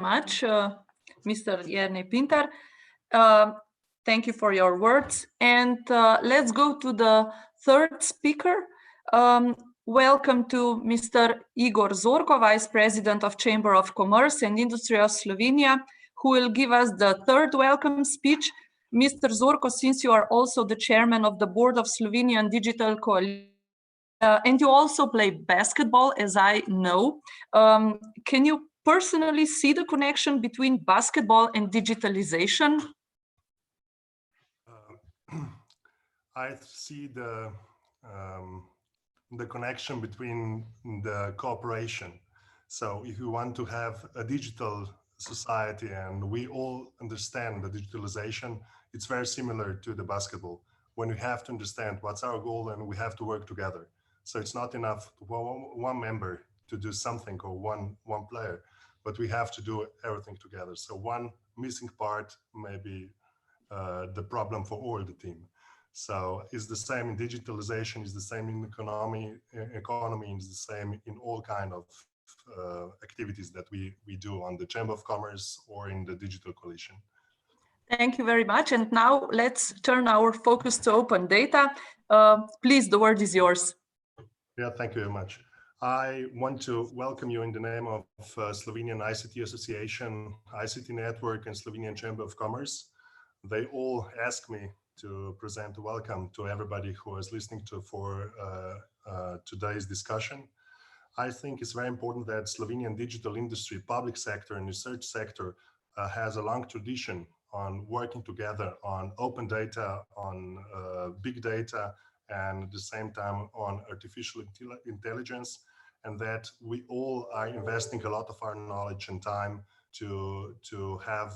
much, Mr. Jernej Pintar. Thank you for your words. And let's go to the third speaker. Welcome to Mr. Igor Zorko, Vice President of Chamber of Commerce and Industry of Slovenia, who will give us the third welcome speech. Mr. Zorko, since you are also the chairman of the board of Slovenian Digital Coalition, and you also play basketball, as I know, can you personally see the connection between basketball and digitalization? I see the connection between the cooperation. So if you want to have a digital society and we all understand the digitalization, it's very similar to the basketball. When we have to understand what's our goal and we have to work together. So it's not enough for one member to do something or one player, but we have to do everything together. So one missing part may be the problem for all the team. So it's the same in digitalization, it's the same in economy is the same in all kind of activities that we do on the Chamber of Commerce or in the Digital Coalition. Thank you very much. And now let's turn our focus to open data. Please, the word is yours. Yeah, thank you very much. I want to welcome you in the name of Slovenian ICT Association, ICT Network, and Slovenian Chamber of Commerce. They all asked me to present a welcome to everybody who is listening to today's discussion. I think it's very important that Slovenian digital industry, public sector, and research sector has a long tradition on working together on open data, on big data, and at the same time on artificial intelligence, and that we all are investing a lot of our knowledge and time to have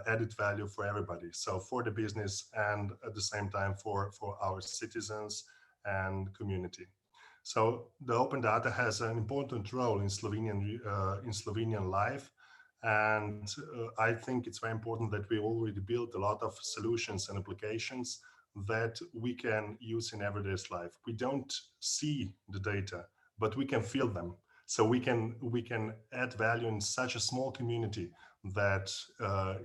added value for everybody. So for the business and at the same time for our citizens and community. So the open data has an important role in Slovenian life. And I think it's very important that we already built a lot of solutions and applications that we can use in everyday's life. We don't see the data, but we can feel them. So we can add value in such a small community that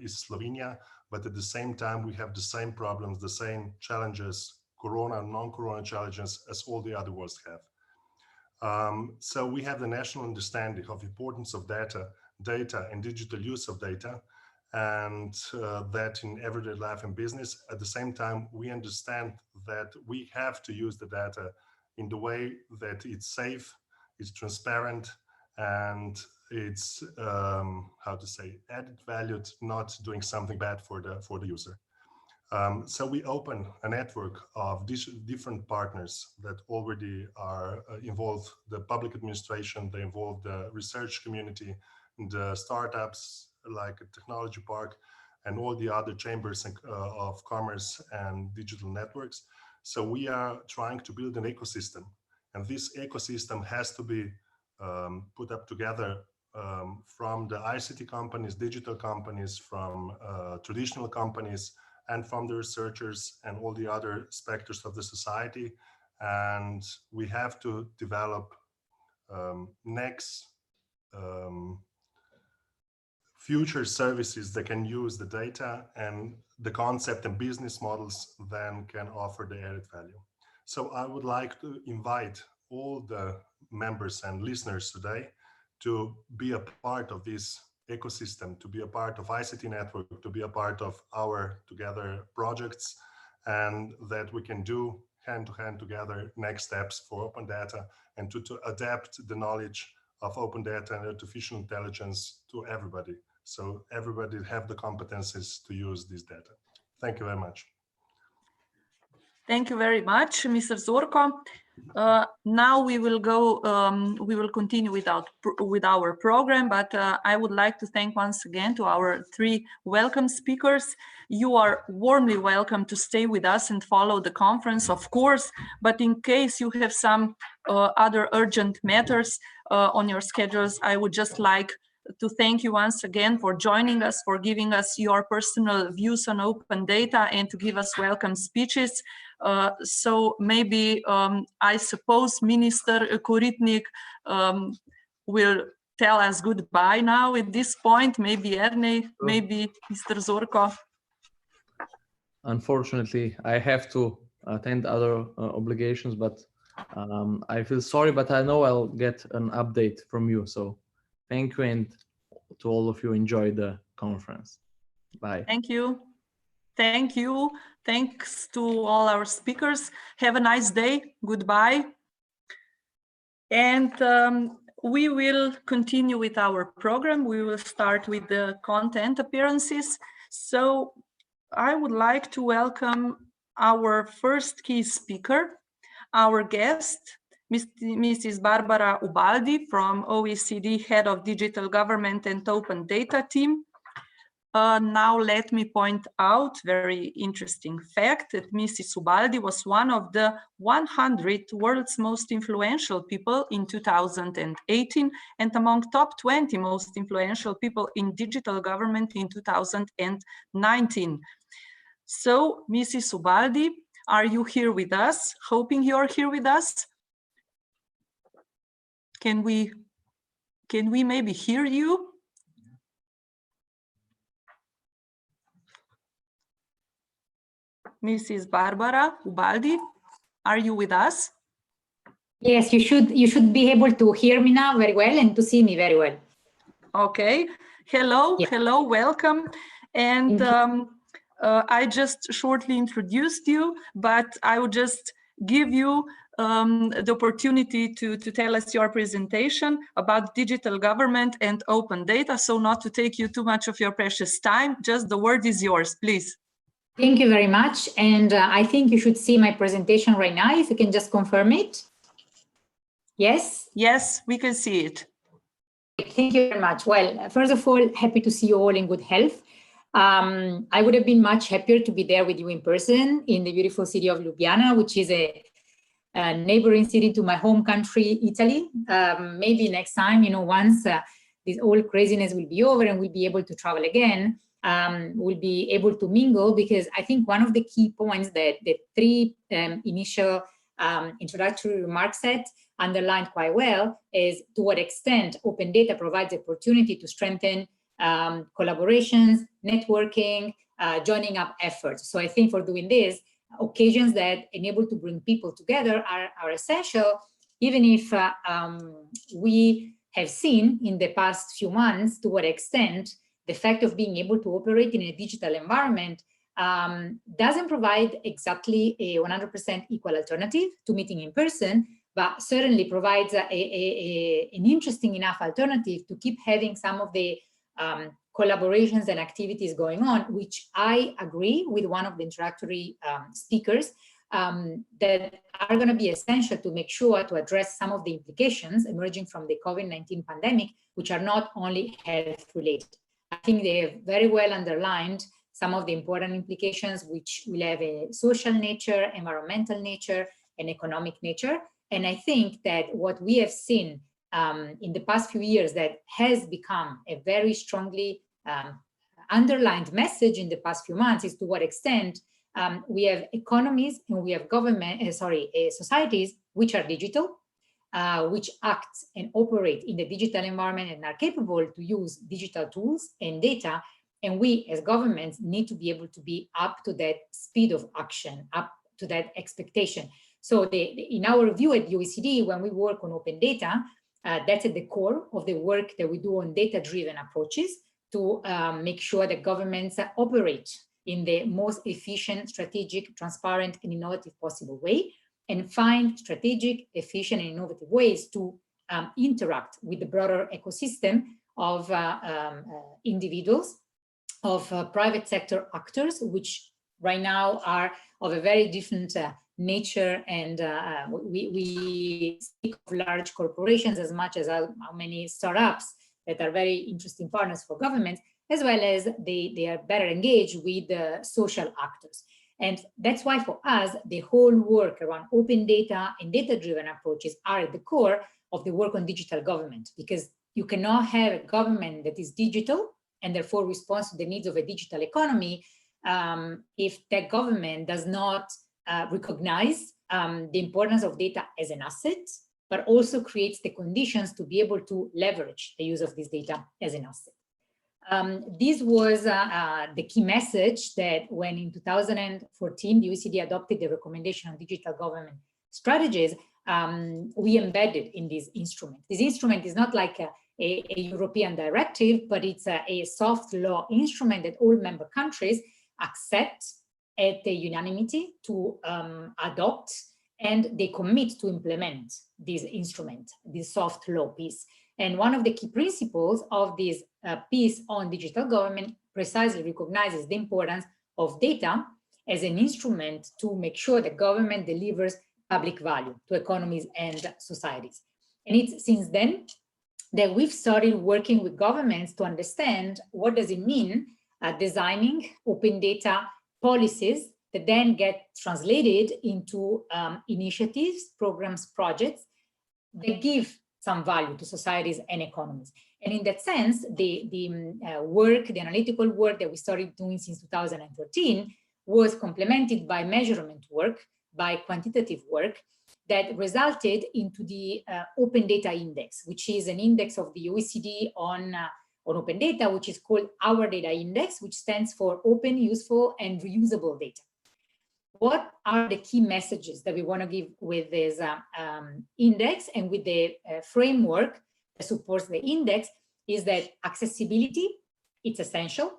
is Slovenia, but at the same time we have the same problems, the same challenges, corona and non-corona challenges as all the other worlds have. So we have the national understanding of the importance of data and digital use of data, and that in everyday life and business. At the same time, we understand that we have to use the data in the way that it's safe, it's transparent, and it's added value, not doing something bad for the user. So we open a network of different partners that already are involved, the public administration, they involve the research community, the startups like a technology park, and all the other chambers of commerce and digital networks. So we are trying to build an ecosystem, and this ecosystem has to be put up together from the ICT companies, digital companies, from traditional companies, and from the researchers and all the other specters of the society. And we have to develop next future services that can use the data and the concept and business models then can offer the added value. So I would like to invite all the members and listeners today to be a part of this ecosystem, to be a part of ICT Network, to be a part of our together projects, and that we can do hand-to-hand together next steps for open data and to adapt the knowledge of open data and artificial intelligence to everybody. So everybody have the competencies to use this data. Thank you very much. Thank you very much, Mr. Zorko. Now we will continue with our program, but I would like to thank once again to our three welcome speakers. You are warmly welcome to stay with us and follow the conference, of course, but in case you have some other urgent matters on your schedules, I would just like to thank you once again for joining us, for giving us your personal views on open data, and to give us welcome speeches. So maybe I suppose Minister Koritnik will tell us goodbye now at this point? Maybe Erne, maybe Mr. Zorko. Unfortunately, I have to attend other obligations, but I feel sorry, but I know I'll get an update from you. So thank you, and to all of you, enjoy the conference. Bye. Thank you. Thank you. Thanks to all our speakers. Have a nice day. Goodbye. And we will continue with our program. We will start with the content appearances. So I would like to welcome our first key speaker, our guest, Mrs. Barbara Ubaldi from OECD, Head of Digital Government and Open Data Team. Now let me point out very interesting fact that Mrs. Ubaldi was one of the 100 world's most influential people in 2018 and among top 20 most influential people in digital government in 2019. So, Mrs. Ubaldi, are you here with us? Hoping you're here with us. Can we maybe hear you? Mrs. Barbara Ubaldi, are you with us? Yes, you should be able to hear me now very well and to see me very well. Okay. Hello, yeah. Hello, welcome. And I just shortly introduced you, but I would just give you the opportunity to tell us your presentation about digital government and open data. So not to take you too much of your precious time, just the word is yours, please. Thank you very much. And I think you should see my presentation right now, if you can just confirm it. Yes? Yes, we can see it. Thank you very much. Well, first of all, happy to see you all in good health. I would have been much happier to be there with you in person in the beautiful city of Ljubljana, which is a neighboring city to my home country, Italy. Maybe next time, once this whole craziness will be over and we'll be able to travel again, we'll be able to mingle, because I think one of the key points that the three initial introductory remarks said underlined quite well is to what extent open data provides opportunity to strengthen collaborations, networking, joining up efforts. So I think for doing this, occasions that enable to bring people together are essential, even if we have seen in the past few months to what extent the fact of being able to operate in a digital environment doesn't provide exactly a 100% equal alternative to meeting in person, but certainly provides an interesting enough alternative to keep having some of the collaborations and activities going on, which I agree with one of the introductory speakers, that are going to be essential to make sure to address some of the implications emerging from the COVID-19 pandemic, which are not only health related. I think they have very well underlined some of the important implications, which will have a social nature, environmental nature, and economic nature. And I think that what we have seen in the past few years that has become a very strongly underlined message in the past few months is to what extent we have economies and we have societies which are digital, which act and operate in the digital environment and are capable to use digital tools and data. And we as governments need to be able to be up to that speed of action, up to that expectation. So in our view at the OECD, when we work on open data, that's at the core of the work that we do on data-driven approaches to make sure that governments operate in the most efficient, strategic, transparent, and innovative possible way, and find strategic, efficient, and innovative ways to interact with the broader ecosystem of individuals, of private sector actors, which right now are of a very different nature, and we speak of large corporations as much as how many startups that are very interesting partners for governments, as well as they are better engaged with the social actors. And that's why for us, the whole work around open data and data-driven approaches are at the core of the work on digital government, because you cannot have a government that is digital and therefore responds to the needs of a digital economy if that government does not recognize the importance of data as an asset but also creates the conditions to be able to leverage the use of this data as an asset. This was the key message that when in 2014, the OECD adopted the recommendation on digital government strategies, we embedded in this instrument. This instrument is not like a European directive, but it's a soft law instrument that all member countries accept at the unanimity to adopt, and they commit to implement this instrument, this soft law piece. And one of the key principles of this piece on digital government precisely recognizes the importance of data as an instrument to make sure that government delivers public value to economies and societies. And it's since then that we've started working with governments to understand what does it mean designing open data policies that then get translated into initiatives, programs, projects that give some value to societies and economies. And in that sense, the analytical work that we started doing since 2013 was complemented by measurement work, by quantitative work that resulted into the Open Data Index, which is an index of the OECD on open data, which is called Our Data Index, which stands for Open, Useful, and Reusable Data. What are the key messages that we want to give with this index and with the framework that supports the index is that accessibility, it's essential.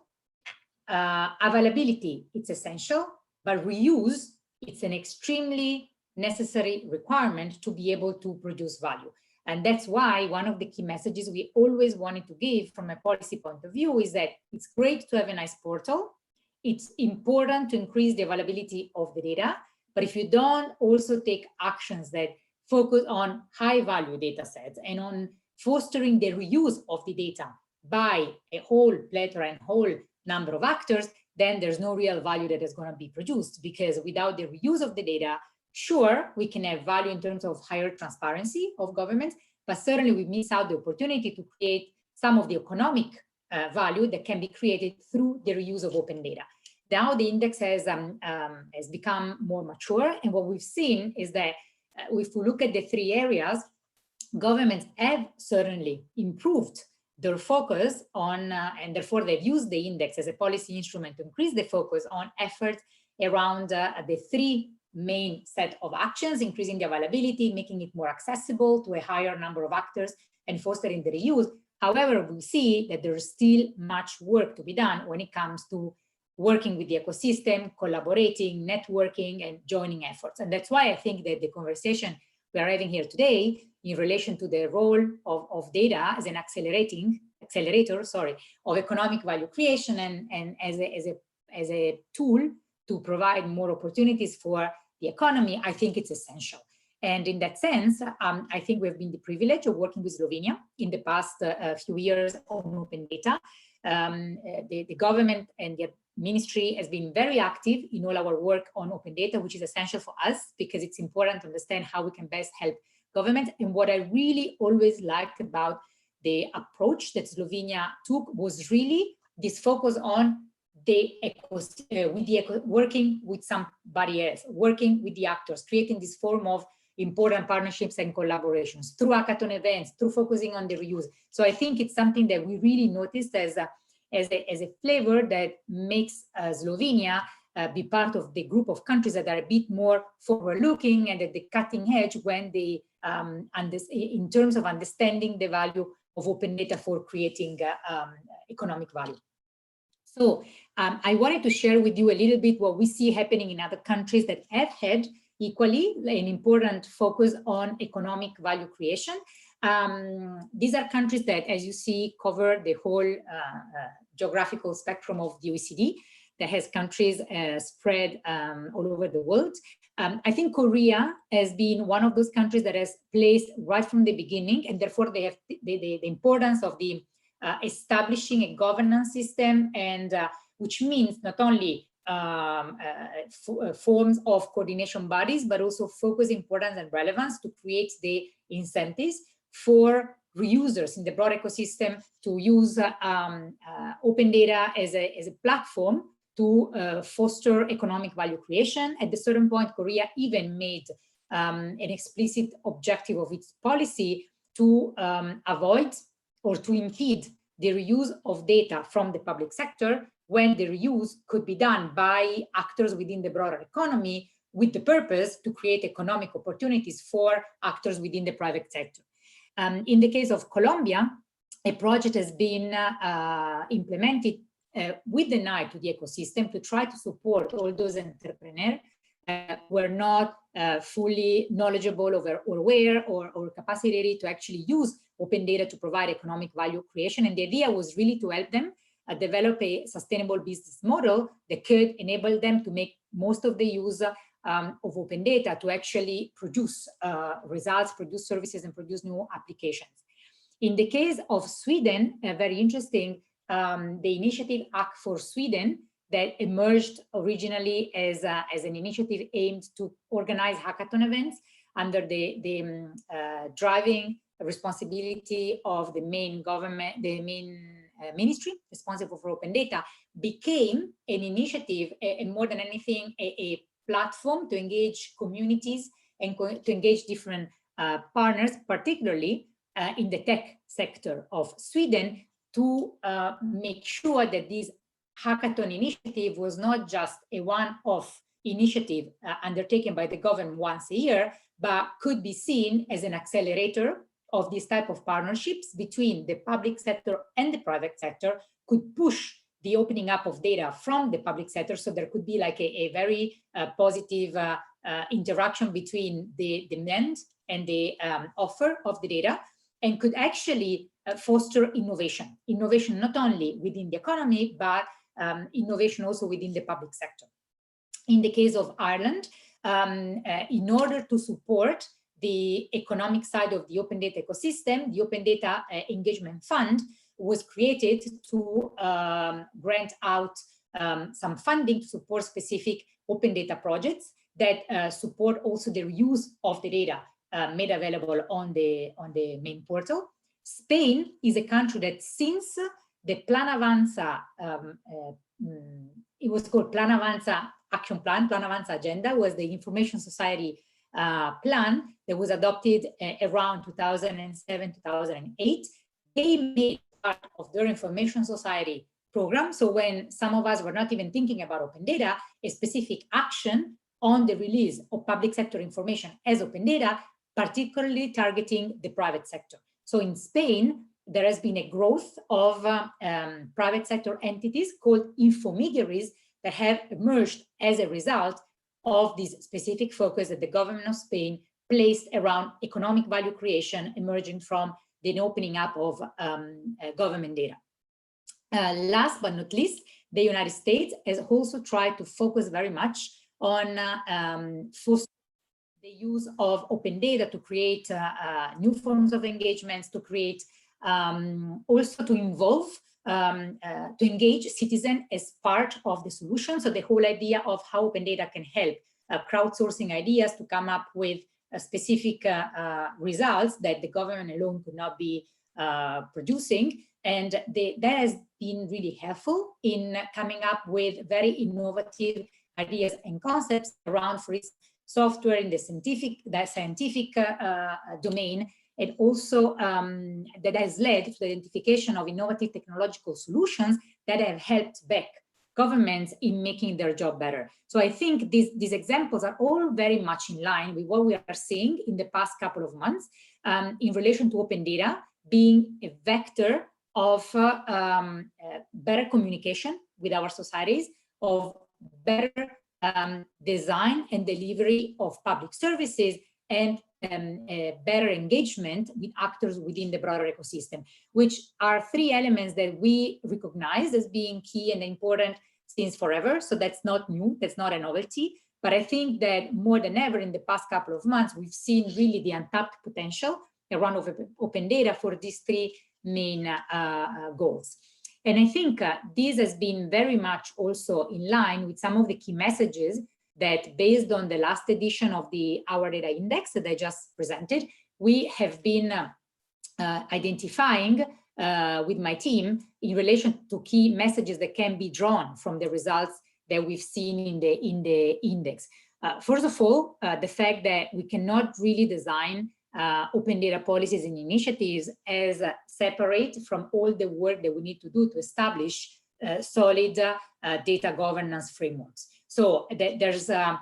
Availability, it's essential, but reuse, it's an extremely necessary requirement to be able to produce value. And that's why one of the key messages we always wanted to give from a policy point of view is that it's great to have a nice portal. It's important to increase the availability of the data, but if you don't also take actions that focus on high value data sets and on fostering the reuse of the data by a whole plethora and whole number of actors, then there's no real value that is going to be produced, because without the reuse of the data, sure, we can have value in terms of higher transparency of governments, but certainly we miss out the opportunity to create some of the economic value that can be created through the reuse of open data. Now the index has become more mature, and what we've seen is that if we look at the three areas, governments have certainly improved their focus on, and therefore they've used the index as a policy instrument to increase the focus on efforts around the three main set of actions: increasing the availability, making it more accessible to a higher number of actors, and fostering the reuse. However, we see that there's still much work to be done when it comes to working with the ecosystem, collaborating, networking, and joining efforts. And that's why I think that the conversation we are having here today in relation to the role of data as an accelerator of economic value creation and as a tool to provide more opportunities for the economy, I think it's essential. And in that sense, I think we've been the privilege of working with Slovenia in the past few years on open data. The government and the ministry has been very active in all our work on open data, which is essential for us because it's important to understand how we can best help government. And what I really always liked about the approach that Slovenia took was really this focus on the working with somebody else, working with the actors, creating this form of important partnerships and collaborations through hackathon events, through focusing on the reuse. So I think it's something that we really noticed as a flavor that makes Slovenia be part of the group of countries that are a bit more forward-looking and at the cutting edge when they, in terms of understanding the value of open data for creating economic value. So I wanted to share with you a little bit what we see happening in other countries that have had equally an important focus on economic value creation. These are countries that, as you see, cover the whole geographical spectrum of the OECD, that has countries spread all over the world. I think Korea has been one of those countries that has placed right from the beginning, and therefore they have the importance of the establishing a governance system, and which means not only forms of coordination bodies, but also focus importance and relevance to create the incentives for reusers in the broad ecosystem to use open data as a platform to foster economic value creation. At a certain point, Korea even made an explicit objective of its policy to avoid or to impede the reuse of data from the public sector when the reuse could be done by actors within the broader economy with the purpose to create economic opportunities for actors within the private sector. In the case of Colombia, a project has been implemented with an eye to the ecosystem to try to support all those entrepreneurs who are not fully knowledgeable or aware or capacitated to actually use open data to provide economic value creation. And the idea was really to help them develop a sustainable business model that could enable them to make most of the use of open data to actually produce results, produce services, and produce new applications. In the case of Sweden, very interesting, the initiative Act for Sweden that emerged originally as an initiative aimed to organize hackathon events under the driving responsibility of the main government, the main ministry responsible for open data, became an initiative, and more than anything, a platform to engage communities and to engage different partners, particularly in the tech sector of Sweden, to make sure that this hackathon initiative was not just a one-off initiative undertaken by the government once a year, but could be seen as an accelerator of this type of partnerships between the public sector and the private sector, could push the opening up of data from the public sector. So there could be like a very positive interaction between the demand and the offer of the data, and could actually foster innovation not only within the economy, but innovation also within the public sector. In the case of Ireland, in order to support the economic side of the open data ecosystem, the Open Data Engagement Fund was created to grant out some funding to support specific open data projects that support also the reuse of the data made available on the main portal. Spain is a country that, since the Plan Avanza, it was called Plan Avanza Action Plan, Plan Avanza Agenda, was the information society plan that was adopted around 2007, 2008. They made part of their information society program. So when some of us were not even thinking about open data, a specific action on the release of public sector information as open data, particularly targeting the private sector. So in Spain, there has been a growth of private sector entities called infomediaries that have emerged as a result of this specific focus that the government of Spain placed around economic value creation emerging from the opening up of government data. Last but not least, the United States has also tried to focus very much on fostering the use of open data to create new forms of engagements, to create also to involve, to engage citizens as part of the solution. So the whole idea of how open data can help crowdsourcing ideas to come up with specific results that the government alone could not be producing. And that has been really helpful in coming up with very innovative ideas and concepts around, for instance, software in the scientific domain, and also that has led to the identification of innovative technological solutions that have helped back governments in making their job better. So I think these examples are all very much in line with what we are seeing in the past couple of months in relation to open data being a vector of better communication with our societies, of better design and delivery of public services, and better engagement with actors within the broader ecosystem, which are three elements that we recognize as being key and important since forever. So that's not new, that's not a novelty. But I think that more than ever in the past couple of months, we've seen really the untapped potential around open data for these three main goals. And I think this has been very much also in line with some of the key messages that, based on the last edition of the Our Data Index that I just presented, we have been identifying with my team in relation to key messages that can be drawn from the results that we've seen in the index. First of all, the fact that we cannot really design open data policies and initiatives as separate from all the work that we need to do to establish solid data governance frameworks. So there's the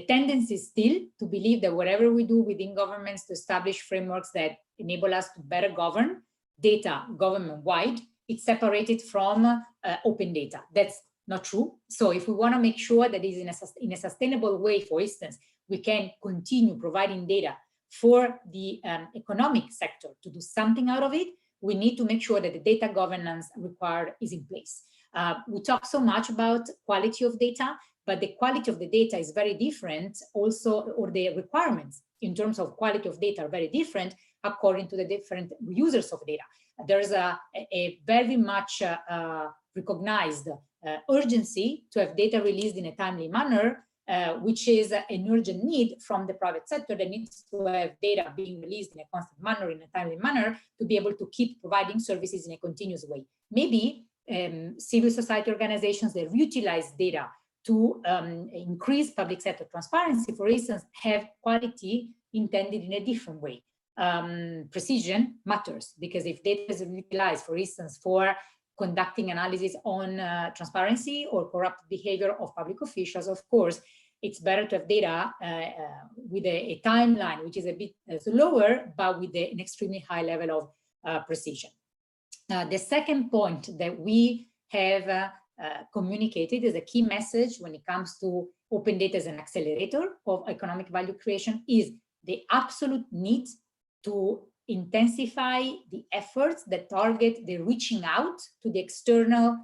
tendency still to believe that whatever we do within governments to establish frameworks that enable us to better govern data government-wide, it's separated from open data. That's not true. So if we want to make sure that is in a sustainable way, for instance, we can continue providing data for the economic sector to do something out of it, we need to make sure that the data governance required is in place. We talk so much about quality of data, but the quality of the data is very different also, or the requirements in terms of quality of data are very different according to the different users of data. There's a very much recognized urgency to have data released in a timely manner, which is an urgent need from the private sector that needs to have data being released in a constant manner, in a timely manner, to be able to keep providing services in a continuous way. Maybe civil society organizations that utilize data to increase public sector transparency, for instance, have quality intended in a different way. Precision matters, because if data is utilized, for instance, for conducting analysis on transparency or corrupt behavior of public officials, of course, it's better to have data with a timeline which is a bit slower, but with an extremely high level of precision. The second point that we have communicated as a key message when it comes to open data as an accelerator of economic value creation is the absolute need to intensify the efforts that target the reaching out to the external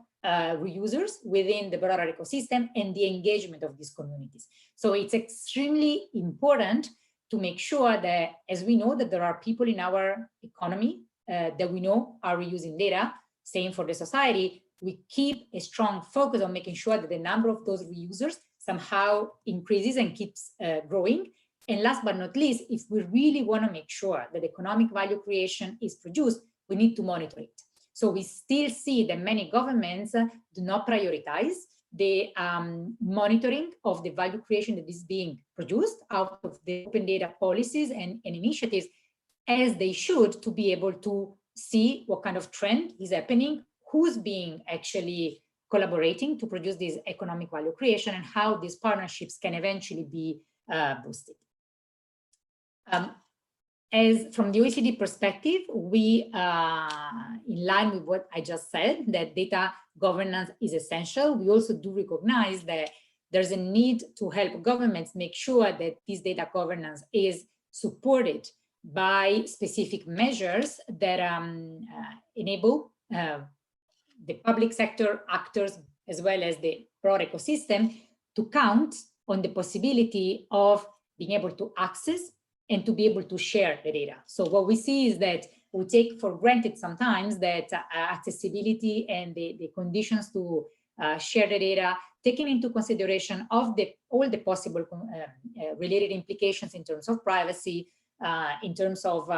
users within the broader ecosystem and the engagement of these communities. So it's extremely important to make sure that, as we know that there are people in our economy that we know are reusing data, same for the society, we keep a strong focus on making sure that the number of those reusers somehow increases and keeps growing. And last but not least, if we really want to make sure that economic value creation is produced, we need to monitor it. So we still see that many governments do not prioritize the monitoring of the value creation that is being produced out of the open data policies and initiatives as they should, to be able to see what kind of trend is happening, who's being actually collaborating to produce this economic value creation, and how these partnerships can eventually be boosted. As from the OECD perspective, we, in line with what I just said, that data governance is essential. We also do recognize that there's a need to help governments make sure that this data governance is supported by specific measures that enable the public sector actors, as well as the broad ecosystem, to count on the possibility of being able to access and to be able to share the data. So what we see is that we take for granted sometimes that accessibility and the conditions to share the data, taking into consideration of all the possible related implications in terms of privacy, in terms of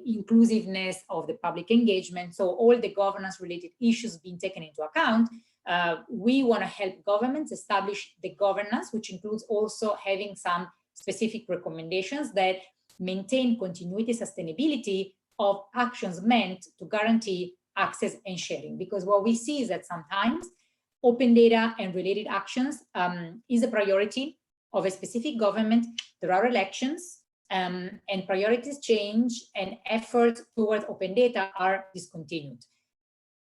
inclusiveness of the public engagement, so all the governance related issues being taken into account, we want to help governments establish the governance, which includes also having some specific recommendations that maintain continuity, sustainability of actions meant to guarantee access and sharing. Because what we see is that sometimes open data and related actions is a priority of a specific government. There are elections and priorities change, and efforts towards open data are discontinued.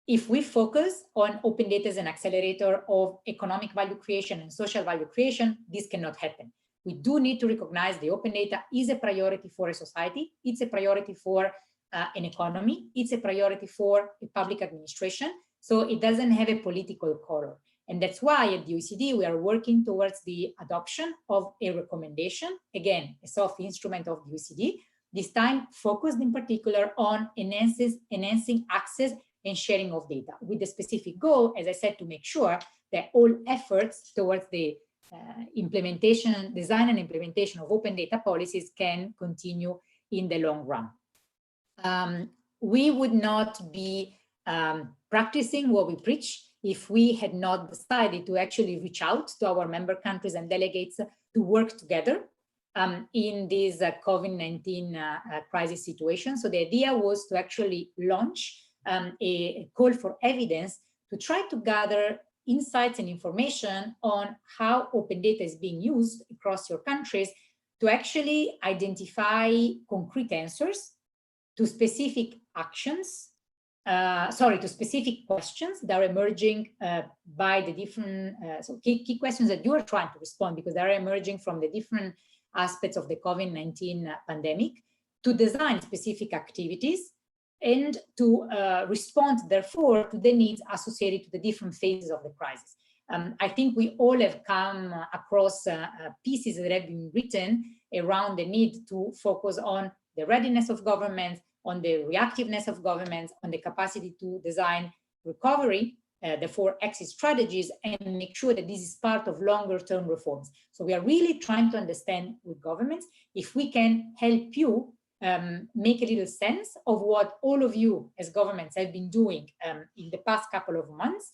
If we focus on open data as an accelerator of economic value creation and social value creation, this cannot happen. We do need to recognize the open data is a priority for a society. It's a priority for an economy. It's a priority for a public administration. So it doesn't have a political color. And that's why at the OECD, we are working towards the adoption of a recommendation, again, a soft instrument of the OECD, this time focused in particular on enhancing access and sharing of data, with the specific goal, as I said, to make sure that all efforts towards the implementation, design and implementation of open data policies can continue in the long run. We would not be practicing what we preach if we had not decided to actually reach out to our member countries and delegates to work together in this COVID-19 crisis situation. So the idea was to actually launch a call for evidence to try to gather insights and information on how open data is being used across your countries to actually identify concrete answers to specific actions, to specific questions that are emerging by the different, key questions that you are trying to respond, because they are emerging from the different aspects of the COVID-19 pandemic, to design specific activities and to respond, therefore, to the needs associated to the different phases of the crisis. I think we all have come across pieces that have been written around the need to focus on the readiness of governments, on the reactiveness of governments, on the capacity to design recovery, the 4 exit strategies, and make sure that this is part of longer term reforms. So we are really trying to understand with governments if we can help you make a little sense of what all of you as governments have been doing in the past couple of months,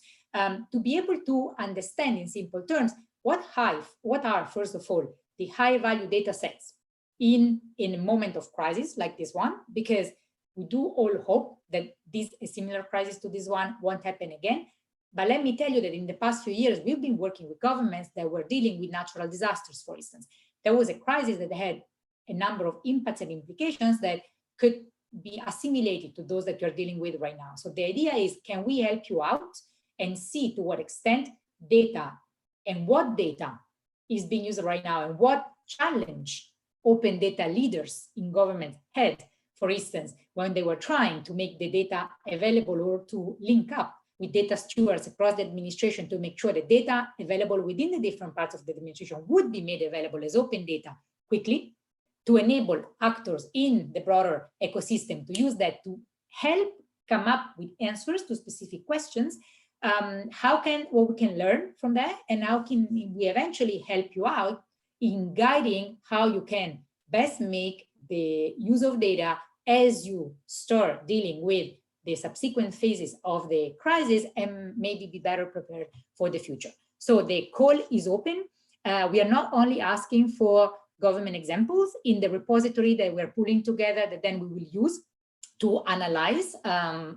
to be able to understand in simple terms what are, first of all, the high value data sets in a moment of crisis like this one, because we do all hope that a similar crisis to this one won't happen again. But let me tell you that in the past few years, we've been working with governments that were dealing with natural disasters, for instance. There was a crisis that had a number of impacts and implications that could be assimilated to those that you're dealing with right now. So the idea is, can we help you out and see to what extent data and what data is being used right now, and what challenge open data leaders in government had, for instance, when they were trying to make the data available or to link up with data stewards across the administration to make sure the data available within the different parts of the administration would be made available as open data quickly, to enable actors in the broader ecosystem to use that to help come up with answers to specific questions. What we can learn from that, and how can we eventually help you out in guiding how you can best make the use of data as you start dealing with the subsequent phases of the crisis, and maybe be better prepared for the future. So the call is open. We are not only asking for government examples in the repository that we're pulling together that then we will use to analyze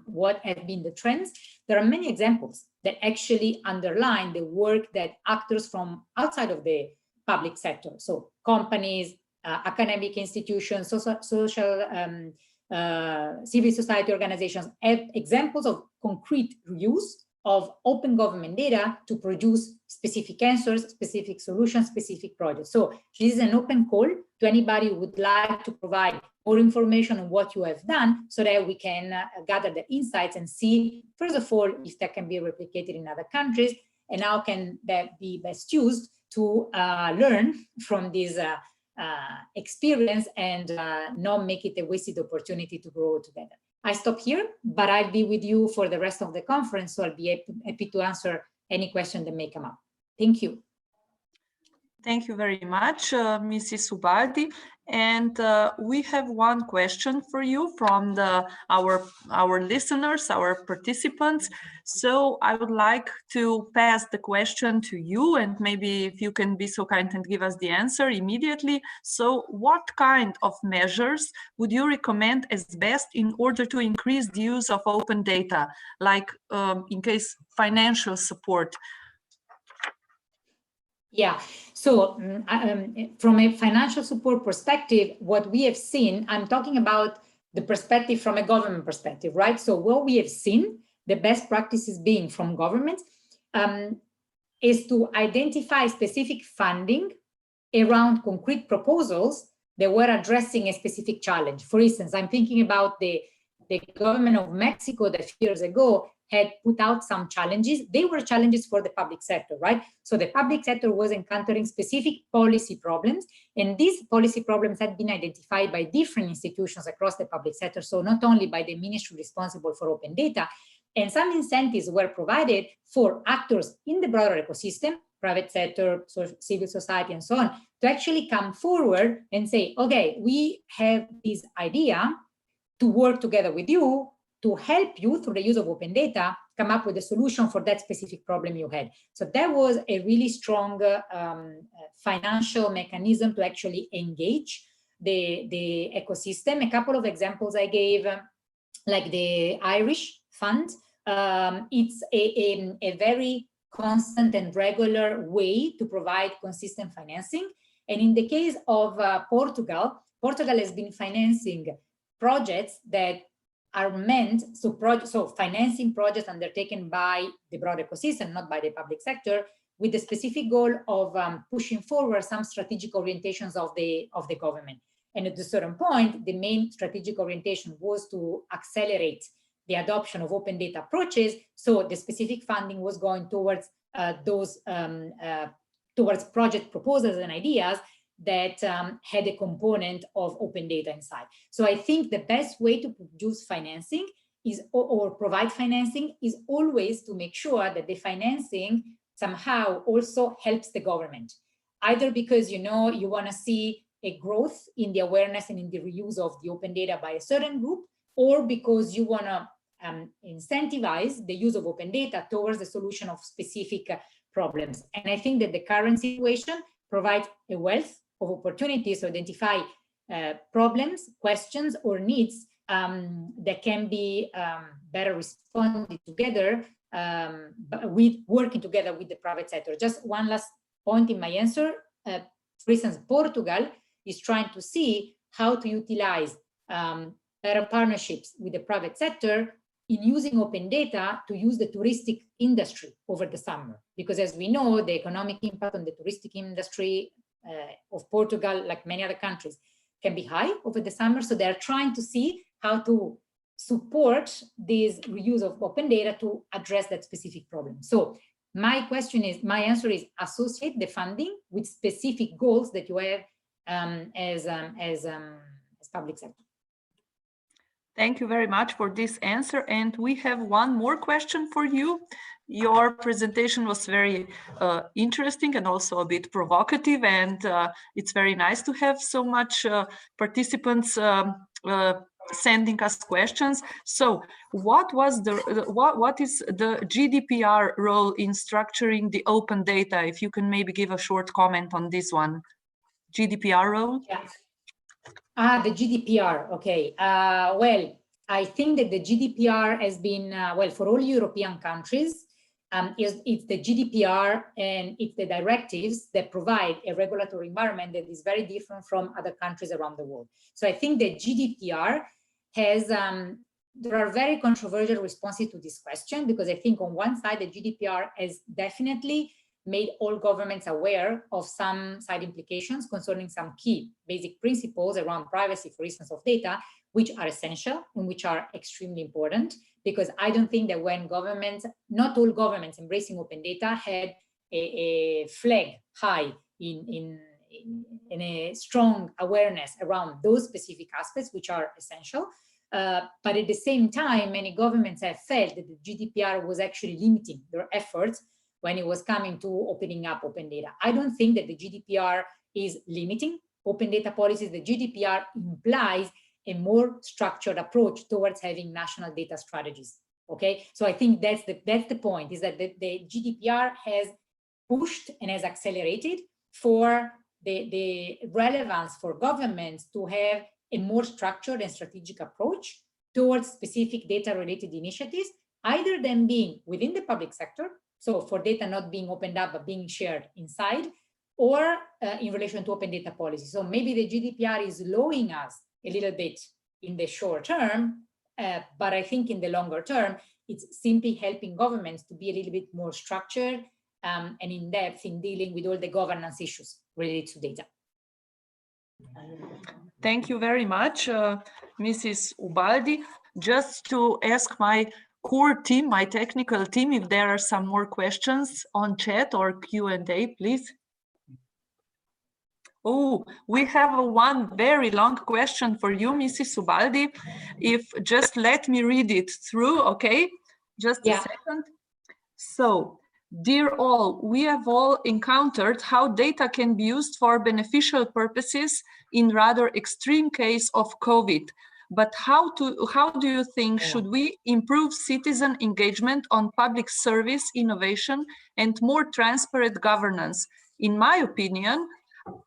what have been the trends. There are many examples that actually underline the work that actors from outside of the public sector, so companies, academic institutions, social civil society organizations, have examples of concrete use of open government data to produce specific answers, specific solutions, specific projects. So this is an open call to anybody who would like to provide more information on what you have done, so that we can gather the insights and see, first of all, if that can be replicated in other countries, and how can that be best used to learn from this experience and not make it a wasted opportunity to grow together. I stop here, but I'll be with you for the rest of the conference, so I'll be happy to answer any question that may come up. Thank you. Thank you very much, Mrs. Ubaldi. And we have one question for you from our listeners, our participants. So I would like to pass the question to you, and maybe if you can be so kind and give us the answer immediately. So what kind of measures would you recommend as best in order to increase the use of open data, like in case financial support? Yeah, so from a financial support perspective, what we have seen, I'm talking about the perspective from a government perspective, right? So what we have seen, the best practices being from governments, is to identify specific funding around concrete proposals that were addressing a specific challenge. For instance, I'm thinking about the government of Mexico that a few years ago had put out some challenges. They were challenges for the public sector, right? So the public sector was encountering specific policy problems, and these policy problems had been identified by different institutions across the public sector, so not only by the ministry responsible for open data, and some incentives were provided for actors in the broader ecosystem, private sector, civil society, and so on, to actually come forward and say, okay, we have this idea to work together with you to help you through the use of open data come up with a solution for that specific problem you had. So that was a really strong financial mechanism to actually engage the ecosystem. A couple of examples I gave, like the Irish Fund, it's a very constant and regular way to provide consistent financing. And in the case of Portugal has been financing projects that are meant, so financing projects undertaken by the broad ecosystem, not by the public sector, with the specific goal of pushing forward some strategic orientations of the government. And at a certain point, the main strategic orientation was to accelerate the adoption of open data approaches. So the specific funding was going towards towards project proposals and ideas that had a component of open data inside. So I think the best way to produce financing is, or provide financing, is always to make sure that the financing somehow also helps the government, either because you want to see a growth in the awareness and in the reuse of the open data by a certain group, or because you want to incentivize the use of open data towards the solution of specific problems. And I think that the current situation provides a wealth of opportunities to identify problems, questions, or needs that can be better responded together with working together with the private sector. Just one last point in my answer. For instance, Portugal is trying to see how to utilize better partnerships with the private sector in using open data to use the touristic industry over the summer. Because as we know, the economic impact on the touristic industry of Portugal, like many other countries, can be high over the summer. So they're trying to see how to support this reuse of open data to address that specific problem. So my answer is associate the funding with specific goals that you have as public sector. Thank you very much for this answer. And we have one more question for you. Your presentation was very interesting and also a bit provocative, and it's very nice to have so much participants sending us questions. So what is the GDPR role in structuring the open data? If you can maybe give a short comment on this one. GDPR role? Yeah. The GDPR, okay. Well, I think that the GDPR has been, well, for all European countries, it's the GDPR and it's the directives that provide a regulatory environment that is very different from other countries around the world. So I think that GDPR has, there are very controversial responses to this question, because I think on one side, the GDPR has definitely made all governments aware of some side implications concerning some key basic principles around privacy, for instance, of data, which are essential and which are extremely important. Because I don't think that when governments, not all governments embracing open data had a flag high in a strong awareness around those specific aspects, which are essential. But at the same time, many governments have felt that the GDPR was actually limiting their efforts when it was coming to opening up open data. I don't think that the GDPR is limiting open data policies. The GDPR implies a more structured approach towards having national data strategies, okay? So I think that's the point, is that the GDPR has pushed and has accelerated for the relevance for governments to have a more structured and strategic approach towards specific data-related initiatives, either them being within the public sector, so for data not being opened up but being shared inside, or in relation to open data policy. So maybe the GDPR is slowing us a little bit in the short term, but I think in the longer term, it's simply helping governments to be a little bit more structured and in depth in dealing with all the governance issues related to data. Thank you very much, Mrs. Ubaldi. Just to ask my core team, my technical team, if there are some more questions on chat or Q&A, please. Oh, we have one very long question for you, Mrs. Ubaldi. If just let me read it through, okay? Just a second. So, dear all, we have all encountered how data can be used for beneficial purposes in rather extreme case of COVID. but how do you think should we improve citizen engagement on public service innovation and more transparent governance? In my opinion,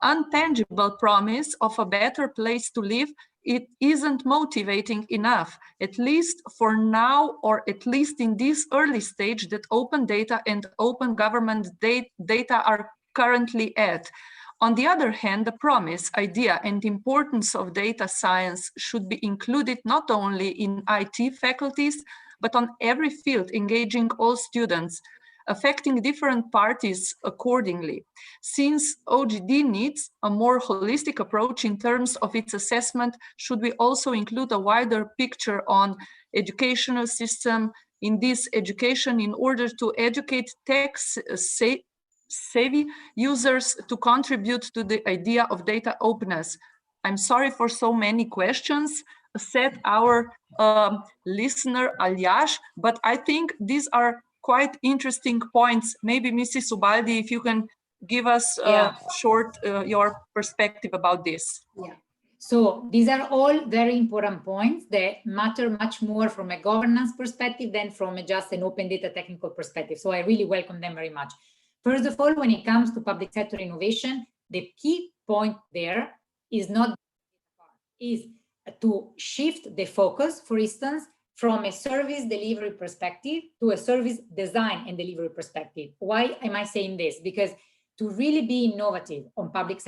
untangible promise of a better place to live, it isn't motivating enough, at least for now, or at least in this early stage that open data and open government data are currently at. On the other hand, the promise, idea, and importance of data science should be included not only in IT faculties, but on every field, engaging all students, affecting different parties accordingly. Since OGD needs a more holistic approach in terms of its assessment, should we also include a wider picture on educational system in this education in order to educate tech-savvy users to contribute to the idea of data openness? I'm sorry for so many questions, said our listener Aljaž, but I think these are quite interesting points. Maybe Mrs. Ubaldi, if you can give us short your perspective about this. Yeah. So these are all very important points that matter much more from a governance perspective than from just an open data technical perspective. So I really welcome them very much. First of all, when it comes to public sector innovation, the key point there is to shift the focus, for instance, from a service delivery perspective to a service design and delivery perspective. Why am I saying this? Because to really be innovative on public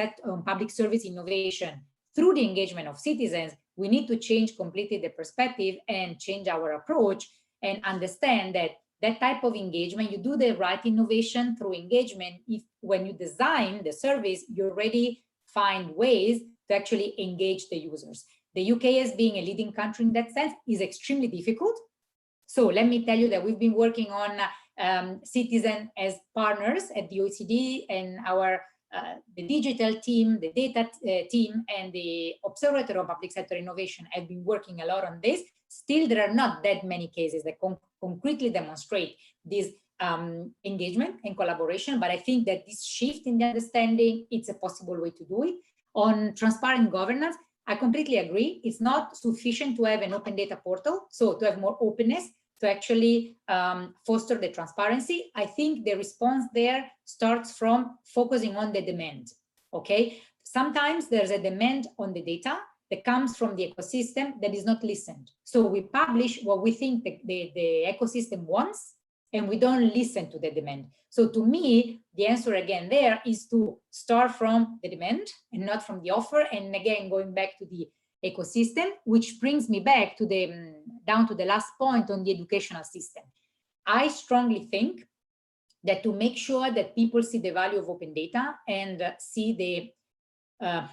service innovation through the engagement of citizens, we need to change completely the perspective and change our approach and understand that that type of engagement, you do the right innovation through engagement. If when you design the service, you already find ways to actually engage the users. The UK, as being a leading country in that sense, is extremely difficult. So let me tell you that we've been working on citizen as partners at the OECD, and our the digital team, the data team, and the Observatory of Public Sector Innovation have been working a lot on this. Still, there are not that many cases that concretely demonstrate this engagement and collaboration, but I think that this shift in the understanding, it's a possible way to do it. On transparent governance, I completely agree. It's not sufficient to have an open data portal, so to have more openness, to actually foster the transparency. I think the response there starts from focusing on the demand, okay? Sometimes there's a demand on the data that comes from the ecosystem that is not listened. So we publish what we think the ecosystem wants, and we don't listen to the demand. So to me, the answer again there is to start from the demand and not from the offer. And again, going back to the ecosystem, which brings me back to the down to the last point on the educational system. I strongly think that to make sure that people see the value of open data and see the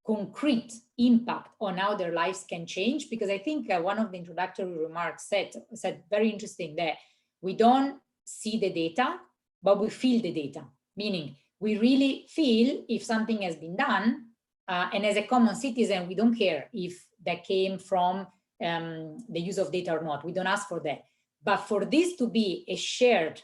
concrete impact on how their lives can change, because I think one of the introductory remarks said very interesting that we don't see the data, but we feel the data, meaning we really feel if something has been done, and as a common citizen, we don't care if that came from the use of data or not. We don't ask for that. But for this to be a shared,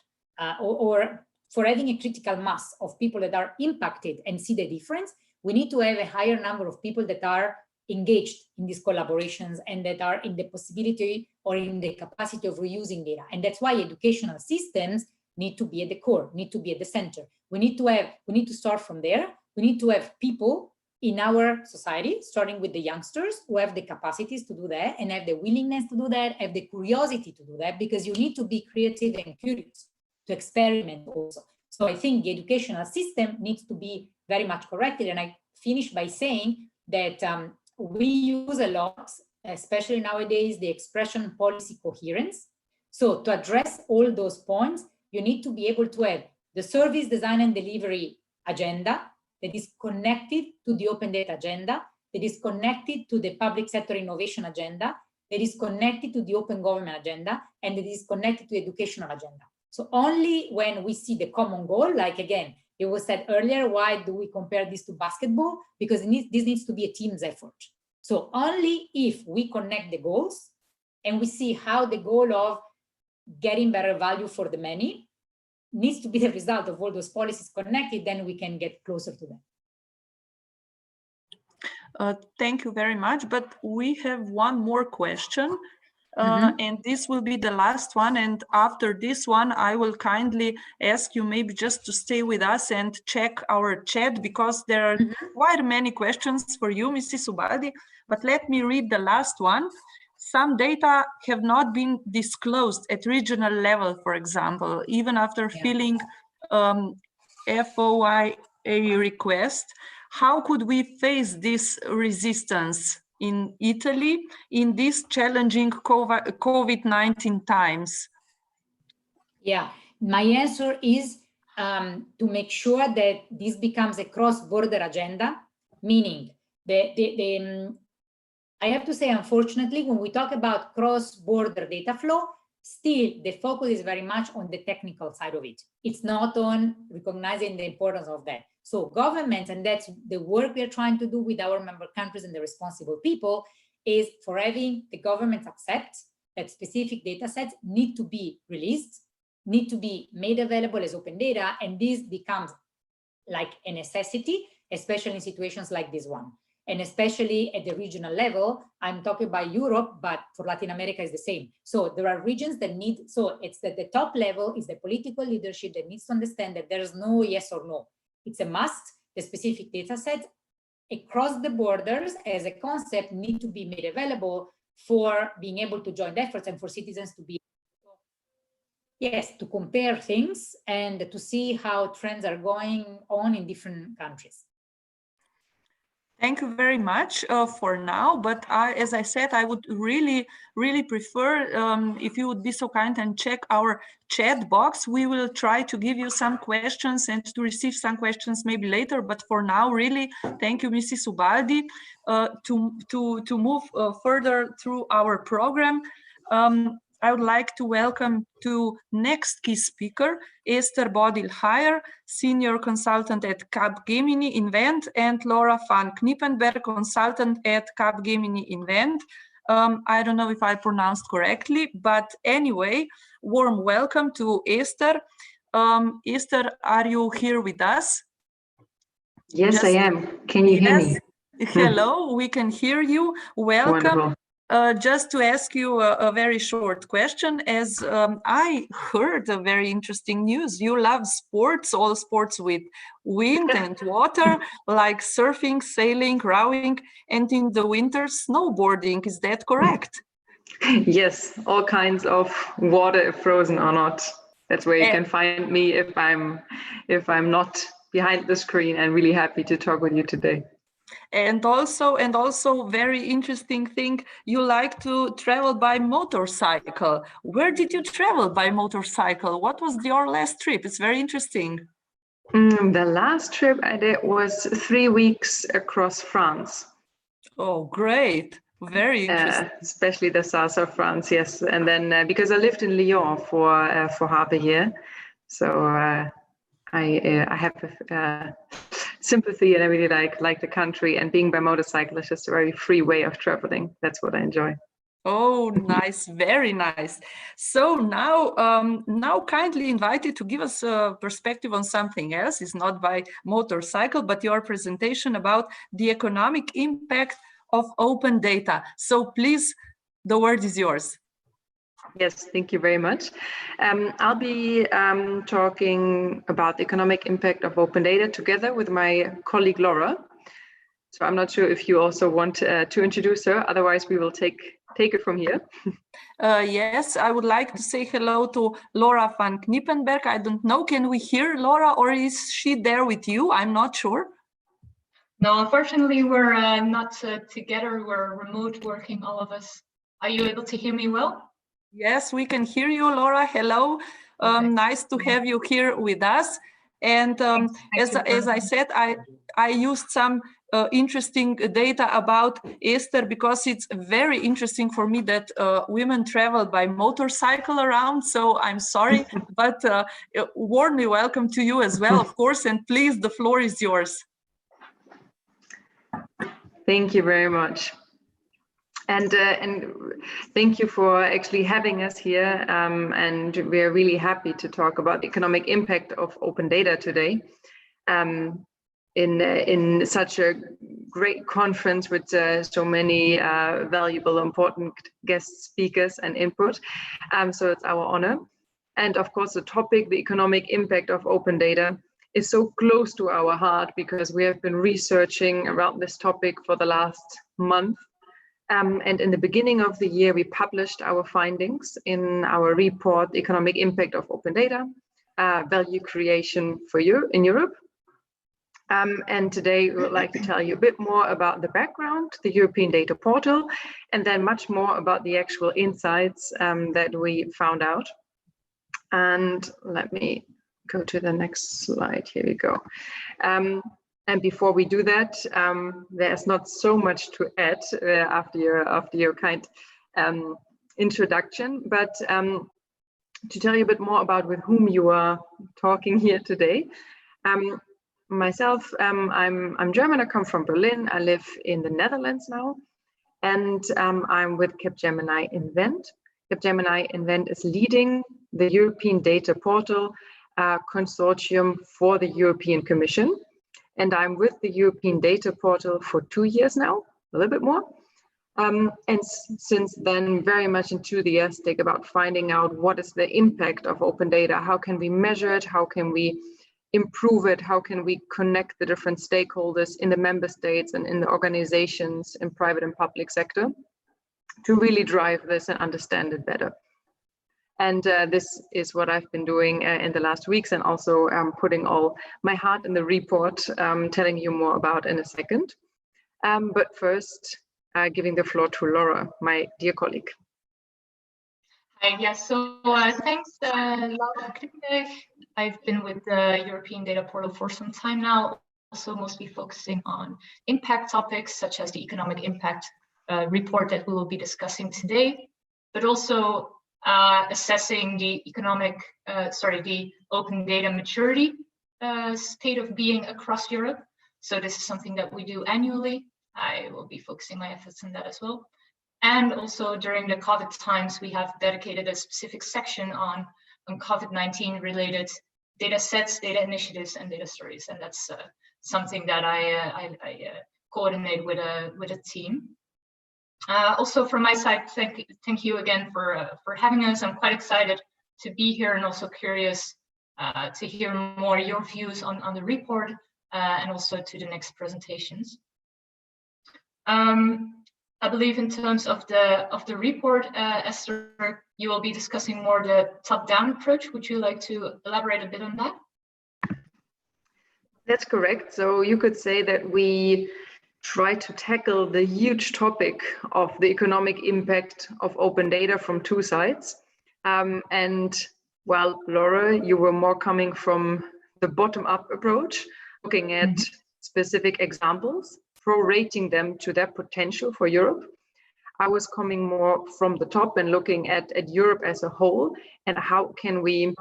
or for having a critical mass of people that are impacted and see the difference, we need to have a higher number of people that are engaged in these collaborations and that are in the possibility or in the capacity of reusing data. And that's why educational systems need to be at the core, need to be at the center. We need to start from there. We need to have people in our society, starting with the youngsters, who have the capacities to do that and have the willingness to do that, have the curiosity to do that, because you need to be creative and curious to experiment also. So I think the educational system needs to be very much corrected. And I finish by saying that we use a lot, especially nowadays, the expression policy coherence. So to address all those points, you need to be able to have the service design and delivery agenda that is connected to the open data agenda, that is connected to the public sector innovation agenda, that is connected to the open government agenda, and that is connected to the educational agenda. So only when we see the common goal, like again, it was said earlier, why do we compare this to basketball? Because this needs to be a team's effort. So only if we connect the goals and we see how the goal of getting better value for the many needs to be the result of all those policies connected, then we can get closer to them. Thank you very much. But we have one more question. And this will be the last one. And after this one, I will kindly ask you maybe just to stay with us and check our chat, because there are quite many questions for you, Mrs. Ubaldi. But let me read the last one. Some data have not been disclosed at regional level, for example, even after filling FOIA request. How could we face this resistance in Italy in these challenging COVID-19 times? Yeah, my answer is to make sure that this becomes a cross-border agenda, meaning I have to say, unfortunately, when we talk about cross-border data flow, still the focus is very much on the technical side of it. It's not on recognizing the importance of that. So governments, and that's the work we are trying to do with our member countries and the responsible people, is for having the governments accept that specific data sets need to be released, need to be made available as open data, and this becomes like a necessity, especially in situations like this one. And especially at the regional level, I'm talking about Europe, but for Latin America is the same. So there are regions that need, so it's that the top level is the political leadership that needs to understand that there's no yes or no. It's a must. The specific data sets across the borders as a concept need to be made available for being able to join efforts and for citizens to be, yes, to compare things and to see how trends are going on in different countries. Thank you very much for now, but as I said, I would really prefer if you would be so kind and check our chat box. We will try to give you some questions and to receive some questions maybe later, but for now, really, thank you, Mrs. Ubaldi. To move further through our program, I would like to welcome to next key speaker, Esther Bodil-Heyer, Senior Consultant at Capgemini Invent, and Laura van Knippenberg, Consultant at Capgemini Invent. I don't know if I pronounced correctly, but anyway, warm welcome to Esther. Esther, are you here with us? Yes, I am. Can you hear me? Hello, we can hear you. Welcome. Wonderful. Just to ask you a very short question, as I heard a very interesting news. You love sports, all sports with wind and water, like surfing, sailing, rowing, and in the winter, snowboarding. Is that correct? Yes, all kinds of water, if frozen or not. That's where you can find me if I'm not behind the screen, and really happy to talk with you today. And also very interesting thing, you like to travel by motorcycle. Where did you travel by motorcycle? What was your last trip? It's very interesting. The last trip I did was 3 weeks across France. Oh, great. Very interesting. Especially the south of France, yes. And then because I lived in Lyon for half a year, so I have sympathy, and I really like the country, and being by motorcycle is just a very free way of traveling. That's what I enjoy. Oh, nice, very nice. So now kindly invited to give us a perspective on something else. It's not by motorcycle, but your presentation about the economic impact of open data. So please, the word is yours. Yes, thank you very much. I'll be talking about the economic impact of open data together with my colleague Laura. So I'm not sure if you also want to introduce her, otherwise we will take it from here. Yes, I would like to say hello to Laura van Knippenberg. I don't know, can we hear Laura, or is she there with you? I'm not sure. No, unfortunately, we're not together. We're remote working, all of us. Are you able to hear me well? Yes, we can hear you, Laura. Hello. Nice to have you here with us. And as I said, I used some interesting data about Esther because it's very interesting for me that women travel by motorcycle around. So I'm sorry, but warmly welcome to you as well, of course. And please, the floor is yours. Thank you very much. And thank you for actually having us here. And we're really happy to talk about the economic impact of open data today. in such a great conference with so many valuable, important guest speakers and input. So it's our honor. And of course, the topic, the economic impact of open data, is so close to our heart because we have been researching around this topic for the last month. And in the beginning of the year, we published our findings in our report, Economic Impact of Open Data, Value Creation for you in Europe. And today we would like to tell you a bit more about the background, the European Data Portal, and then much more about the actual insights that we found out. And let me go to the next slide. Here we go. And before we do that, there's not so much to add after your kind introduction, but to tell you a bit more about with whom you are talking here today. Myself, I'm German. I come from Berlin. I live in the Netherlands now, and I'm with Capgemini Invent. Capgemini Invent is leading the European Data Portal consortium for the European Commission. And I'm with the European Data Portal for 2 years now, a little bit more. And since then, very much enthusiastic about finding out what is the impact of open data, how can we measure it, how can we improve it, how can we connect the different stakeholders in the member states and in the organizations in private and public sector to really drive this and understand it better. And this is what I've been doing in the last weeks, and also putting all my heart in the report, telling you more about in a second. But first, giving the floor to Laura, my dear colleague. Hi, yes, so thanks, Laura Krippig. I've been with the European Data Portal for some time now, also mostly focusing on impact topics such as the economic impact report that we will be discussing today, but also assessing the the open data maturity state of being across Europe. So this is something that we do annually. I will be focusing my efforts on that as well. And also during the COVID times, we have dedicated a specific section on COVID-19 related data sets, data initiatives, and data stories. And that's something that I coordinate with a team. Also from my side, thank you again for having us. I'm quite excited to be here and also curious to hear more your views on the report and also to the next presentations. I believe in terms of the report, Esther, you will be discussing more the top-down approach. Would you like to elaborate a bit on that? That's correct. So you could say that we try to tackle the huge topic of the economic impact of open data from two sides. And well, Laura, you were more coming from the bottom-up approach, looking at specific examples, prorating them to their potential for Europe. I was coming more from the top and looking at Europe as a whole, and how can we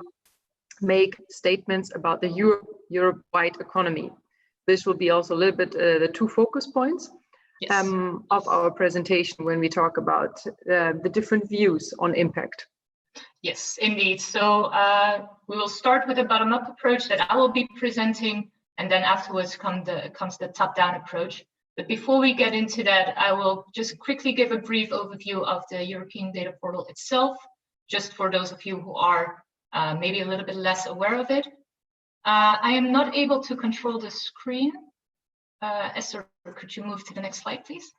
make statements about the Europe-wide economy. This will be also a little bit the two focus points of our presentation when we talk about the different views on impact. Yes, indeed. So we will start with a bottom-up approach that I will be presenting, and then afterwards comes the top-down approach. But before we get into that, I will just quickly give a brief overview of the European Data Portal itself, just for those of you who are maybe a little bit less aware of it. I am not able to control the screen. Esther, could you move to the next slide, please?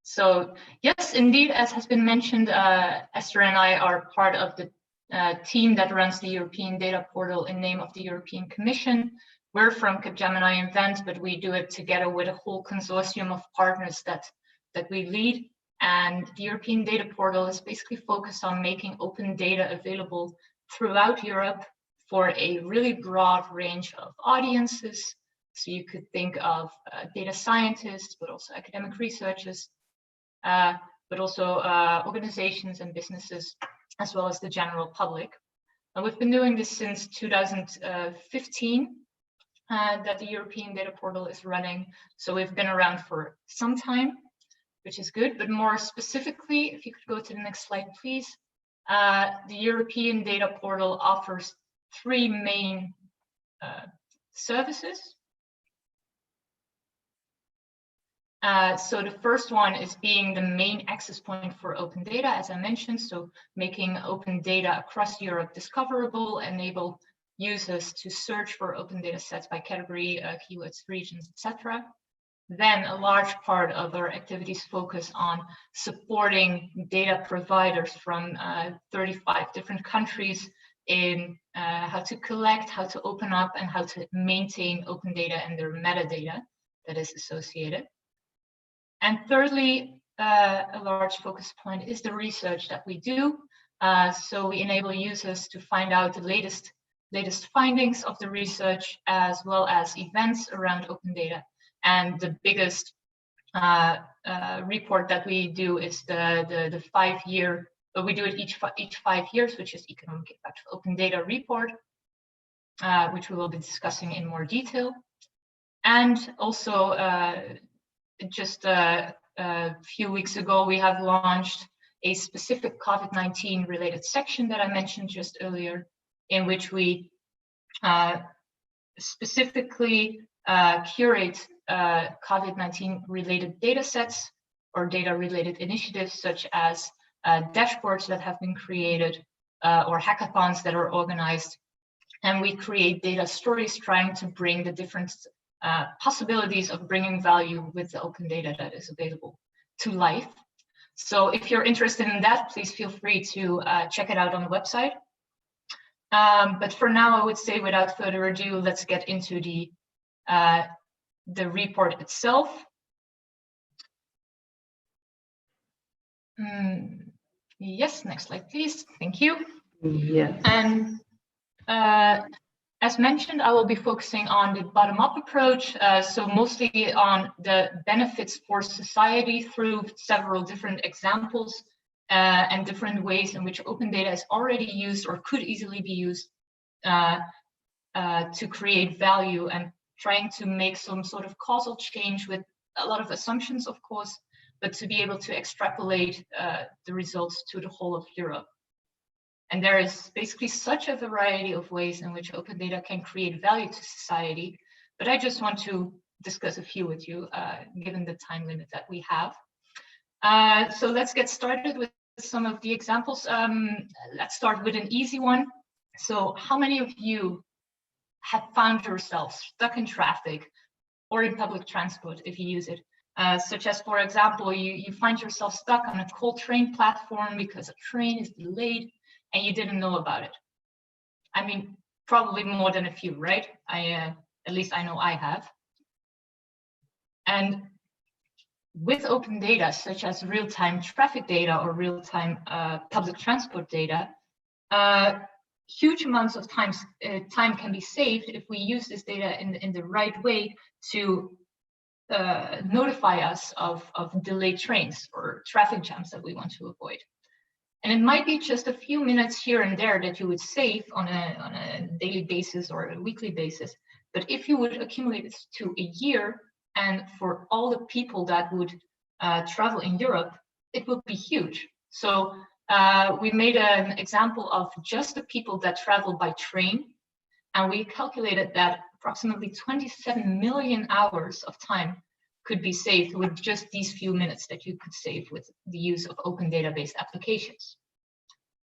So yes, indeed, as has been mentioned, Esther and I are part of the team that runs the European Data Portal in name of the European Commission. We're from Capgemini Invent, but we do it together with a whole consortium of partners that we lead. And the European Data Portal is basically focused on making open data available throughout Europe for a really broad range of audiences. So you could think of data scientists, but also academic researchers, but also organizations and businesses, as well as the general public. And we've been doing this since 2015, that the European Data Portal is running. So we've been around for some time, which is good, but more specifically, if you could go to the next slide, please. the European Data Portal offers three main services. So the first one is being the main access point for open data, as I mentioned. So making open data across Europe discoverable, enable users to search for open data sets by category, keywords, regions, etc. Then a large part of our activities focus on supporting data providers from 35 different countries in how to collect, how to open up, and how to maintain open data and their metadata that is associated. And thirdly, a large focus point is the research that we do. So we enable users to find out the latest findings of the research, as well as events around open data. And the biggest report that we do is the 5-year, but we do it each 5 years, which is Economic Impact of Open Data report, which we will be discussing in more detail. And also, just a few weeks ago, we have launched a specific COVID-19 related section that I mentioned just earlier, in which we specifically curate COVID-19 related data sets or data related initiatives, such as dashboards that have been created or hackathons that are organized. And we create data stories trying to bring the different possibilities of bringing value with the open data that is available to life. So if you're interested in that, please feel free to check it out on the website. But for now, I would say without further ado, let's get into the report itself. Yes, next slide, please. Thank you. Yes. And as mentioned, I will be focusing on the bottom-up approach, so mostly on the benefits for society through several different examples and different ways in which open data is already used or could easily be used to create value, and trying to make some sort of causal change with a lot of assumptions, of course, but to be able to extrapolate the results to the whole of Europe. And there is basically such a variety of ways in which open data can create value to society, but I just want to discuss a few with you, given the time limit that we have. So let's get started with some of the examples. Let's start with an easy one. So how many of you have found yourself stuck in traffic or in public transport if you use it? Such as, for example, you find yourself stuck on a cold train platform because a train is delayed and you didn't know about it. I mean, probably more than a few, right? At least I know I have. And with open data, such as real-time traffic data or real-time public transport data, huge amounts of time can be saved if we use this data in the right way to notify us of delayed trains or traffic jams that we want to avoid. And it might be just a few minutes here and there that you would save on a daily basis or a weekly basis. But if you would accumulate it to a year, and for all the people that would travel in Europe, it would be huge. So we made an example of just the people that travel by train, and we calculated that approximately 27 million hours of time could be saved with just these few minutes that you could save with the use of open data-based applications.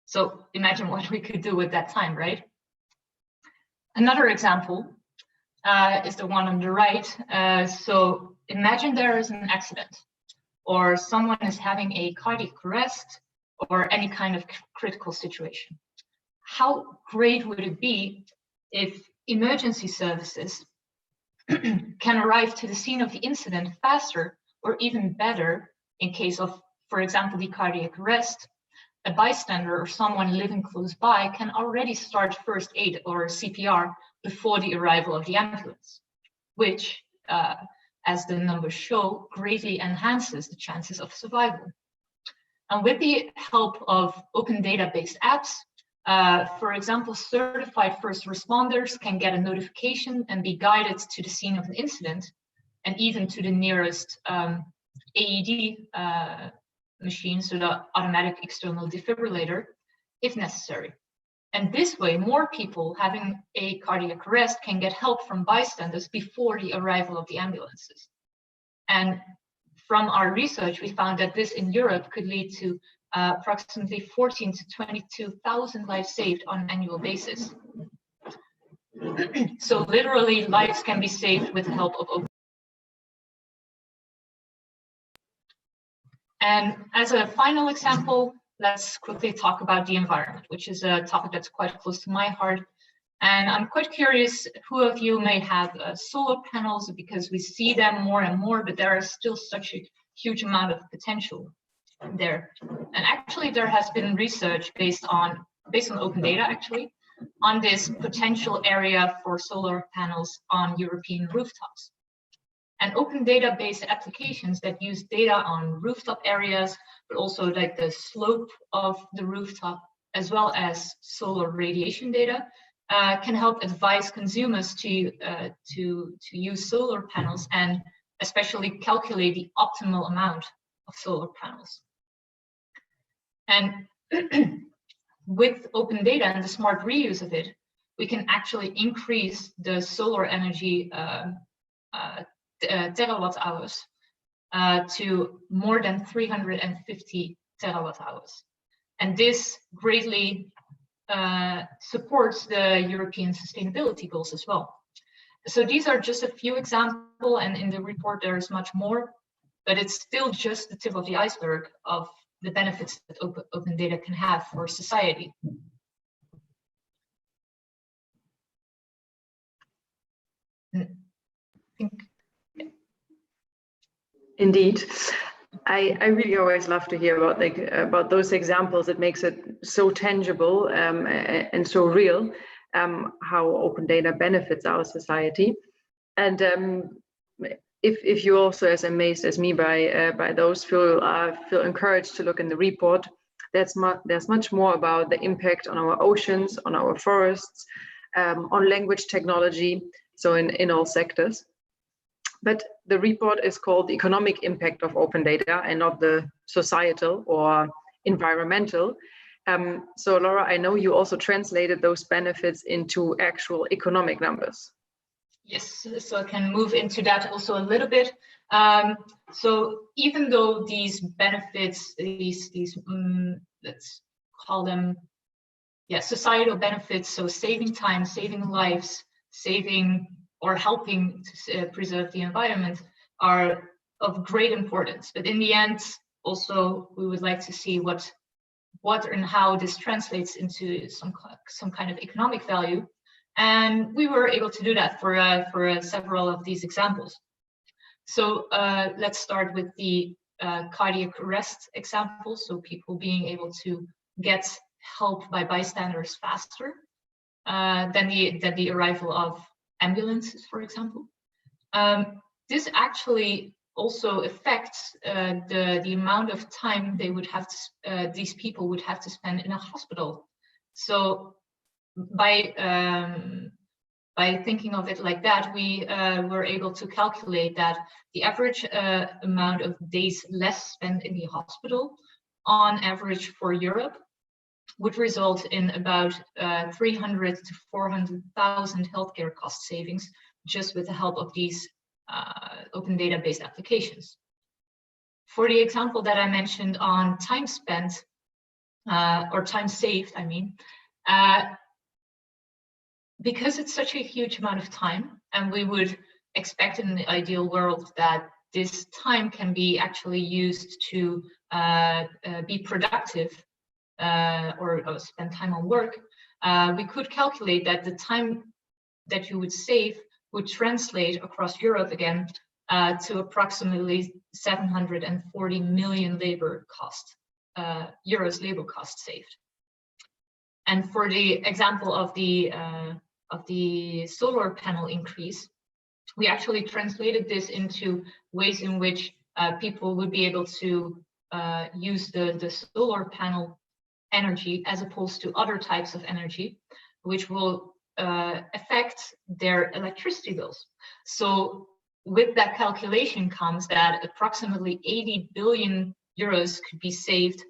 So imagine what we could do with that time, right? Another example is the one on the right. So imagine there is an accident, or someone is having a cardiac arrest, or any kind of critical situation. How great would it be if emergency services can arrive to the scene of the incident faster, or even better in case of, for example, the cardiac arrest? A bystander or someone living close by can already start first aid or CPR before the arrival of the ambulance, which, as the numbers show, greatly enhances the chances of survival. And with the help of open data-based apps, for example, certified first responders can get a notification and be guided to the scene of an incident, and even to the nearest AED machine, so the automatic external defibrillator, if necessary. And this way, more people having a cardiac arrest can get help from bystanders before the arrival of the ambulances. And from our research, we found that this in Europe could lead to approximately 14 to 22,000 lives saved on an annual basis. So literally, lives can be saved with the help of open. And as a final example, let's quickly talk about the environment, which is a topic that's quite close to my heart. And I'm quite curious who of you may have solar panels, because we see them more and more, but there is still such a huge amount of potential there. And actually, there has been research based on open data, actually, on this potential area for solar panels on European rooftops. And open data-based applications that use data on rooftop areas, but also like the slope of the rooftop, as well as solar radiation data, can help advise consumers to use solar panels, and especially calculate the optimal amount of solar panels. And with open data and the smart reuse of it, we can actually increase the solar energy terawatt hours to more than 350 terawatt hours. And this greatly supports the European sustainability goals as well. So these are just a few examples, and in the report there is much more, but it's still just the tip of the iceberg of the benefits that open data can have for society. Indeed. I really always love to hear about those examples. It makes it so tangible and so real, how open data benefits our society. And if you also as amazed as me by those, feel encouraged to look in the report. There's much more about the impact on our oceans, on our forests, on language technology, so in all sectors. But the report is called The Economic Impact of Open Data, and not the societal or environmental. So Laura, I know you also translated those benefits into actual economic numbers. Yes, so I can move into that also a little bit. So even though these benefits, let's call them, societal benefits, so saving time, saving lives, saving or helping to preserve the environment, are of great importance. But in the end, also, we would like to see what and how this translates into some kind of economic value. And we were able to do that for several of these examples. So let's start with the cardiac arrest example. So people being able to get help by bystanders faster than the arrival of ambulances, for example. This actually also affects the amount of time they would have to, these people would have to spend in a hospital. So by thinking of it like that, we were able to calculate that the average amount of days less spent in the hospital on average for Europe would result in about 300 to 400,000 healthcare cost savings, just with the help of these open data-based applications. For the example that I mentioned on time spent, or time saved, I mean, because it's such a huge amount of time, and we would expect in the ideal world that this time can be actually used to be productive, or spend time on work, we could calculate that the time that you would save would translate across Europe again to approximately 740 million euros labor cost saved. And for the example of the solar panel increase, we actually translated this into ways in which people would be able to use the solar panel energy as opposed to other types of energy, which will affect their electricity bills. So with that calculation comes that approximately 80 billion euros could be saved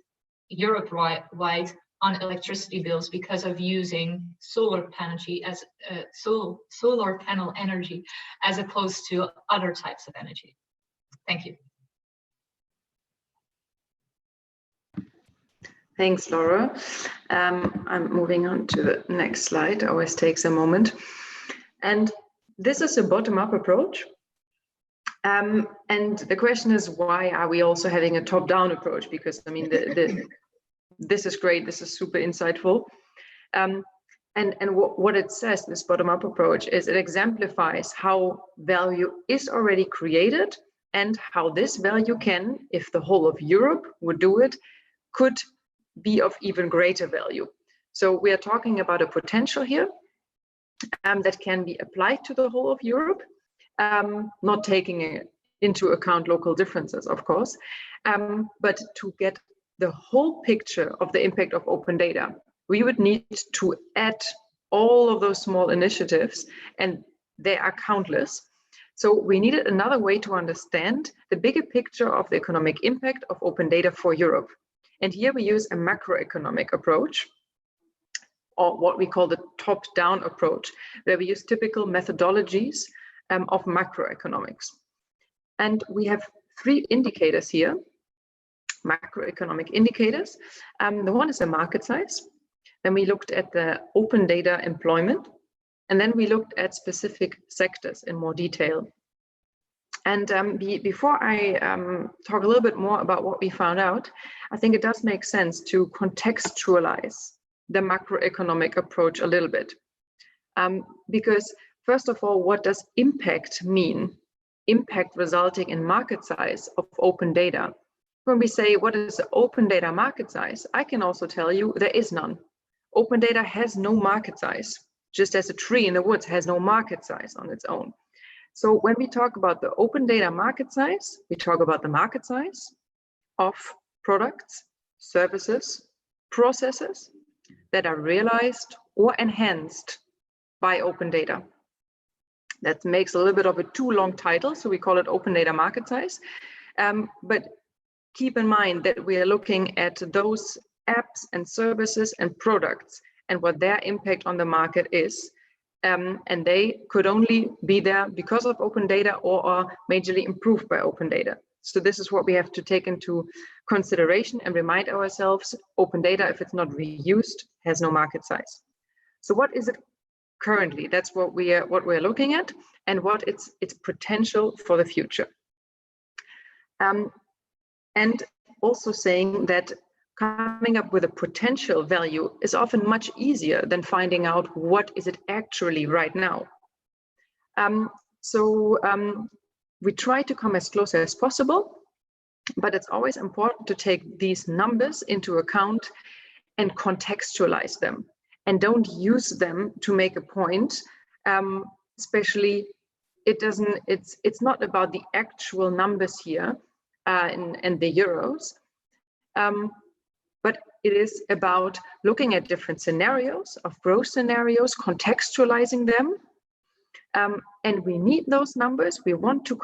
Europe-wide on electricity bills because of using solar panel energy as opposed to other types of energy. Thank you. Thanks, Laura. I'm moving on to the next slide. It always takes a moment. And this is a bottom-up approach. And the question is, why are we also having a top-down approach? Because, I mean, this is great. This is super insightful. And what it says, this bottom-up approach, is it exemplifies how value is already created and how this value can, if the whole of Europe would do it, could be of even greater value. So we are talking about a potential here that can be applied to the whole of Europe, not taking into account local differences, of course, but to get the whole picture of the impact of open data, we would need to add all of those small initiatives, and they are countless. So we needed another way to understand the bigger picture of the economic impact of open data for Europe. And here we use a macroeconomic approach, or what we call the top-down approach, where we use typical methodologies of macroeconomics. And we have 3 indicators here, macroeconomic indicators. The one is the market size. Then we looked at the open data employment. And then we looked at specific sectors in more detail. And before I talk a little bit more about what we found out, I think it does make sense to contextualize the macroeconomic approach a little bit. Because first of all, what does impact mean? Impact resulting in market size of open data. When we say, what is the open data market size? I can also tell you there is none. Open data has no market size, just as a tree in the woods has no market size on its own. So when we talk about the open data market size, we talk about the market size of products, services, processes that are realized or enhanced by open data. That makes a little bit of a too long title, so we call it open data market size. But keep in mind that we are looking at those apps and services and products and what their impact on the market is. And they could only be there because of open data or are majorly improved by open data. So this is what we have to take into consideration and remind ourselves, open data, if it's not reused, has no market size. So what is it currently? That's what we're looking at, and what its potential for the future. And also saying that coming up with a potential value is often much easier than finding out what is it actually right now. We try to come as close as possible, but it's always important to take these numbers into account and contextualize them, and don't use them to make a point. Especially, it's not about the actual numbers here and the euros. But it is about looking at different scenarios, of growth scenarios, contextualizing them, and we need those numbers. We want to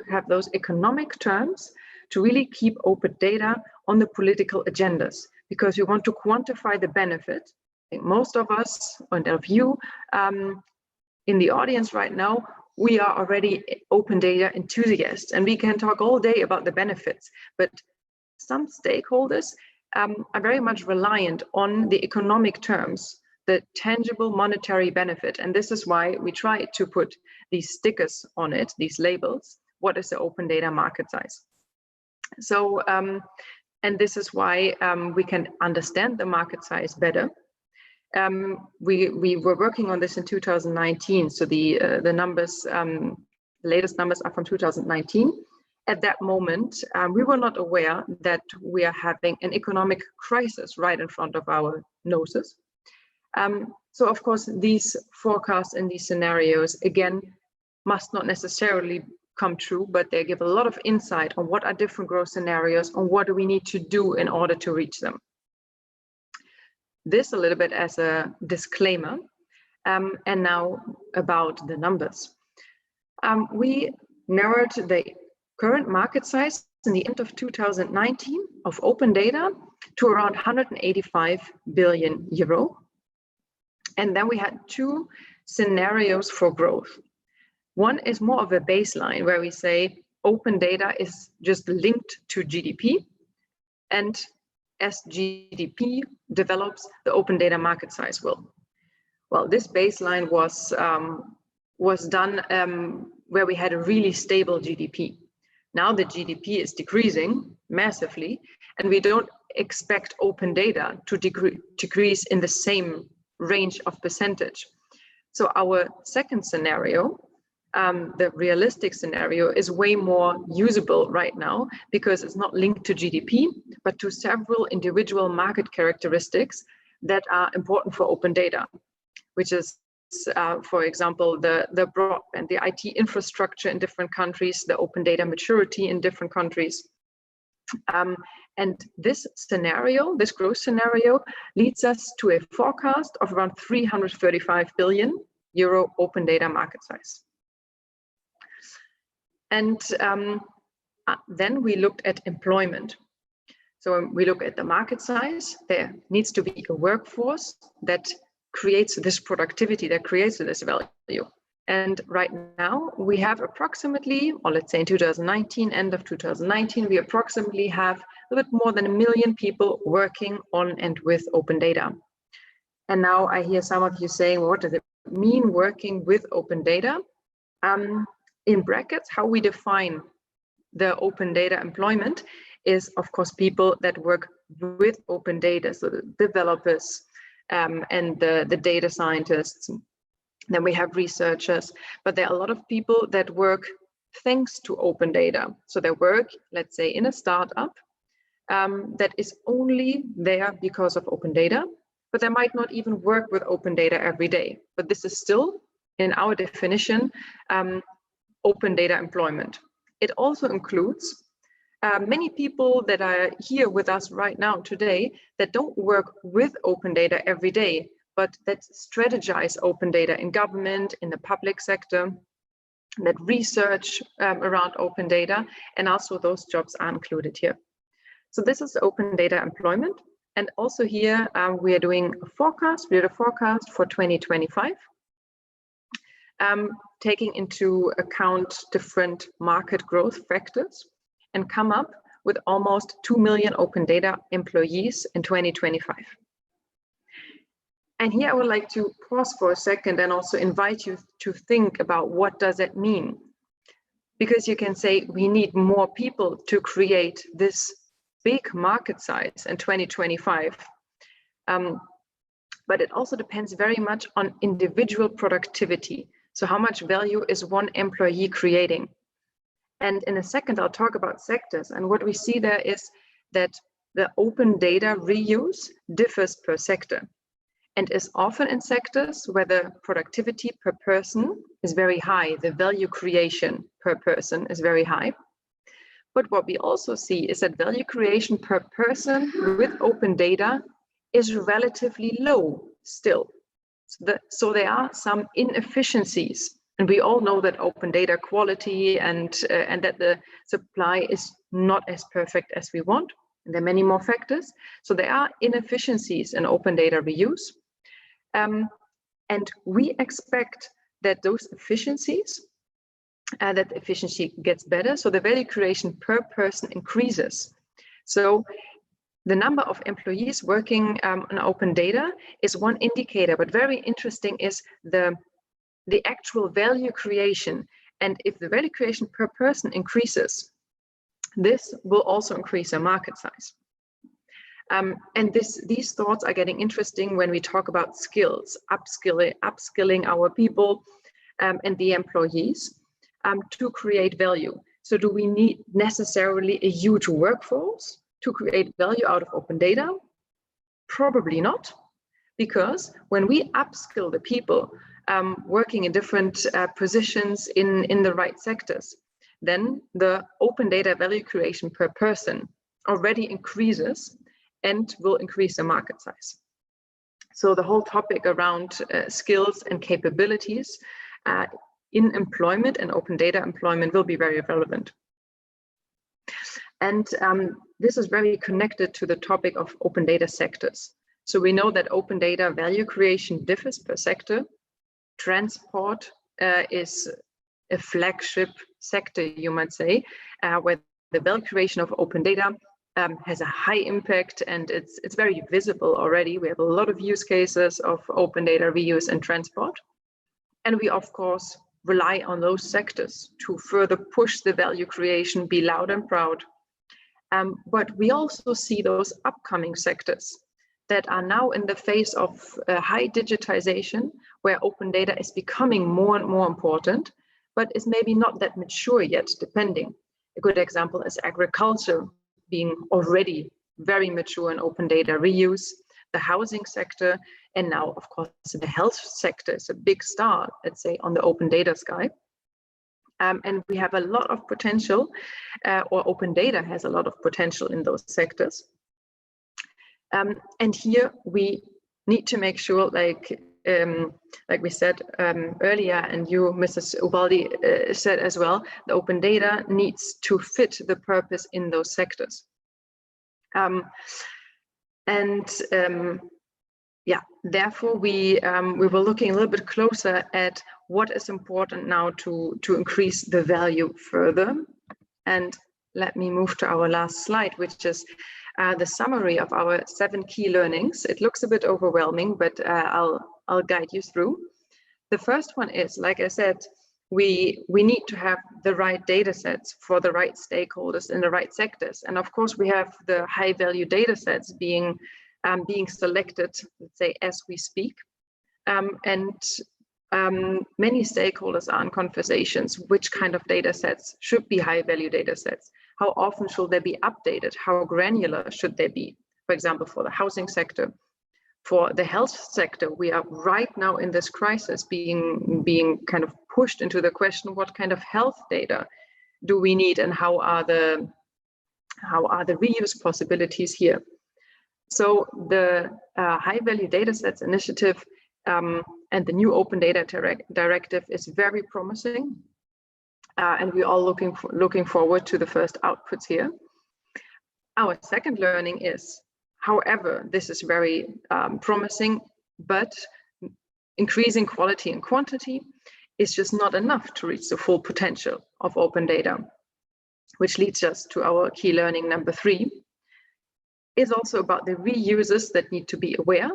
have those economic terms to really keep open data on the political agendas, because we want to quantify the benefit. I think most of us, and of you in the audience right now, we are already open data enthusiasts, and we can talk all day about the benefits, but some stakeholders are very much reliant on the economic terms, the tangible monetary benefit. And this is why we try to put these stickers on it, these labels. What is the open data market size? So, and this is why we can understand the market size better. We were working on this in 2019. So the numbers, the latest numbers are from 2019. At that moment, we were not aware that we are having an economic crisis right in front of our noses. So of course, these forecasts and these scenarios, again, must not necessarily come true, but they give a lot of insight on what are different growth scenarios and what do we need to do in order to reach them. This a little bit as a disclaimer, and now about the numbers. We narrowed the current market size in the end of 2019 of open data to around 185 billion euro. And then we had two scenarios for growth. One is more of a baseline where we say open data is just linked to GDP, and as GDP develops, the open data market size will. Well, this baseline was done where we had a really stable GDP. Now the GDP is decreasing massively, and we don't expect open data to decrease in the same range of percentage. So our second scenario, the realistic scenario, is way more usable right now because it's not linked to GDP, but to several individual market characteristics that are important for open data, which is, for example, the broadband, the IT infrastructure in different countries, the open data maturity in different countries. And this scenario, this growth scenario, leads us to a forecast of around 335 billion euro open data market size. And then we looked at employment. So when we look at the market size, there needs to be a workforce that creates this productivity, that creates this value. And right now we have approximately, or let's say in 2019, end of 2019, we approximately have a little bit more than 1 million people working on and with open data. And now I hear some of you saying, well, what does it mean working with open data? In brackets, how we define the open data employment is, of course, people that work with open data, so the developers and the data scientists. Then we have researchers, but there are a lot of people that work thanks to open data. So they work, let's say, in a startup that is only there because of open data, but they might not even work with open data every day. But this is still, in our definition, open data employment. It also includes many people that are here with us right now today that don't work with open data every day, but that strategize open data in government, in the public sector, that research around open data, and also those jobs are included here. So this is open data employment. And also here we are doing a forecast. We did a forecast for 2025. Taking into account different market growth factors, and come up with almost 2 million open data employees in 2025. And here I would like to pause for a second and also invite you to think about what does it mean? Because you can say we need more people to create this big market size in 2025. But it also depends very much on individual productivity. So how much value is one employee creating? And in a second, I'll talk about sectors. And what we see there is that the open data reuse differs per sector and is often in sectors where the productivity per person is very high. The value creation per person is very high. But what we also see is that value creation per person with open data is relatively low still. So there are some inefficiencies. And we all know that open data quality and that the supply is not as perfect as we want. And there are many more factors. So there are inefficiencies in open data reuse. And we expect that those efficiencies, that efficiency gets better. So the value creation per person increases. So the number of employees working on open data is one indicator, but very interesting is the actual value creation. And if the value creation per person increases, this will also increase the market size. And these thoughts are getting interesting when we talk about skills, upskilling our people and the employees to create value. So do we need necessarily a huge workforce to create value out of open data? Probably not, because when we upskill the people working in different positions in the right sectors, then the open data value creation per person already increases and will increase the market size. So the whole topic around skills and capabilities in employment and open data employment will be very relevant. And this is very connected to the topic of open data sectors. So we know that open data value creation differs per sector. Transport is a flagship sector, you might say, where the value creation of open data has a high impact, and it's very visible already. We have a lot of use cases of open data reuse and transport. And we, of course, rely on those sectors to further push the value creation, be loud and proud. But we also see those upcoming sectors that are now in the phase of high digitization, where open data is becoming more and more important, but is maybe not that mature yet, depending. A good example is agriculture being already very mature in open data reuse, the housing sector, and now, of course, the health sector is a big star, let's say, on the open data sky. And we have a lot of potential, or open data has a lot of potential in those sectors. And here we need to make sure, like we said earlier, and you, Mrs. Ubaldi, said as well, the open data needs to fit the purpose in those sectors. Yeah, therefore we were looking a little bit closer at what is important now to increase the value further. And let me move to our last slide, which is the summary of our 7 key learnings. It looks a bit overwhelming, but I'll guide you through. The first one is, like I said, we need to have the right data sets for the right stakeholders in the right sectors. And of course, we have the high value data sets being selected, let's say, as we speak. Many stakeholders are in conversations, which kind of data sets should be high value data sets? How often should they be updated? How granular should they be? For example, for the housing sector. For the health sector, we are right now in this crisis being kind of pushed into the question, what kind of health data do we need, and how are the reuse possibilities here? So the high value data sets initiative and the new open data directive is very promising. And we're all looking forward to the first outputs here. Our second learning is, however, this is very promising, but increasing quality and quantity is just not enough to reach the full potential of open data, which leads us to our key learning number 3. Is also about the reusers that need to be aware,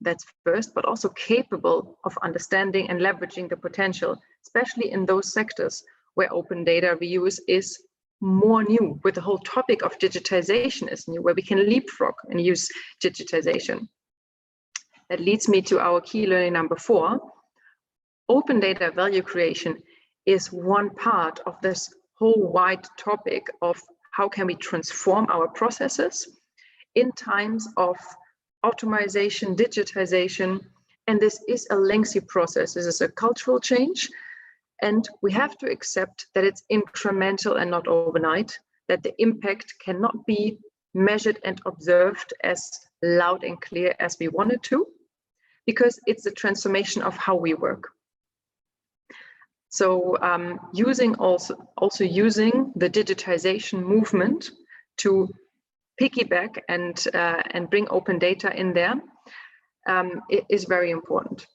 that's first, but also capable of understanding and leveraging the potential, especially in those sectors where open data reuse is more new, where the whole topic of digitization is new, where we can leapfrog and use digitization. That leads me to our key learning number 4. Open data value creation is one part of this whole wide topic of how can we transform our processes in times of automation, digitization, and this is a lengthy process. This is a cultural change, and we have to accept that it's incremental and not overnight, that the impact cannot be measured and observed as loud and clear as we want it to, because it's a transformation of how we work. So using the digitization movement to piggyback and bring open data in there is very important.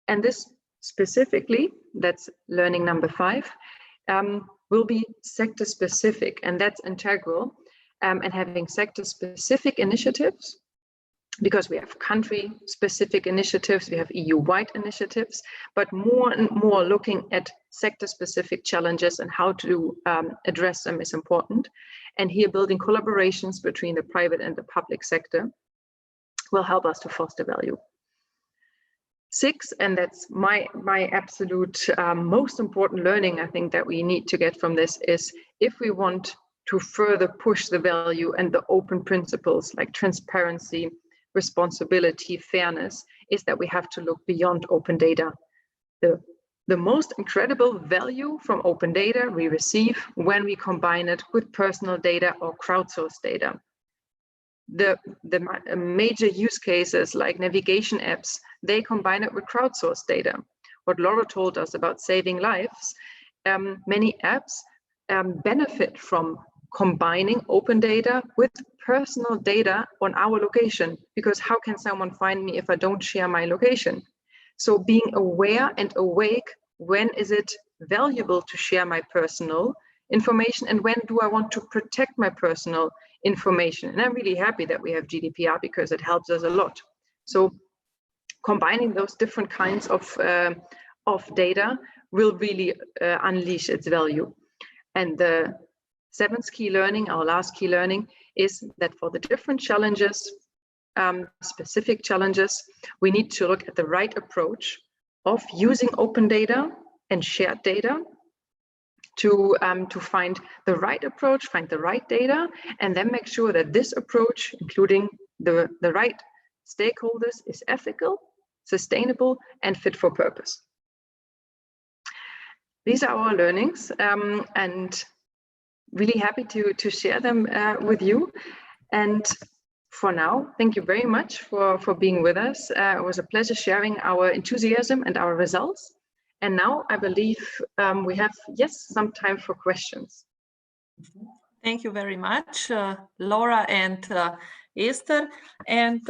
And this specifically, that's learning number 5, will be sector specific, and that's integral. And having sector specific initiatives, because we have country specific initiatives, we have EU-wide initiatives, but more and more looking at sector specific challenges and how to address them is important. And here building collaborations between the private and the public sector will help us to foster value. 6, and that's my absolute most important learning, I think, that we need to get from this is, if we want to further push the value and the open principles like transparency, responsibility, fairness, is that we have to look beyond open data. The most incredible value from open data we receive when we combine it with personal data or crowdsourced data. The major use cases like navigation apps, they combine it with crowdsourced data. What Laura told us about saving lives, many apps benefit from combining open data with personal data on our location, because how can someone find me if I don't share my location? So being aware and awake, when is it valuable to share my personal information and when do I want to protect my personal information? And I'm really happy that we have GDPR because it helps us a lot. So combining those different kinds of data will really unleash its value. And the seventh key learning, our last key learning, is that for the different challenges, specific challenges, we need to look at the right approach of using open data and shared data to find the right approach, find the right data, and then make sure that this approach, including the right stakeholders, is ethical, sustainable, and fit for purpose. These are our learnings, and really happy to share them with you. And for now, thank you very much for being with us. It was a pleasure sharing our enthusiasm and our results. And now I believe we have, yes, some time for questions. Thank you very much, Laura and Esther. And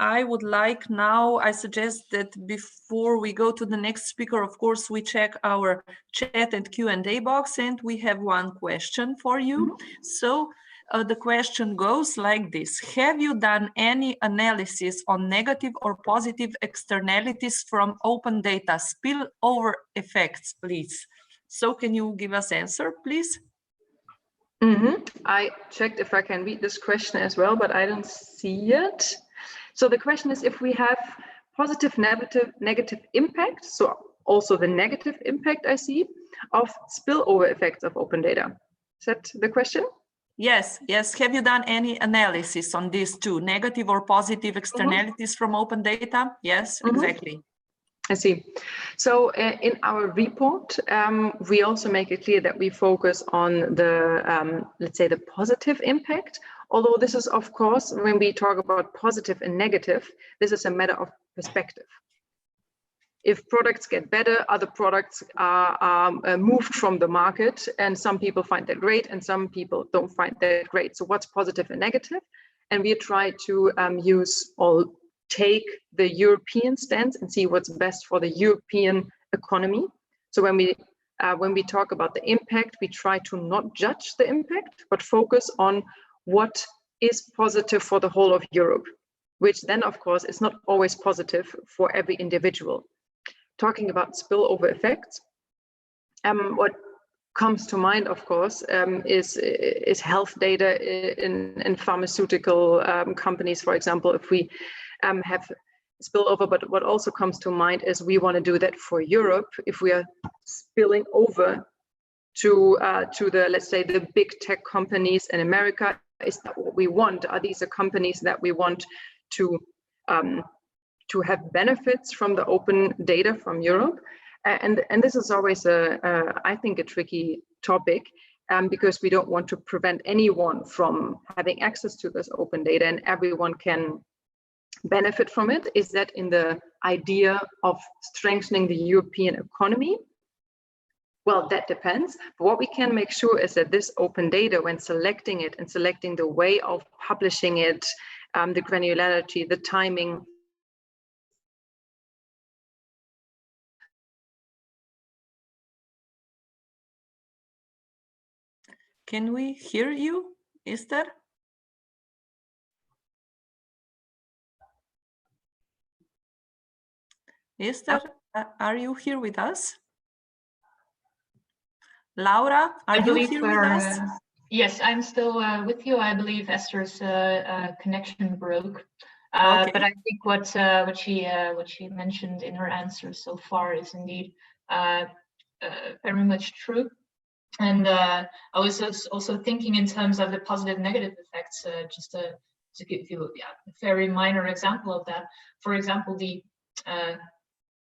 I would like now, I suggest that before we go to the next speaker, of course, we check our chat and Q&A box, and we have one question for you. So the question goes like this: have you done any analysis on negative or positive externalities from open data spillover effects, please? So can you give us answer, please? I checked if I can read this question as well, but I don't see it. So the question is if we have positive, negative impact, so also the negative impact I see of spillover effects of open data. Is that the question? Yes, yes. Have you done any analysis on these two, negative or positive externalities from open data? Yes, exactly. I see. So in our report, we also make it clear that we focus on the, let's say, the positive impact. Although this is, of course, when we talk about positive and negative, this is a matter of perspective. If products get better, other products are moved from the market, and some people find that great and some people don't find that great. So what's positive and negative? And we try to take the European stance and see what's best for the European economy. So when we talk about the impact, we try to not judge the impact, but focus on what is positive for the whole of Europe, which then, of course, is not always positive for every individual. Talking about spillover effects, what comes to mind, of course, is health data in pharmaceutical companies, for example, if we have spillover. But what also comes to mind is we want to do that for Europe. If we are spilling over to the, let's say, the big tech companies in America, is that what we want? Are these the companies that we want to have benefits from the open data from Europe? And this is always I think a tricky topic, because we don't want to prevent anyone from having access to this open data and everyone can benefit from it. Is that in the idea of strengthening the European economy? Well, that depends. But what we can make sure is that this open data, when selecting it and selecting the way of publishing it, the granularity, the timing, Can we hear you, Esther? Esther, are you here with us? Laura, are you here with us? Yes, I'm still with you. I believe Esther's connection broke. Okay. But I think what she mentioned in her answer so far is indeed very much true. And I was also thinking in terms of the positive negative effects, just to give you a very minor example of that. For example, the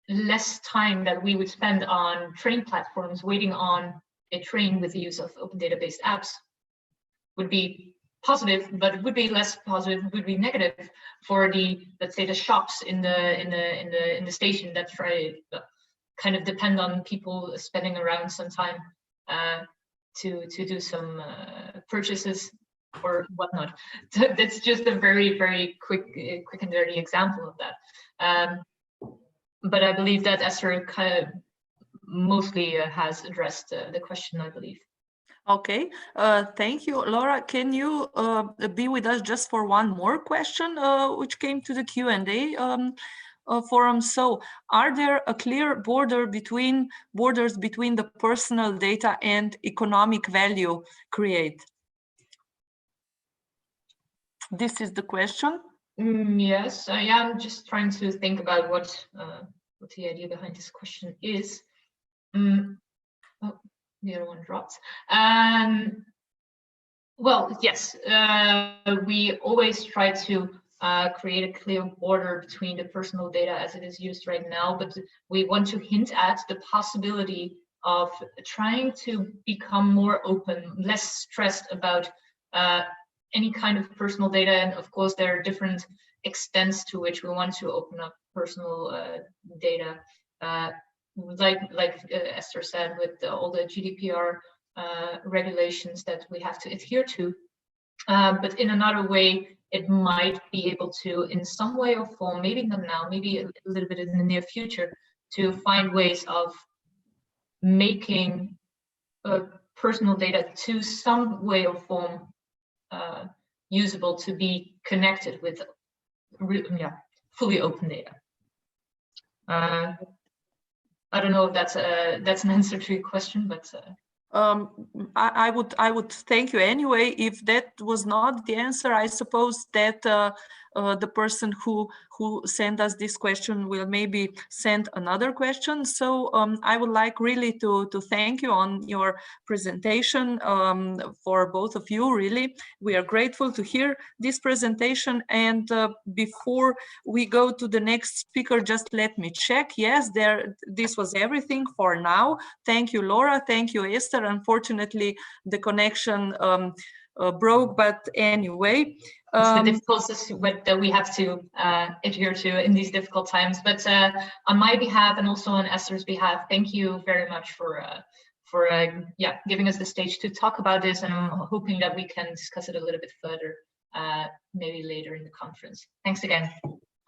less time that we would spend on train platforms waiting on a train with the use of open data-based apps would be positive, but it would be less positive, would be negative for the, let's say, the shops in the station that kind of depend on people spending around some time to do some purchases or whatnot. That's just a very, very quick and dirty example of that. But I believe that Esther kind of mostly has addressed the question, I believe. Okay, thank you, Laura. Can you be with us just for one more question, which came to the Q&A forum? So, are there a clear borders between the personal data and economic value create? This is the question. Yes, yeah, I'm just trying to think about what the idea behind this question is. Oh, the other one dropped. Well, yes, we always try to create a clear border between the personal data as it is used right now, but we want to hint at the possibility of trying to become more open, less stressed about any kind of personal data. And of course, there are different extents to which we want to open up personal data. Like Esther said, with all the GDPR regulations that we have to adhere to. But in another way, it might be able to, in some way or form, maybe not now, maybe a little bit in the near future, to find ways of making personal data to some way or form usable to be connected with fully open data. I don't know if that's an answer to your question, but I would thank you anyway. If that was not the answer, I suppose that the person who sent us this question will maybe send another question. So I would like really to thank you on your presentation for both of you. Really, we are grateful to hear this presentation. And before we go to the next speaker, just let me check. Yes, this was everything for now. Thank you, Laura. Thank you, Esther. Unfortunately, the connection broke, but anyway. It's the difficulties that we have to adhere to in these difficult times. But on my behalf and also on Esther's behalf, thank you very much for giving us the stage to talk about this. And I'm hoping that we can discuss it a little bit further, maybe later in the conference. Thanks again.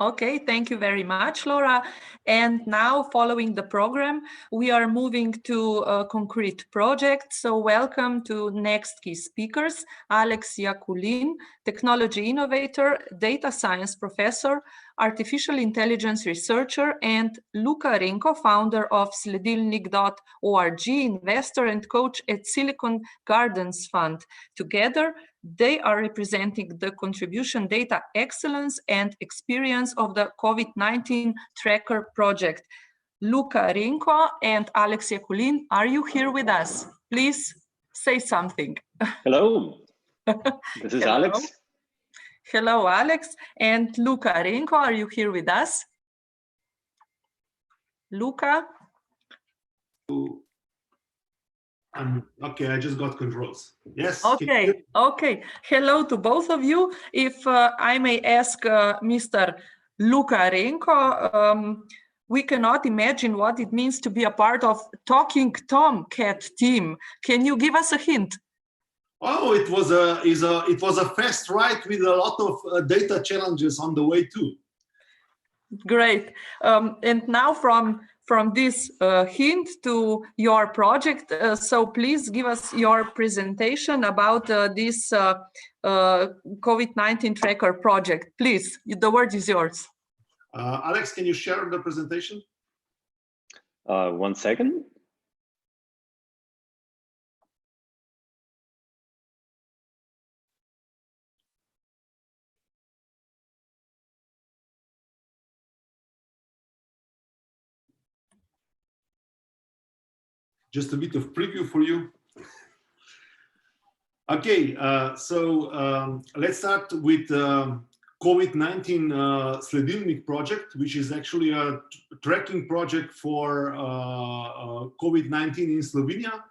Okay, thank you very much, Laura. And now, following the program, we are moving to a concrete project. So welcome to next key speakers, Alex Yakulin, technology innovator, data science professor, artificial intelligence researcher, and Luka Renko, founder of Sledilnik.org, investor and coach at Silicon Gardens Fund. Together, they are representing the contribution data excellence and experience of the COVID-19 tracker project. Luka Renko and Alex Yakulin, are you here with us? Please say something. Hello, this is Hello. Alex. Hello, Alex. And Luka Renko, are you here with us? Luka? Okay, I just got controls. Yes. Okay, okay. Hello to both of you. If I may ask Mr. Luka Renko, we cannot imagine what it means to be a part of Talking Tomcat team. Can you give us a hint? Oh, it was a fast ride with a lot of data challenges on the way too. Great. And now from this hint to your project, so please give us your presentation about this COVID-19 tracker project. Please, the word is yours. Alex, can you share the presentation? 1 second. Just a bit of preview for you. Okay, so let's start with COVID-19 Sledilnik project, which is actually a tracking project for COVID-19 in Slovenia.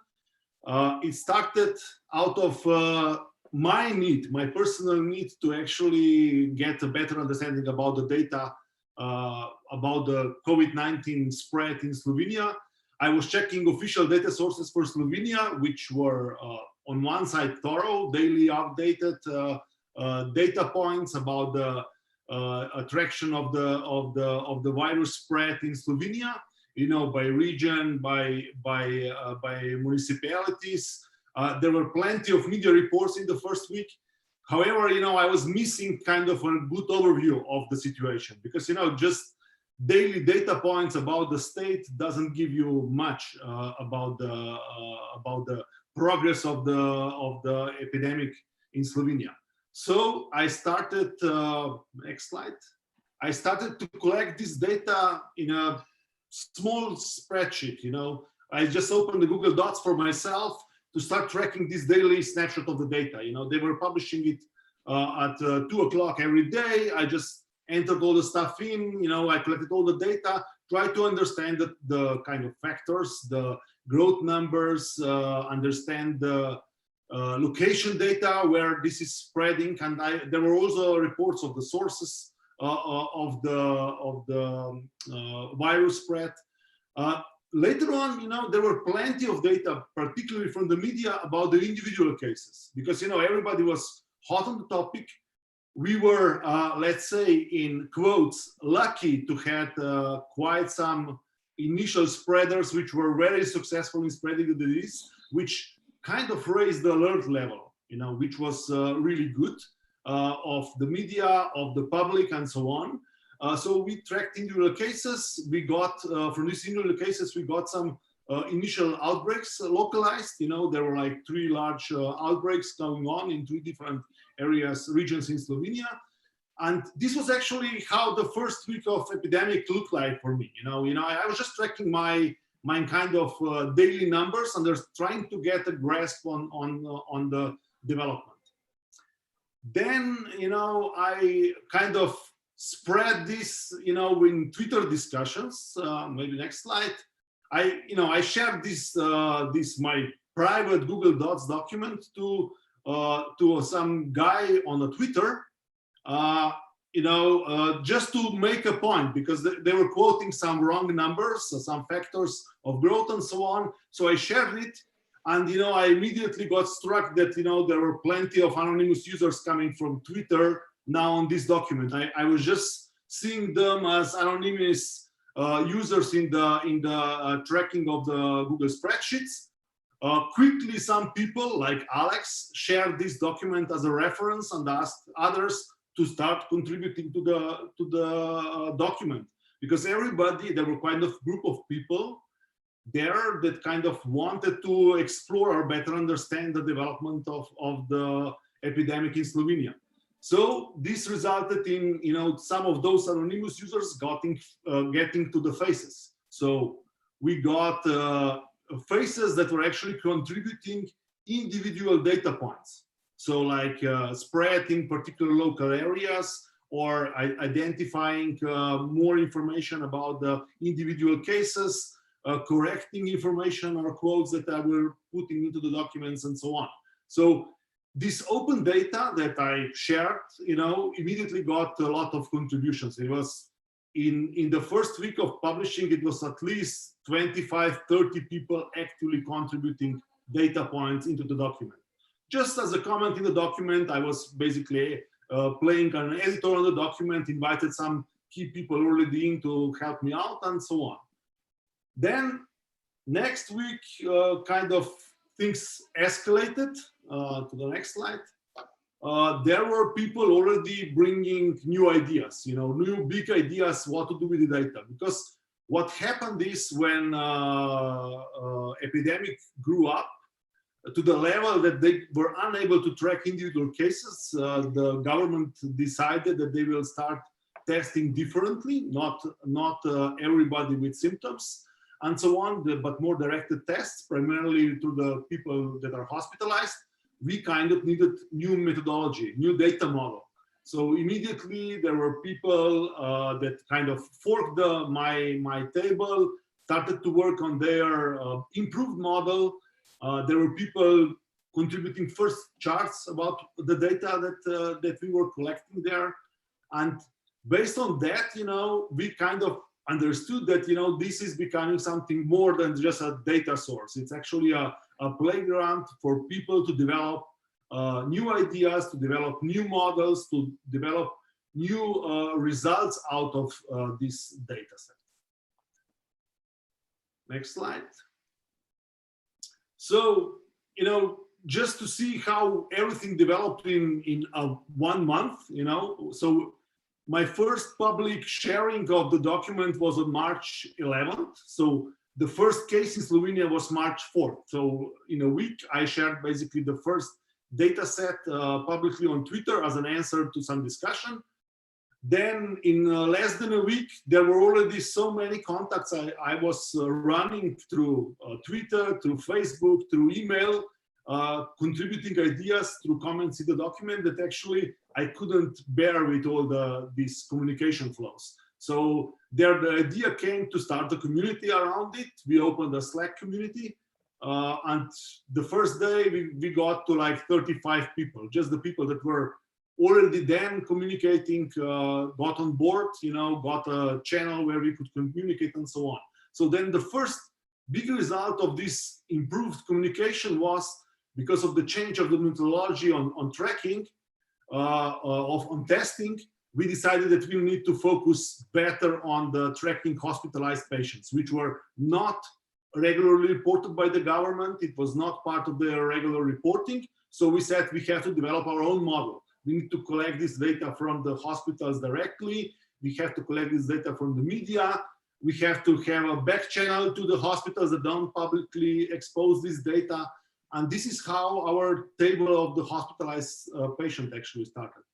It started out of my personal need to actually get a better understanding about the data about the COVID-19 spread in Slovenia. I was checking official data sources for Slovenia, which were on one side thorough, daily updated data points about the attraction of the virus spread in Slovenia, you know, by region, by municipalities. There were plenty of media reports in the first week. However, you know, I was missing kind of a good overview of the situation, because, you know, just daily data points about the state doesn't give you much about the progress of the epidemic in Slovenia. So I started, next slide. I started to collect this data in a small spreadsheet. You know, I just opened the Google Docs for myself to start tracking this daily snapshot of the data. You know, they were publishing it at 2 o'clock every day. I just entered all the stuff in, you know, I collected all the data, tried to understand the kind of factors, the growth numbers, understand the location data where this is spreading, and there were also reports of the sources of the virus spread. Later on, you know, there were plenty of data, particularly from the media, about the individual cases, because, you know, everybody was hot on the topic. We were, let's say, in quotes, lucky to have quite some initial spreaders which were very successful in spreading the disease, which kind of raised the alert level, you know, which was really good of the media, of the public, and so on. So we tracked individual cases. We got, from these individual cases, we got some initial outbreaks localized. You know, there were like 3 large outbreaks going on in 3 different areas, regions in Slovenia. And this was actually how the first week of epidemic looked like for me. You know, I was just tracking my kind of daily numbers, and just trying to get a grasp on the development. Then, you know, I kind of spread this, you know, in Twitter discussions. Maybe next slide. I shared this my private Google Docs document to some guy on the Twitter, just to make a point, because they were quoting some wrong numbers, some factors of growth and so on. So I shared it, and, you know, I immediately got struck that, you know, there were plenty of anonymous users coming from Twitter now on this document. I was just seeing them as anonymous users in the tracking of the Google spreadsheets. Quickly, some people like Alex shared this document as a reference and asked others to start contributing to the document, because everybody, there were kind of group of people there that kind of wanted to explore or better understand the development of the epidemic in Slovenia. So this resulted in, you know, some of those anonymous users getting to the faces. So we got faces that were actually contributing individual data points. So like spread in particular local areas, or identifying more information about the individual cases, correcting information or quotes that I were putting into the documents, and so on. So this open data that I shared, you know, immediately got a lot of contributions. It was in the first week of publishing, it was at least 25, 30 people actively contributing data points into the document. Just as a comment in the document, I was basically playing an editor on the document, invited some key people already in to help me out, and so on. Then next week, kind of things escalated to the next slide. There were people already bringing new ideas, you know, new big ideas what to do with the data. Because what happened is when epidemic grew up to the level that they were unable to track individual cases, the government decided that they will start testing differently, not everybody with symptoms and so on, but more directed tests, primarily to the people that are hospitalized. We kind of needed new methodology, new data model. So immediately there were people that kind of forked my table, started to work on their improved model. There were people contributing first charts about the data that we were collecting there. And based on that, you know, we kind of understood that, you know, this is becoming something more than just a data source. It's actually a playground for people to develop new ideas, to develop new models, to develop new results out of this data set. Next slide. So, you know, just to see how everything developed in 1 month, you know, so my first public sharing of the document was on March 11th. So the first case in Slovenia was March 4th. So in a week, I shared basically the first data set publicly on Twitter as an answer to some discussion. Then in less than a week, there were already so many contacts I was running through Twitter, through Facebook, through email, contributing ideas through comments in the document that actually I couldn't bear with all these communication flows. So there the idea came to start a community around it. We opened a Slack community. And the first day we got to like 35 people, just the people that were already then communicating, got on board, you know, got a channel where we could communicate and so on. So then the first big result of this improved communication was because of the change of the methodology on tracking, on testing, we decided that we need to focus better on the tracking hospitalized patients, which were not regularly reported by the government. It was not part of the regular reporting. So we said we have to develop our own model. We need to collect this data from the hospitals directly. We have to collect this data from the media. We have to have a back channel to the hospitals that don't publicly expose this data. And this is how our table of the hospitalized patient actually started.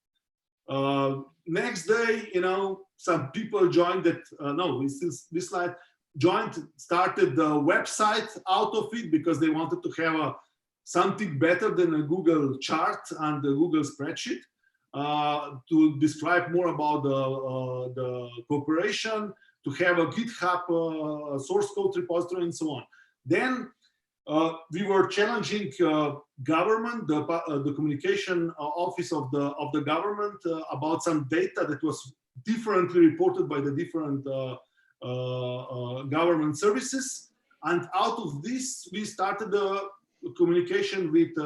Next day, you know, some people joined that, no, this slide, started the website out of it because they wanted to have something better than a Google chart and the Google spreadsheet to describe more about the cooperation, to have a GitHub source code repository and so on. Then we were challenging government, the communication office of the government about some data that was differently reported by the different government services. And out of this, we started the communication with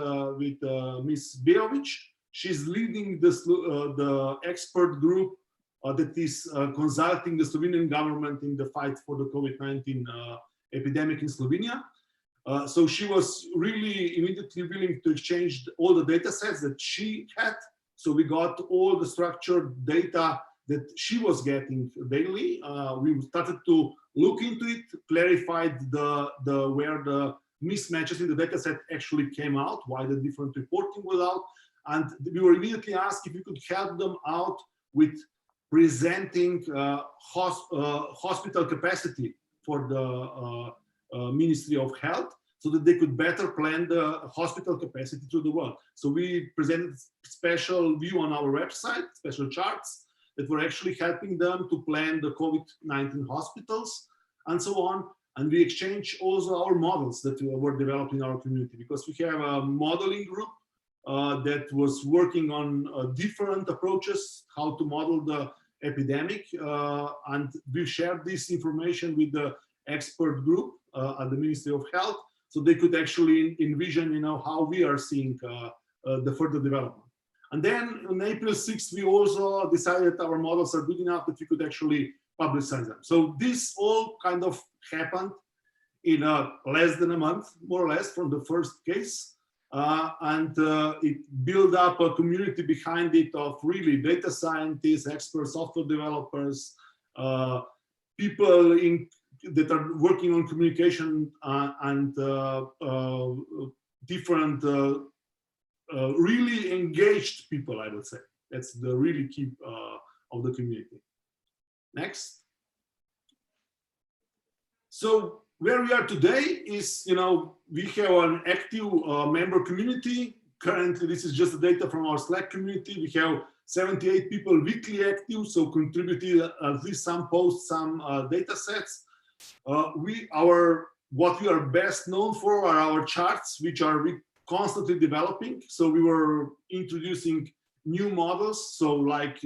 Ms. Bejovic. She's leading the expert group that is consulting the Slovenian government in the fight for the COVID-19 epidemic in Slovenia. So she was really immediately willing to exchange all the data sets that she had. So we got all the structured data that she was getting daily. We started to look into it, clarified where the mismatches in the data set actually came out, why the different reporting was out. And we were immediately asked if we could help them out with presenting hospital capacity for the Ministry of Health, so that they could better plan the hospital capacity to the world. So we presented special view on our website, special charts that were actually helping them to plan the COVID-19 hospitals and so on. And we exchanged also our models that were developed in our community, because we have a modeling group that was working on different approaches, how to model the epidemic. And we shared this information with the expert group at the Ministry of Health, so they could actually envision, you know, how we are seeing the further development. And then on April 6th, we also decided our models are good enough that we could actually publicize them. So this all kind of happened in less than a month, more or less, from the first case. And it built up a community behind it of really data scientists, experts, software developers, people that are working on communication and different really engaged people, I would say. That's the really key of the community. Next. So where we are today is, you know, we have an active member community. Currently, this is just the data from our Slack community. We have 78 people weekly active, so contributing at least some posts, some data sets. What we are best known for are our charts, which are constantly developing. So we were introducing new models, so like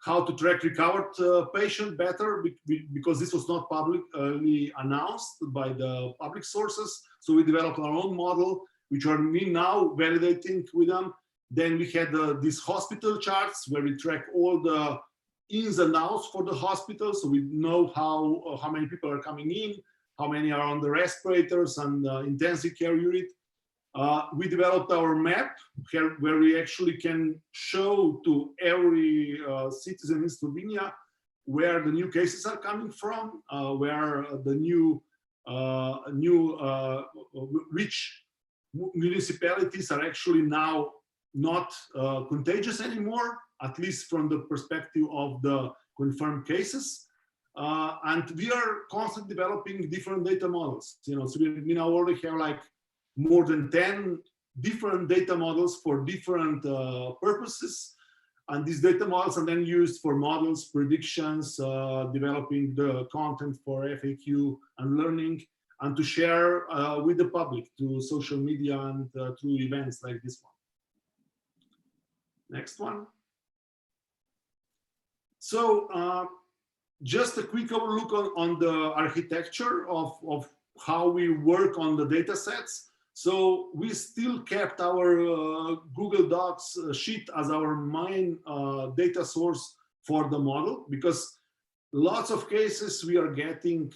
how to track recovered patient better, because this was not publicly announced by the public sources. So we developed our own model, which are we now validating with them. Then we had these hospital charts where we track all the ins and outs for the hospital. So we know how many people are coming in, how many are on the respirators and intensive care unit. We developed our map here, where we actually can show to every citizen in Slovenia where the new cases are coming from, where the which municipalities are actually now not contagious anymore, at least from the perspective of the confirmed cases. And we are constantly developing different data models. So we now already have like more than 10 different data models for different purposes. And these data models are then used for models, predictions, developing the content for FAQ and learning, and to share with the public through social media and through events like this one. Next one. So just a quick overlook on the architecture of how we work on the data sets. So we still kept our Google Docs sheet as our main data source for the model, because lots of cases we are getting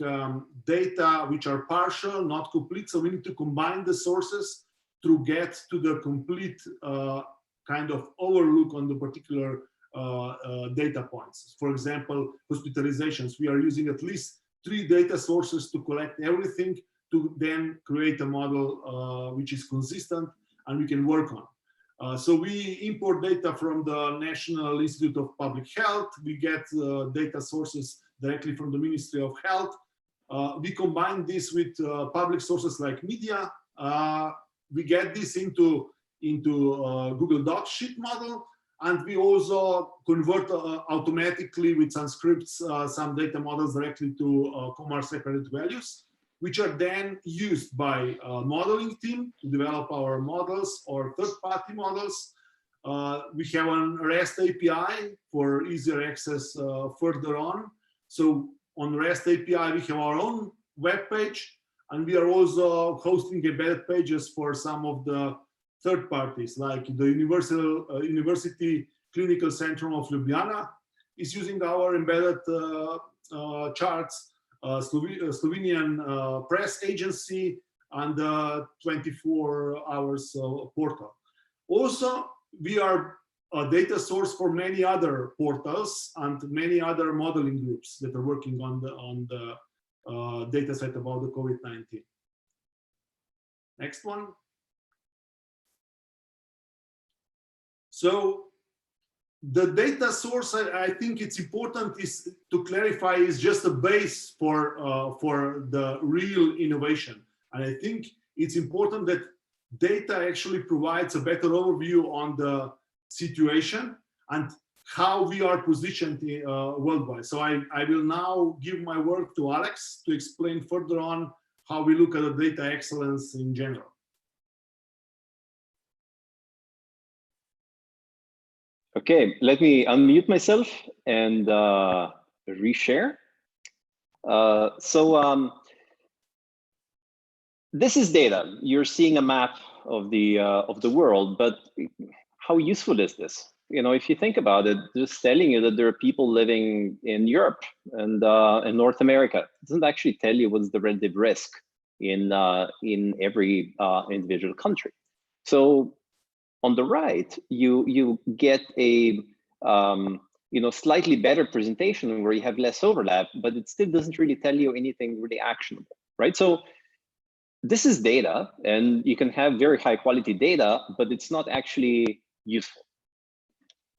data which are partial, not complete. So we need to combine the sources to get to the complete kind of overlook on the particular data points. For example, hospitalizations, we are using at least 3 data sources to collect everything, to then create a model which is consistent and we can work on. So we import data from the National Institute of Public Health. We get data sources directly from the Ministry of Health. We combine this with public sources like media. We get this into Google Docs sheet model, and we also convert automatically with some scripts some data models directly to comma separated values, which are then used by modeling team to develop our models or third-party models. We have a REST API for easier access further on. So on REST API, we have our own web page, and we are also hosting embedded pages for some of the third parties, like the University Clinical Center of Ljubljana is using our embedded charts. Slovenian press agency, and 24 hours portal. Also, we are a data source for many other portals and many other modeling groups that are working on the data set about the COVID-19. Next one. So the data source, I think it's important is to clarify, is just a base for the real innovation. And I think it's important that data actually provides a better overview on the situation and how we are positioned worldwide. So I will now give my work to Alex to explain further on how we look at the data excellence in general. Okay, let me unmute myself and reshare. This is data. You're seeing a map of the world, but how useful is this? If you think about it, just telling you that there are people living in Europe and in North America, it doesn't actually tell you what's the relative risk in every individual country. So on the right, you get a slightly better presentation where you have less overlap, but it still doesn't really tell you anything really actionable, right? So this is data, and you can have very high quality data, but it's not actually useful.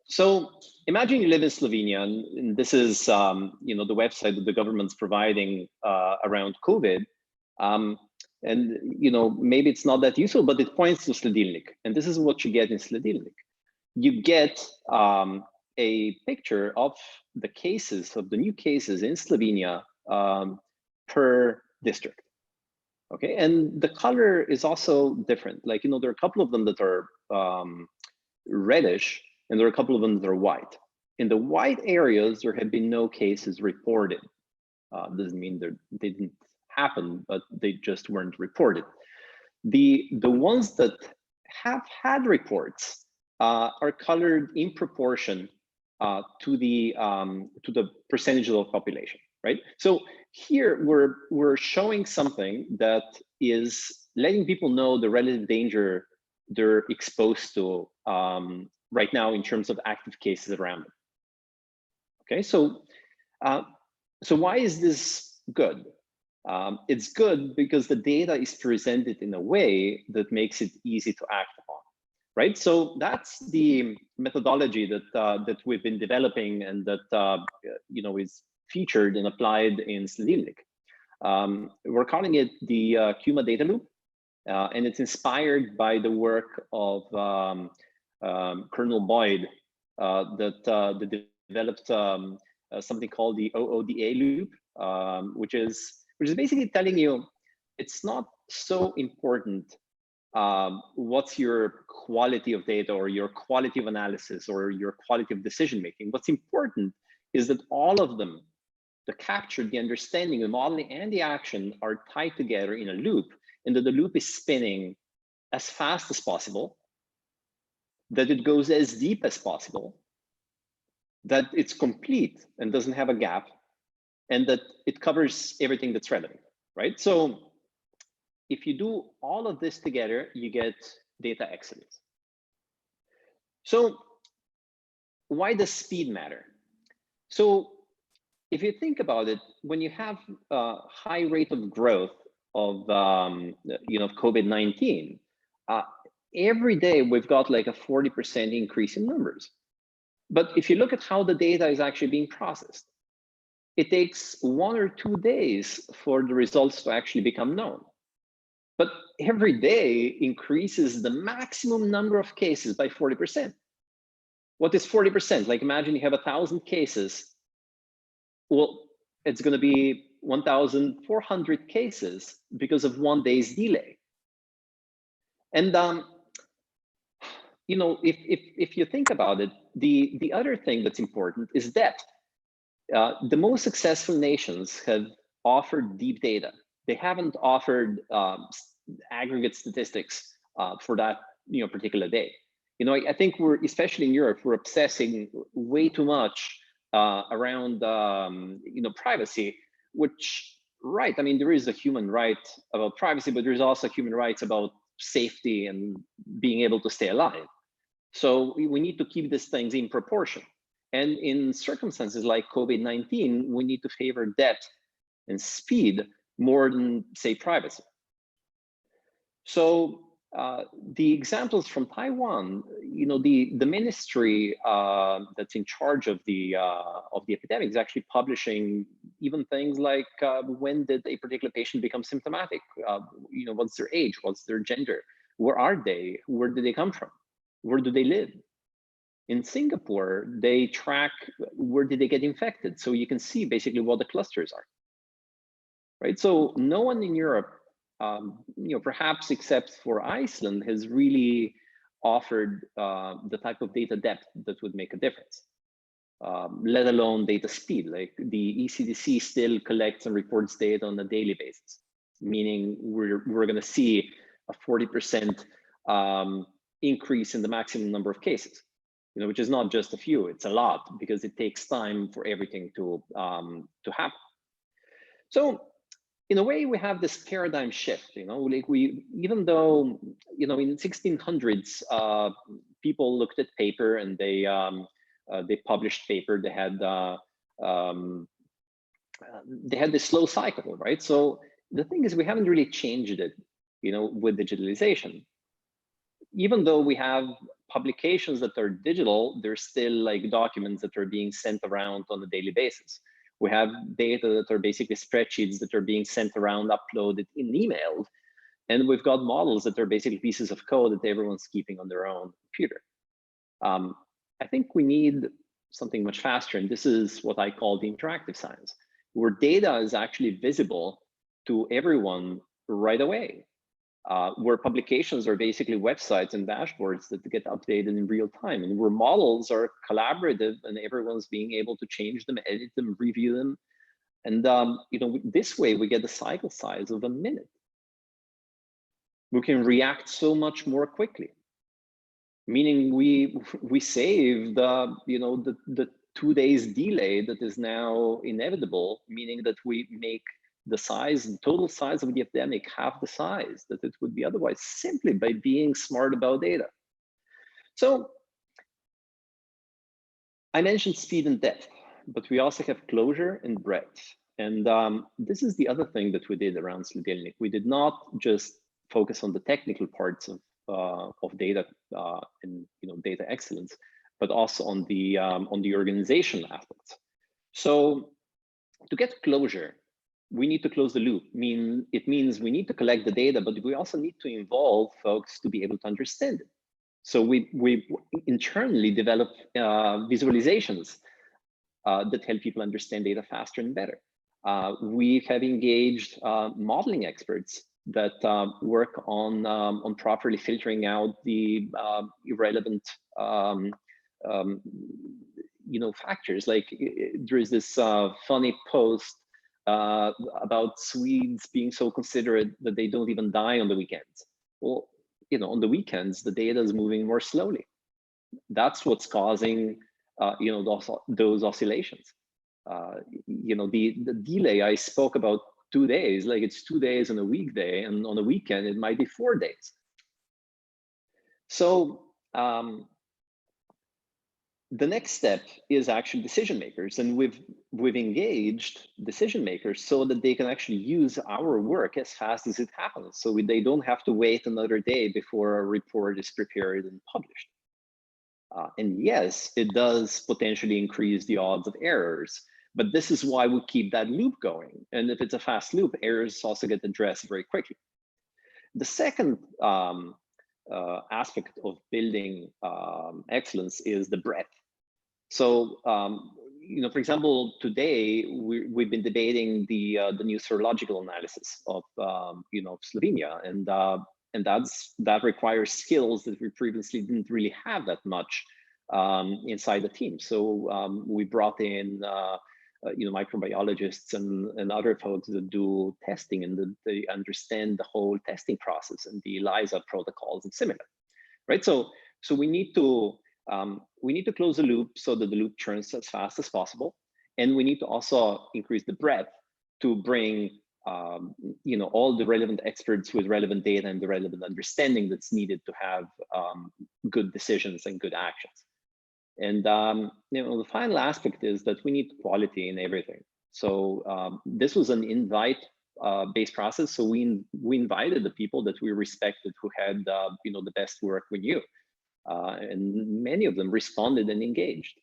So imagine you live in Slovenia, and this is the website that the government's providing around COVID. And maybe it's not that useful, but it points to Sledilnik, and this is what you get in Sledilnik. You get a picture of the cases, of the new cases in Slovenia per district. Okay, and the color is also different. Like, there are a couple of them that are reddish, and there are a couple of them that are white. In the white areas, there have been no cases reported. Doesn't mean they didn't happen, but they just weren't reported. The ones that have had reports are colored in proportion to the percentage of the population, right? So here we're showing something that is letting people know the relative danger they're exposed to right now in terms of active cases around them. Okay, so why is this good? It's good because the data is presented in a way that makes it easy to act upon, right? So that's the methodology that we've been developing and that is featured and applied in Sledilnik. We're calling it the CUMA data loop, and it's inspired by the work of Colonel Boyd that developed something called the OODA loop, which is basically telling you it's not so important what's your quality of data or your quality of analysis or your quality of decision making. What's important is that all of them, the capture, the understanding, the modeling, and the action are tied together in a loop, and that the loop is spinning as fast as possible, that it goes as deep as possible, that it's complete and doesn't have a gap, and that it covers everything that's relevant, right? So if you do all of this together, you get data excellence. So why does speed matter? So if you think about it, when you have a high rate of growth of COVID-19, every day we've got like a 40% increase in numbers. But if you look at how the data is actually being processed, it takes 1 or 2 days for the results to actually become known. But every day increases the maximum number of cases by 40%. What is 40%? Like imagine you have 1,000 cases. Well, it's going to be 1,400 cases because of 1 day's delay. And if you think about it, the other thing that's important is depth. The most successful nations have offered deep data. They haven't offered aggregate statistics for that particular day. I think we're, especially in Europe, we're obsessing way too much around privacy, which, right, I mean, there is a human right about privacy, but there's also human rights about safety and being able to stay alive. So we need to keep these things in proportion. And in circumstances like COVID-19, we need to favor depth and speed more than, say, privacy. So the examples from Taiwan, the ministry that's in charge of the epidemic is actually publishing even things like when did a particular patient become symptomatic? What's their age? What's their gender? Where are they? Where did they come from? Where do they live? In Singapore, they track where did they get infected, so you can see basically what the clusters are, right? So no one in Europe, perhaps except for Iceland, has really offered the type of data depth that would make a difference, let alone data speed. Like the ECDC still collects and reports data on a daily basis, meaning we're going to see a 40% increase in the maximum number of cases. Which is not just a few, it's a lot, because it takes time for everything to happen. So in a way, we have this paradigm shift, like even though, in 1600s, people looked at paper and they published paper, they had this slow cycle, right? So the thing is, we haven't really changed it, with digitalization. Even though we have publications that are digital, they're still like documents that are being sent around on a daily basis. We have data that are basically spreadsheets that are being sent around, uploaded in email. And we've got models that are basically pieces of code that everyone's keeping on their own computer. I think we need something much faster. And this is what I call the interactive science, where data is actually visible to everyone right away. where publications are basically websites and dashboards that get updated in real time, and where models are collaborative and everyone's being able to change them, edit them, review them. And this way we get the cycle size of a minute. We can react so much more quickly, meaning we save the 2 days delay that is now inevitable, meaning that we make the total size of the epidemic half the size that it would be otherwise, simply by being smart about data. So I mentioned speed and depth, but we also have closure and breadth. And this is the other thing that we did around Sledilnik. We did not just focus on the technical parts of data and data excellence, but also on the organizational aspects. So to get closure, we need to close the loop. It means we need to collect the data, but we also need to involve folks to be able to understand it. So we internally develop visualizations that help people understand data faster and better. We have engaged modeling experts that work on properly filtering out the irrelevant factors. Like there is this funny post about Swedes being so considerate that they don't even die on the weekends. Well, on the weekends, the data is moving more slowly. That's what's causing those oscillations. The delay I spoke about, 2 days, like it's 2 days on a weekday, and on a weekend it might be 4 days. So the next step is actually decision makers, and we've engaged decision makers so that they can actually use our work as fast as it happens, so they don't have to wait another day before a report is prepared and published. And yes, it does potentially increase the odds of errors, but this is why we keep that loop going. And if it's a fast loop, errors also get addressed very quickly. The second aspect of building excellence is the breadth. So, for example, today we've been debating the new serological analysis of Slovenia, and that requires skills that we previously didn't really have that much inside the team. So we brought in microbiologists and other folks that do testing, and they understand the whole testing process and the ELISA protocols and similar, right? So we need to close the loop so that the loop turns as fast as possible, and we need to also increase the breadth to bring all the relevant experts with relevant data and the relevant understanding that's needed to have good decisions and good actions. And the final aspect is that we need quality in everything. So this was an invite-based process. So we invited the people that we respected, who had the best work we knew, and many of them responded and engaged.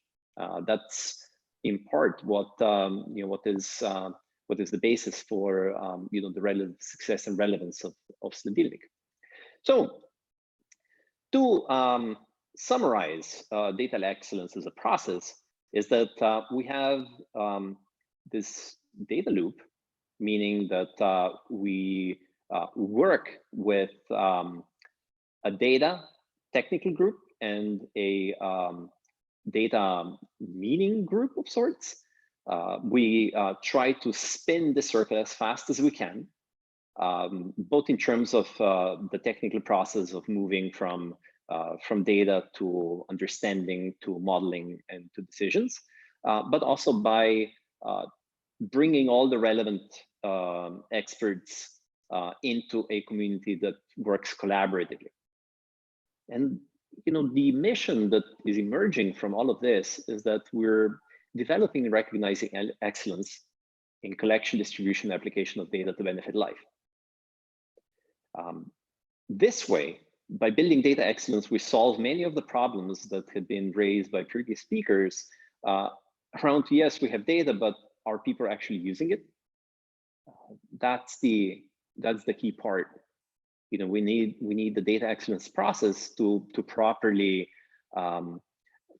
That's in part what is the basis for the relative success and relevance of Sledilnik. So to summarize data excellence as a process is that we have this data loop, meaning that we work with a data technical group and a data meaning group of sorts. We try to spin the circle as fast as we can, both in terms of the technical process of moving from data to understanding to modeling and to decisions, but also by bringing all the relevant experts into a community that works collaboratively. And the mission that is emerging from all of this is that we're developing and recognizing excellence in collection, distribution, and application of data to benefit life. This way, by building data excellence, we solve many of the problems that have been raised by previous speakers around, yes, we have data, but are people actually using it? That's the key part. We need the data excellence process to properly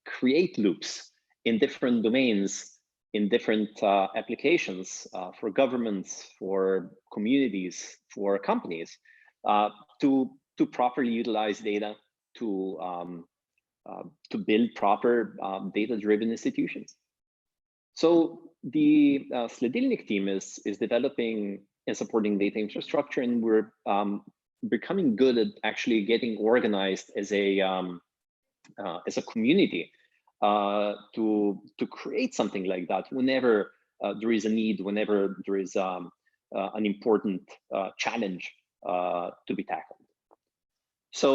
create loops in different domains, in different applications for governments, for communities, for companies, to to properly utilize data, to build proper data-driven institutions. So the Sledilnik team is developing and supporting data infrastructure, and we're becoming good at actually getting organized as a community to create something like that whenever there is a need, whenever there is an important challenge to be tackled. So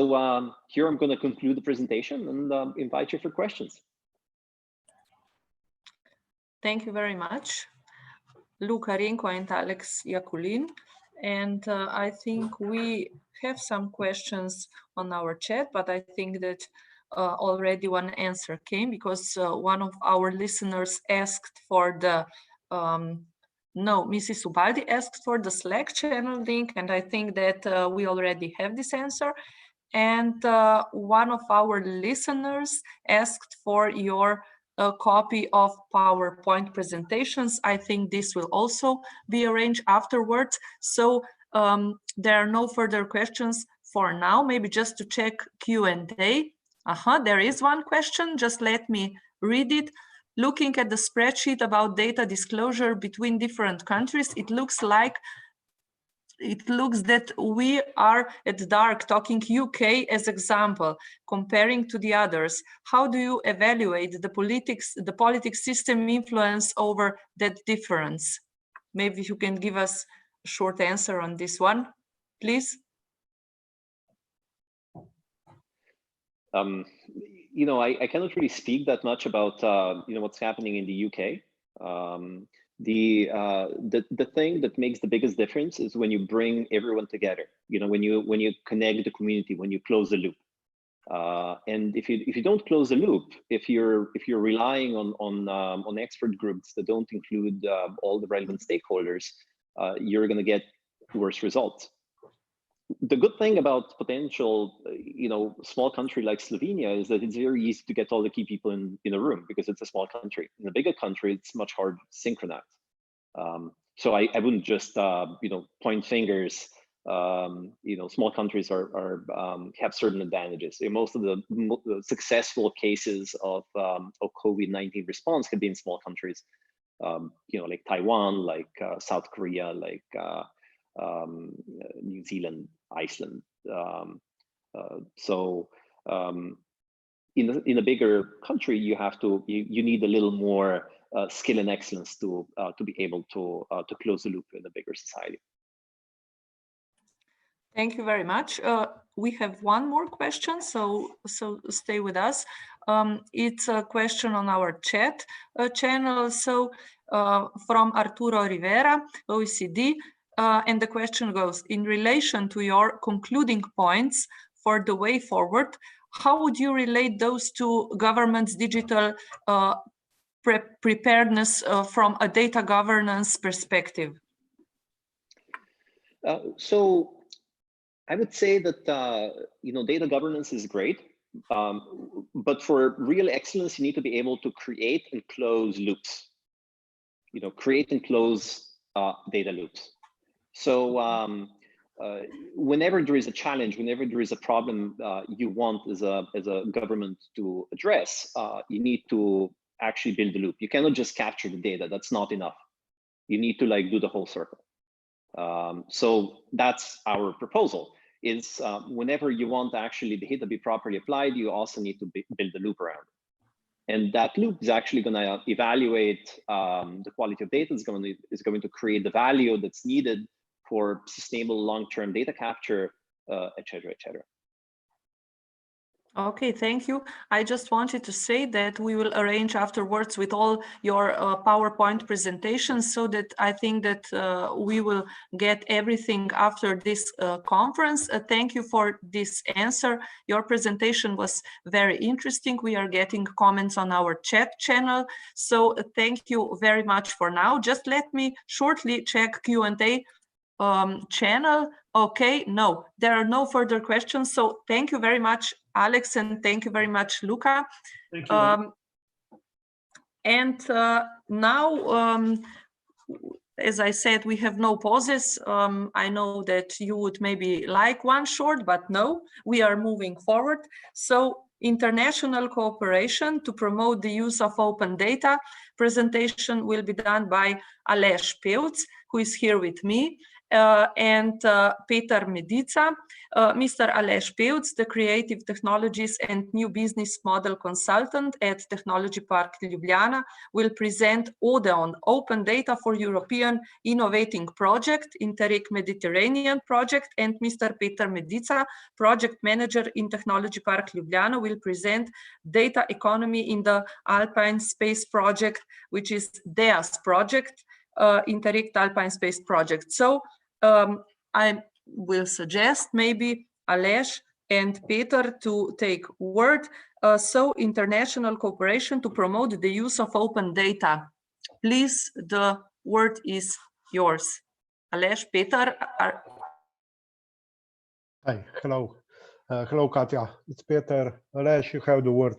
here I'm going to conclude the presentation and invite you for questions. Thank you very much, Luca Rinko and Alex Yakulin. And I think we have some questions on our chat, but I think that already one answer came, because one of our listeners asked for the, no, Mrs. Ubaldi asked for the Slack channel link, and I think that we already have this answer. And one of our listeners asked for your copy of PowerPoint presentations. I think this will also be arranged afterwards. So there are no further questions for now. Maybe just to check Q&A. There is one question. Just let me read it. Looking at the spreadsheet about data disclosure between different countries, it looks that we are at dark, talking UK as example, comparing to the others. How do you evaluate the politics system influence over that difference? Maybe you can give us a short answer on this one, please. You know, I cannot really speak that much about you know, what's happening in the UK. The thing that makes the biggest difference is when you bring everyone together. You know, when you connect the community, when you close the loop. And if you don't close the loop, if you're relying on expert groups that don't include all the relevant stakeholders, you're going to get worse results. The good thing about potential, you know, small country like Slovenia is that it's very easy to get all the key people in a room because it's a small country. In a bigger country, it's much harder to synchronize. So I wouldn't just you know, point fingers. You know, small countries have certain advantages. Most of the successful cases of COVID-19 response have been small countries. You know, like Taiwan, like South Korea, like New Zealand, Iceland. In a bigger country, you need a little more skill and excellence to be able to close the loop in a bigger society. Thank you very much. We have one more question, so stay with us. It's a question on our chat channel. So from Arturo Rivera, OECD. And the question goes, in relation to your concluding points for the way forward, how would you relate those to government's digital preparedness from a data governance perspective? So I would say that you know, data governance is great, but for real excellence, you need to be able to create and close loops. You know, create and close data loops. So whenever there is a challenge, whenever there is a problem you want as a government to address, you need to actually build the loop. You cannot just capture the data. That's not enough. You need to like do the whole circle. So that's our proposal. Is whenever you want actually the data to be properly applied, you also need to build the loop around it. And that loop is actually going to evaluate the quality of data. Is going to create the value that's needed for sustainable long-term data capture, et cetera, et cetera. Okay, thank you. I just wanted to say that we will arrange afterwards with all your PowerPoint presentations, so that I think that we will get everything after this conference. Thank you for this answer. Your presentation was very interesting. We are getting comments on our chat channel. So thank you very much for now. Just let me shortly check Q&A channel. Okay, no, there are no further questions. So thank you very much, Alex, and thank you very much, Luca. Thank you. And now as I said, we have no pauses. I know that you would maybe like one short, but no, we are moving forward. So international cooperation to promote the use of open data. Presentation will be done by Aleš Pevc, who is here with me, and Petar Medica. Mr. Aleš Pevc, the Creative Technologies and New Business Model Consultant at Technology Park Ljubljana, will present ODEON, Open Data for European Innovating Project, Interreg Mediterranean Project, and Mr. Petar Medica, Project Manager in Technology Park Ljubljana, will present Data Economy in the Alpine Space Project, which is DEAS project, Interreg Alpine Space Project. So I will suggest maybe Aleš and Petar to take word. So international cooperation to promote the use of open data. Please, the word is yours. Aleš, Petar. Hi, hello. Hello, Katja. It's Petar. Aleš, you have the word.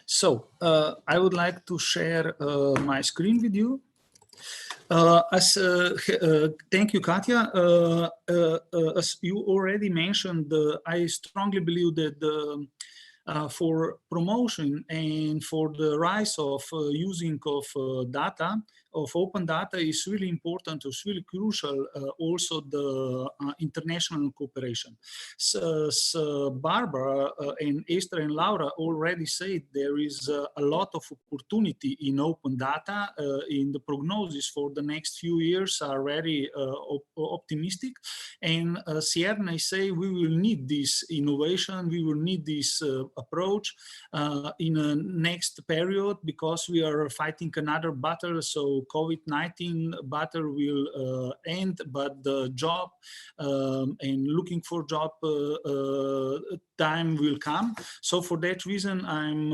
So I would like to share my screen with you. Thank you, Katja. As you already mentioned, I strongly believe that for promotion and for the rise of using of data, of open data, is really important, it's really crucial, also the international cooperation. So Barbara and Esther and Laura already said there is a lot of opportunity in open data. In the prognosis for the next few years are very optimistic. And Sierne say we will need this innovation, we will need this approach in the next period, because we are fighting another battle. So COVID-19 battle will end, but the job and looking for job time will come. So for that reason, I'm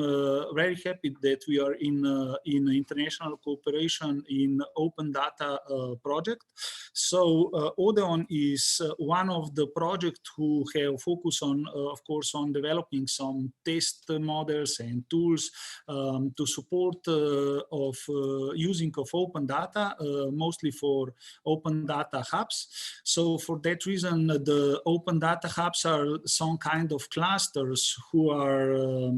very happy that we are in international cooperation in open data project. So ODEON is one of the projects who have focused on, of course, on developing some test models and tools to support of using of open data, mostly for open data hubs. So for that reason, the open data hubs are some kind of clusters who are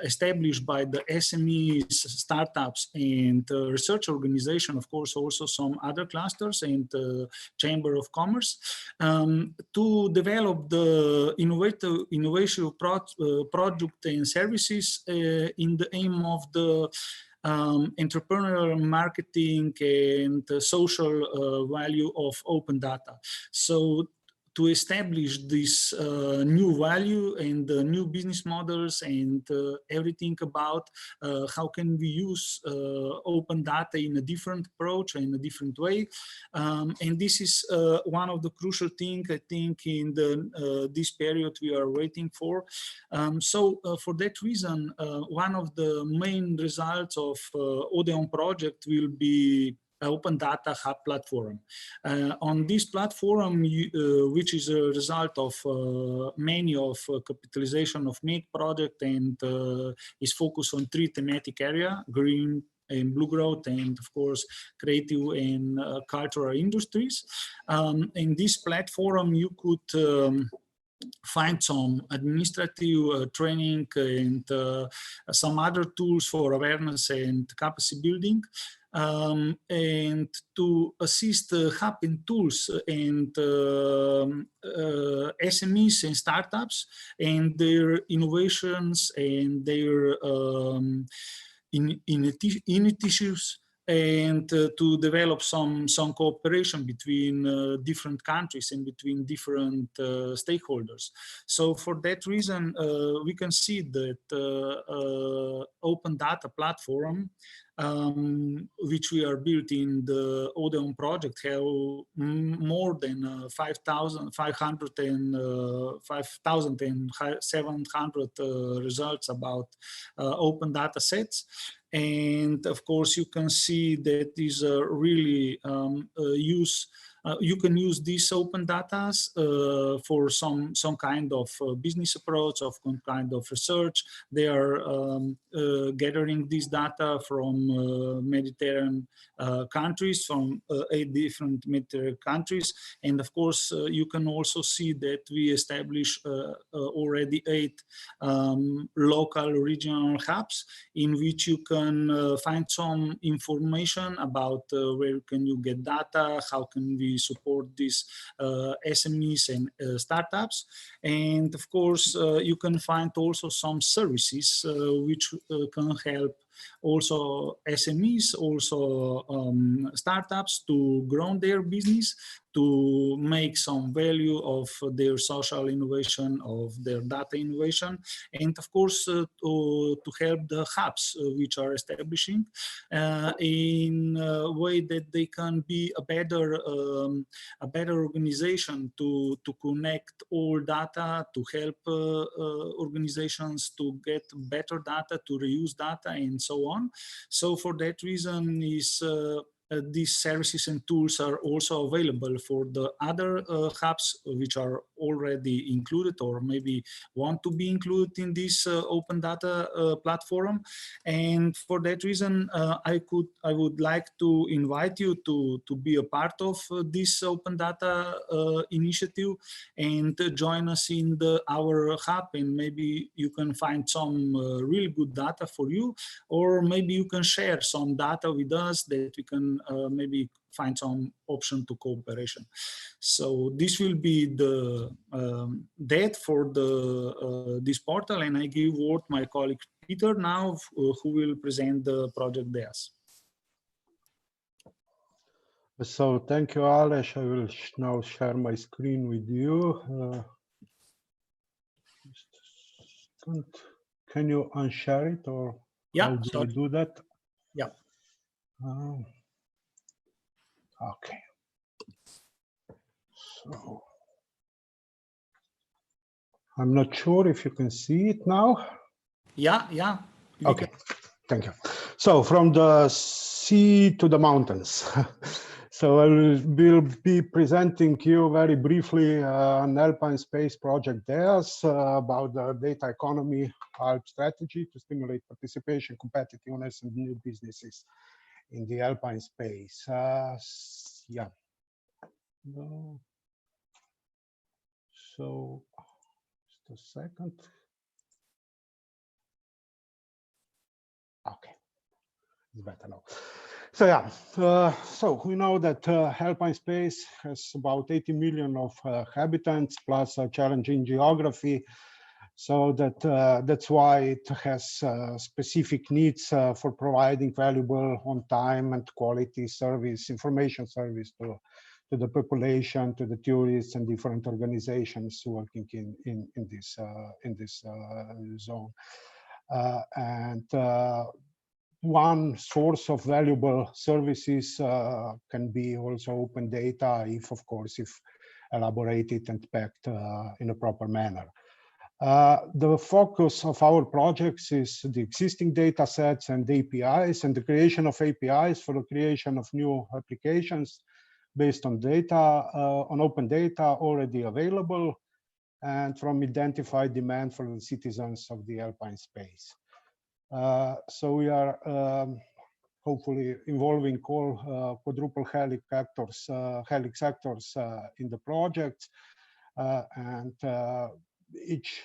established by the SMEs, startups, and research organization, of course, also some other clusters and Chamber of Commerce, to develop the innovation product and services in the aim of the entrepreneurial marketing and social value of open data. So to establish this new value and new business models and everything about how can we use open data in a different approach and a different way. And this is one of the crucial things, I think, in this period we are waiting for. So for that reason, one of the main results of ODEON project will be Open Data Hub platform. On this platform, which is a result of many of capitalization of MAKE project and is focused on 3 thematic areas: green and blue growth, and of course, creative and cultural industries. In this platform, you could find some administrative training and some other tools for awareness and capacity building. And to assist hub and tools and SMEs and startups and their innovations and their initiatives, and to develop some cooperation between different countries and between different stakeholders. So for that reason, we can see that open data platform which we are built in the Odeon project, have more than 5,700 results about open data sets. And of course, you can see that these are really you can use these open data for some kind of business approach, of some kind of research. They are gathering this data from Mediterranean countries, from 8 different Mediterranean countries. And of course, you can also see that we establish already 8 local regional hubs in which you can find some information about where can you get data, how can we support these SMEs and startups. And of course, you can find also some services which can help also SMEs, also startups to grow their business, to make some value of their social innovation, of their data innovation, and of course to help the hubs which are establishing in a way that they can be a better organization to connect all data, to help organizations to get better data, to reuse data, and so on. So for that reason these services and tools are also available for the other hubs which are already included or maybe want to be included in this open data platform. And for that reason, I would like to invite you to be a part of this open data initiative and join us in our hub, and maybe you can find some really good data for you, or maybe you can share some data with us that we can maybe find some option to cooperation. So this will be the date for this portal, and I give word my colleague Peter now, who will present the project DEAS. So thank you, Aleš. I will now share my screen with you. Can you unshare it, or how do I do that? Yeah. Okay. So I'm not sure if you can see it now. Yeah. Okay, thank you. So from the sea to the mountains. So I will be presenting you very briefly an Alpine Space project DEAS about the data economy Alp strategy to stimulate participation, competitiveness, and new businesses in the Alpine space. Yeah. No. So just a second. Okay, it's better now. So yeah, so we know that Alpine space has about 80 million of inhabitants plus a challenging geography. So that's why it has specific needs for providing valuable on-time and quality service, information service to the population, to the tourists and different organizations working in this zone. One source of valuable services can be also open data, if elaborated and packed in a proper manner. The focus of our projects is the existing data sets and APIs, and the creation of APIs for the creation of new applications based on data, on open data already available, and from identified demand for the citizens of the Alpine space. So we are hopefully involving all quadruple helix actors in the project, and each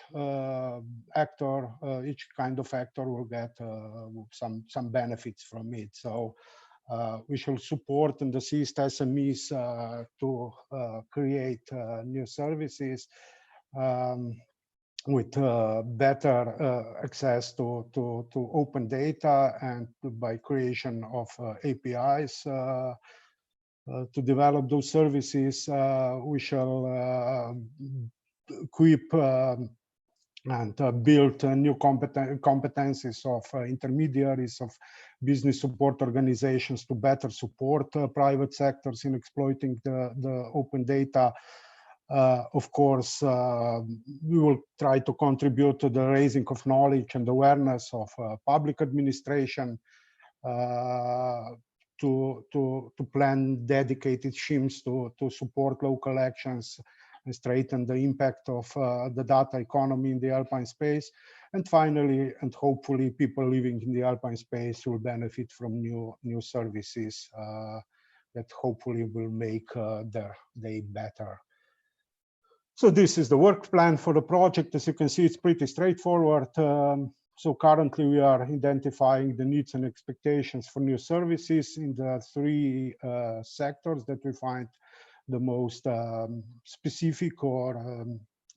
kind of actor will get some benefits from it. So we shall support and assist SMEs to create new services with better access to open data, and by creation of APIs to develop those services. We shall equip and build new competencies of intermediaries, of business support organizations to better support private sectors in exploiting the open data. Of course, we will try to contribute to the raising of knowledge and awareness of public administration, to plan dedicated schemes to support local actions and strengthen the impact of the data economy in the Alpine space. And finally, and hopefully, people living in the Alpine space will benefit from new services that hopefully will make their day better. So this is the work plan for the project. As you can see, it's pretty straightforward. So currently we are identifying the needs and expectations for new services in the three sectors that we find the most specific or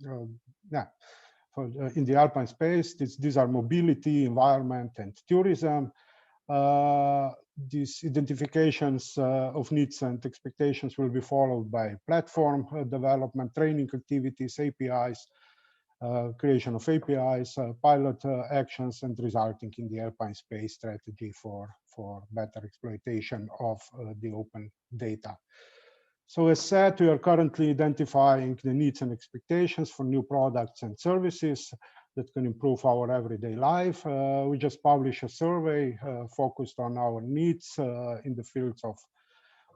in the Alpine space. These are mobility, environment, and tourism. These identifications of needs and expectations will be followed by platform development, training activities, APIs, creation of APIs, pilot actions, and resulting in the Alpine space strategy for better exploitation of the open data. So as said, we are currently identifying the needs and expectations for new products and services that can improve our everyday life. We just published a survey focused on our needs in the fields of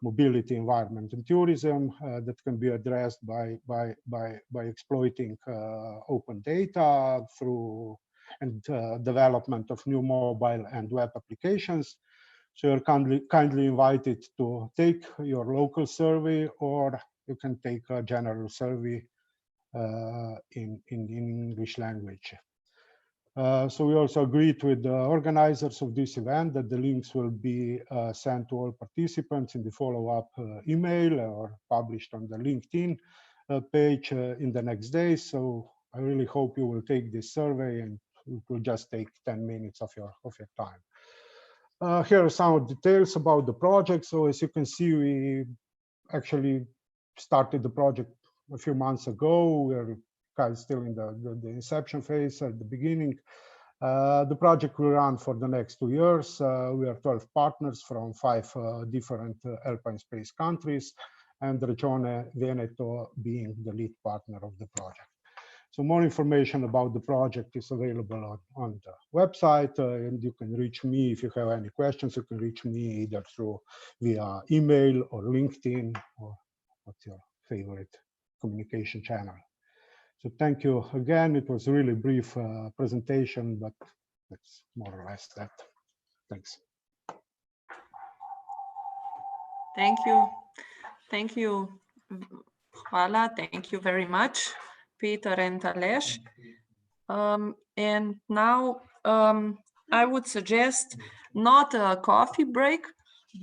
mobility, environment, and tourism that can be addressed by exploiting open data through and development of new mobile and web applications. So you're kindly invited to take your local survey, or you can take a general survey in English language. So we also agreed with the organizers of this event that the links will be sent to all participants in the follow-up email or published on the LinkedIn page in the next days. So I really hope you will take this survey, and it will just take 10 minutes of your time. Here are some details about the project. So as you can see, we actually started the project a few months ago. We're kind of still in the inception phase at the beginning. The project will run for the next 2 years. We are 12 partners from 5 different Alpine space countries, and Regione Veneto being the lead partner of the project. So more information about the project is available on the website, and you can reach me if you have any questions. You can reach me either via email or LinkedIn, or what's your favorite communication channel. So thank you again. It was a really brief presentation, but it's more or less that. Thanks. Thank you. Thank you. Hvala. Thank you very much, Peter and Aleš. And now I would suggest not a coffee break,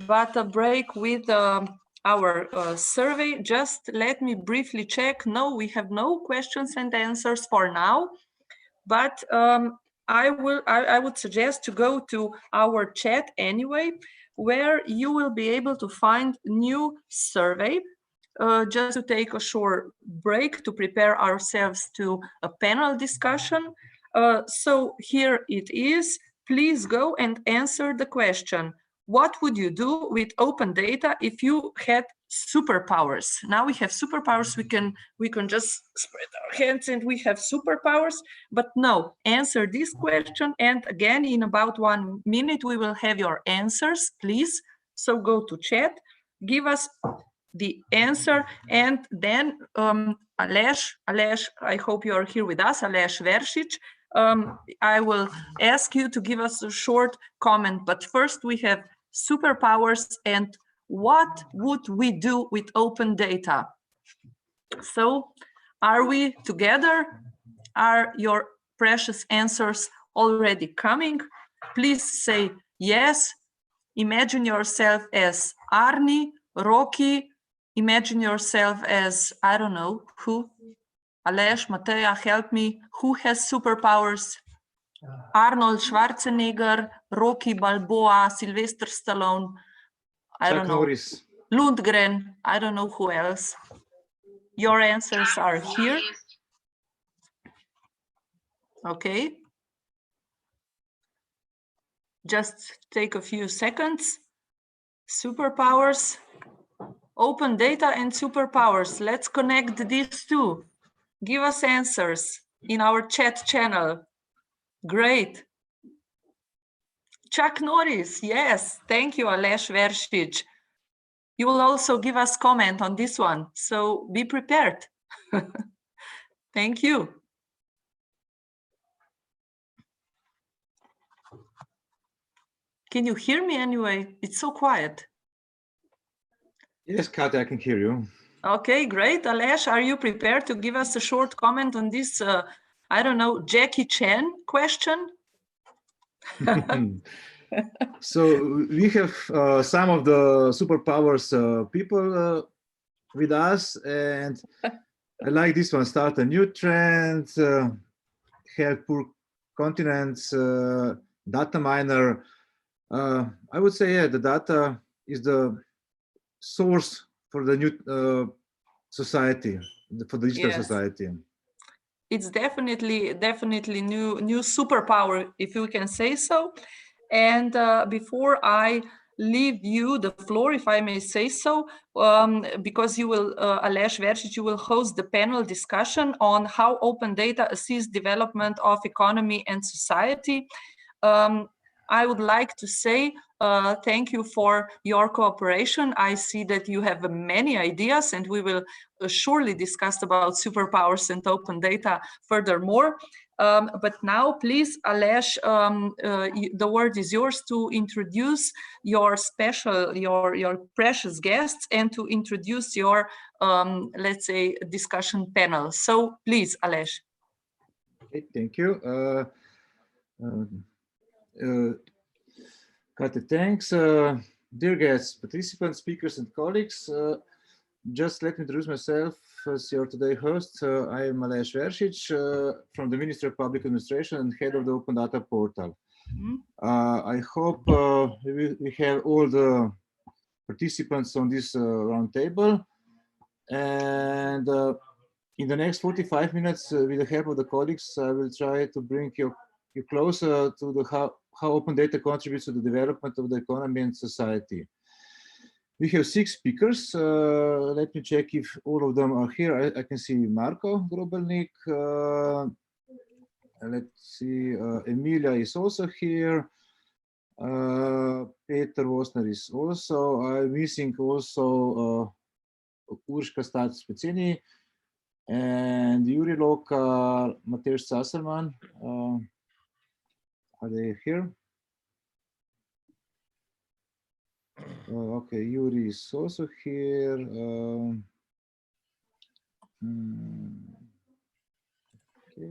but a break with our survey. Just let me briefly check. No, we have no questions and answers for now, but I would suggest to go to our chat anyway, where you will be able to find new survey. Just to take a short break to prepare ourselves to a panel discussion. So here it is. Please go and answer the question. What would you do with open data if you had superpowers? Now we have superpowers. We can just spread our hands and we have superpowers. But no, answer this question. And again, in about 1 minute, we will have your answers, please. So go to chat, give us the answer, and then Aleš, I hope you are here with us, Aleš Veršič. I will ask you to give us a short comment, but first we have superpowers and what would we do with open data? So are we together? Are your precious answers already coming? Please say yes. Imagine yourself as Arni, Rocky. Imagine yourself as, I don't know, who? Aleš, Mateja, help me. Who has superpowers? Arnold Schwarzenegger, Rocky Balboa, Sylvester Stallone. I don't know. Lundgren. I don't know who else. Your answers are here. Okay. Just take a few seconds. Superpowers, open data and superpowers. Let's connect these two. Give us answers in our chat channel. Great. Chuck Norris, yes. Thank you, Aleš Veršič. You will also give us comment on this one, so be prepared. Thank you. Can you hear me anyway? It's so quiet. Yes, Katja, I can hear you. Okay, great. Aleš, are you prepared to give us a short comment on this, I don't know, Jackie Chan question? So we have some of the superpowers people with us, and I like this one. Start a new trend, help poor continents, data miner. I would say, yeah, the data is the source for the new society, for the digital society. It's definitely new superpower, if you can say so. And before I leave you the floor, if I may say so, because you will, Aleš Veršič, you will host the panel discussion on how open data assists development of economy and society. I would like to say thank you for your cooperation. I see that you have many ideas, and we will surely discuss about superpowers and open data furthermore. But now, please, Aleš, the word is yours to introduce your your precious guests and to introduce your, let's say, discussion panel. So please, Aleš. Okay, thank you. Katja, thanks. Dear guests, participants, speakers, and colleagues, just let me introduce myself as your today host. I am Aleš Veršič from the Ministry of Public Administration and head of the Open Data Portal. I hope we have all the participants on this round table. And in the next 45 minutes, with the help of the colleagues, I will try to bring you closer to the how open data contributes to the development of the economy and society. We have 6 speakers. Let me check if all of them are here. I can see Marko Grobelnik. Let's see, Emilia is also here. Peter Vosner is also. I'm missing also Urška Stac-Peceni and Yuri Loka, Mateusz Sasselman. Are they here? Okay, Yuri is also here. Okay.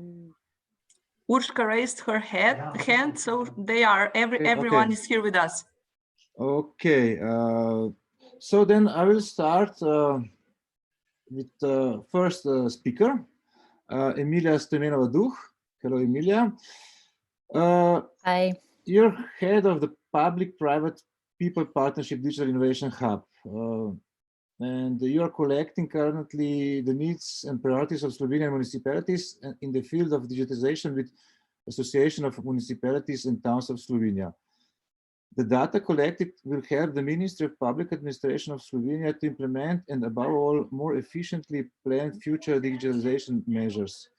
Urška raised her hand, so they are everyone is here with us. Okay, so then I will start with the first speaker, Emilia Stoimenova-Duh. Hello, Emilia. Hi. You're head of the Public-Private People Partnership Digital Innovation Hub, and you are collecting currently the needs and priorities of Slovenian municipalities in the field of digitization with Association of Municipalities and Towns of Slovenia. The data collected will help the Ministry of Public Administration of Slovenia to implement and, above all, more efficiently plan future digitalization measures.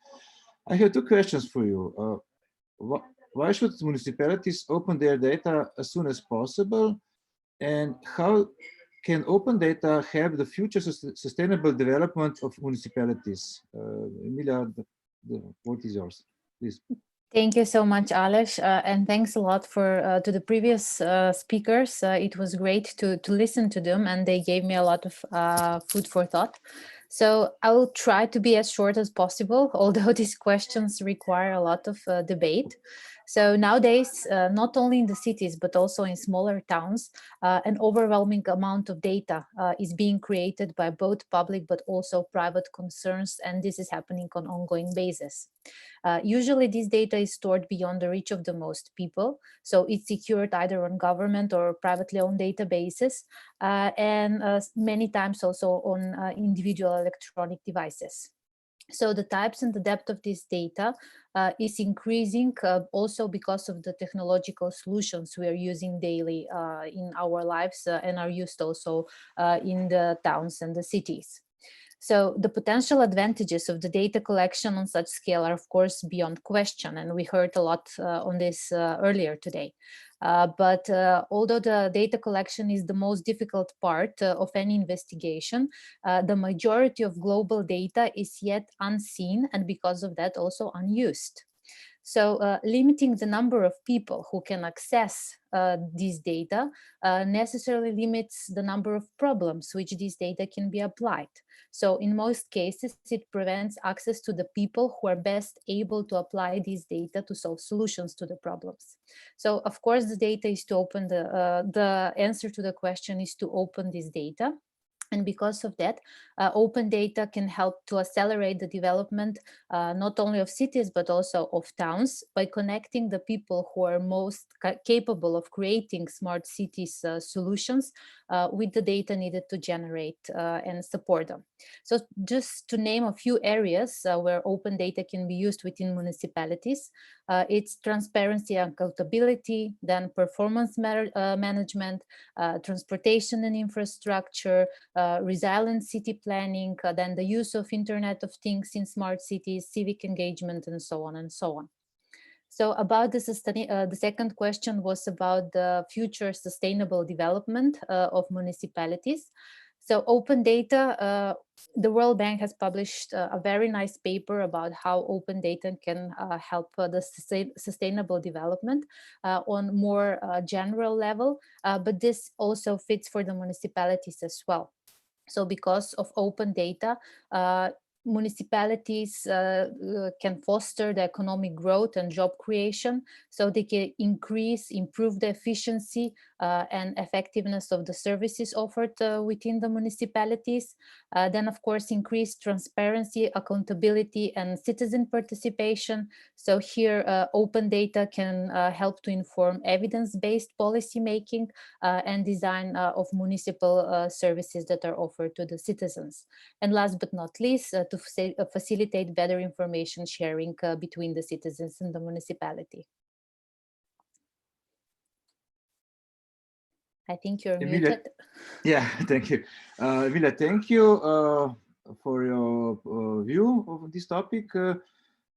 I have 2 questions for you. Why should municipalities open their data as soon as possible? And how can open data help the future sustainable development of municipalities? Emilia, the word is yours, please. Thank you so much, Aleš, and thanks a lot for to the previous speakers. It was great to listen to them, and they gave me a lot of food for thought. So I will try to be as short as possible, although these questions require a lot of debate. So nowadays, not only in the cities, but also in smaller towns, an overwhelming amount of data is being created by both public but also private concerns, and this is happening on an ongoing basis. Usually this data is stored beyond the reach of the most people, so it's secured either on government or privately owned databases, and many times also on individual electronic devices. So the types and the depth of this data is increasing also because of the technological solutions we are using daily in our lives and are used also in the towns and the cities. So the potential advantages of the data collection on such scale are, of course, beyond question, and we heard a lot on this earlier today. But although the data collection is the most difficult part of any investigation, the majority of global data is yet unseen, and because of that also unused. So limiting the number of people who can access these data necessarily limits the number of problems which these data can be applied. So in most cases, it prevents access to the people who are best able to apply these data to solve solutions to the problems. So of course, the data is to open the answer to the question is to open this data. And because of that, open data can help to accelerate the development not only of cities, but also of towns by connecting the people who are most capable of creating smart cities solutions with the data needed to generate and support them. So just to name a few areas where open data can be used within municipalities, it's transparency and accountability, then performance management, transportation and infrastructure, resilient city planning, then the use of Internet of Things in smart cities, civic engagement, and so on and so on. So about the second question was about the future sustainable development of municipalities. So open data, the World Bank has published a very nice paper about how open data can help the sustainable development on more general level, but this also fits for the municipalities as well. So because of open data, municipalities can foster the economic growth and job creation, so they can improve the efficiency and effectiveness of the services offered within the municipalities. Then, of course, increase transparency, accountability, and citizen participation. So here, open data can help to inform evidence-based policy making and design of municipal services that are offered to the citizens. And last but not least, to facilitate better information sharing between the citizens and the municipality. I think you're Emilia, muted. Yeah, thank you. Emilia, thank you for your view of this topic.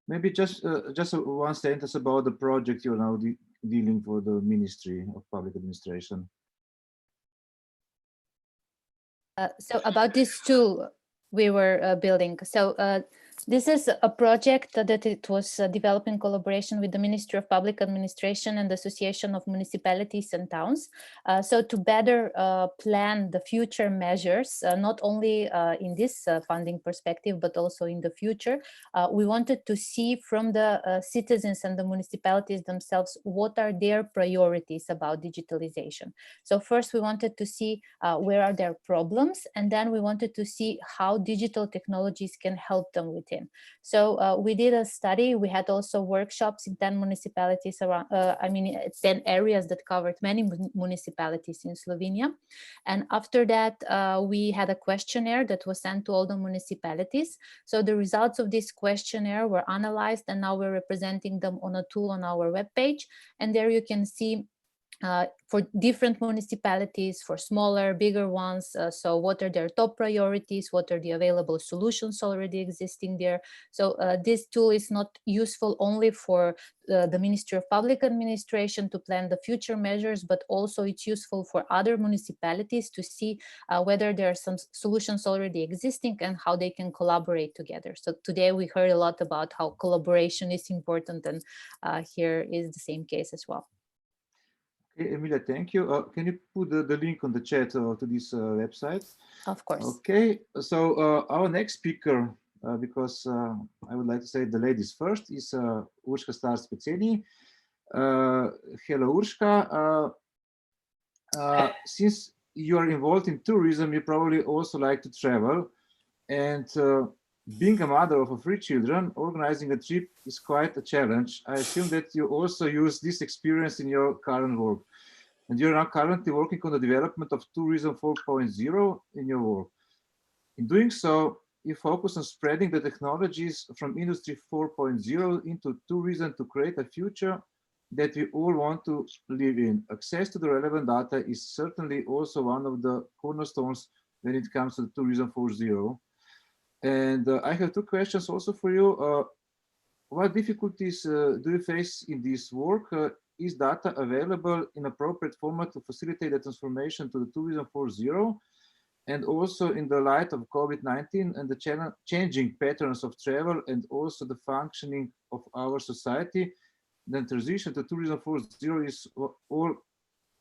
Maybe just one sentence about the project you're now dealing for the Ministry of Public Administration. So about this tool we were building. So this is a project that it was developed in collaboration with the Ministry of Public Administration and the Association of Municipalities and Towns. So to better plan the future measures, not only in this funding perspective, but also in the future, we wanted to see from the citizens and the municipalities themselves what are their priorities about digitalization. So first we wanted to see where are their problems, and then we wanted to see how digital technologies can help them with it. So we did a study. We had also workshops in 10 municipalities around, 10 areas that covered many municipalities in Slovenia. And after that, we had a questionnaire that was sent to all the municipalities. So the results of this questionnaire were analyzed, and now we're representing them on a tool on our webpage. And there you can see for different municipalities, for smaller, bigger ones. So what are their top priorities? What are the available solutions already existing there? So this tool is not useful only for the Ministry of Public Administration to plan the future measures, but also it's useful for other municipalities to see whether there are some solutions already existing and how they can collaborate together. So today we heard a lot about how collaboration is important, and here is the same case as well. Okay, Emilia, thank you. Can you put the link on the chat to this website? Of course. Okay, so our next speaker, because I would like to say the ladies first, is Urška Star-Speceni. Hello, Urška. Since you are involved in tourism, you probably also like to travel. And being a mother of 3 children, organizing a trip is quite a challenge. I assume that you also use this experience in your current work. And you're now currently working on the development of Tourism 4.0 in your work. In doing so, you focus on spreading the technologies from Industry 4.0 into tourism to create a future that we all want to live in. Access to the relevant data is certainly also one of the cornerstones when it comes to Tourism 4.0. And I have two questions also for you. What difficulties do you face in this work? Is data available in appropriate format to facilitate the transformation to the Tourism 4.0? And also in the light of COVID-19 and the changing patterns of travel and also the functioning of our society, the transition to Tourism 4.0 is all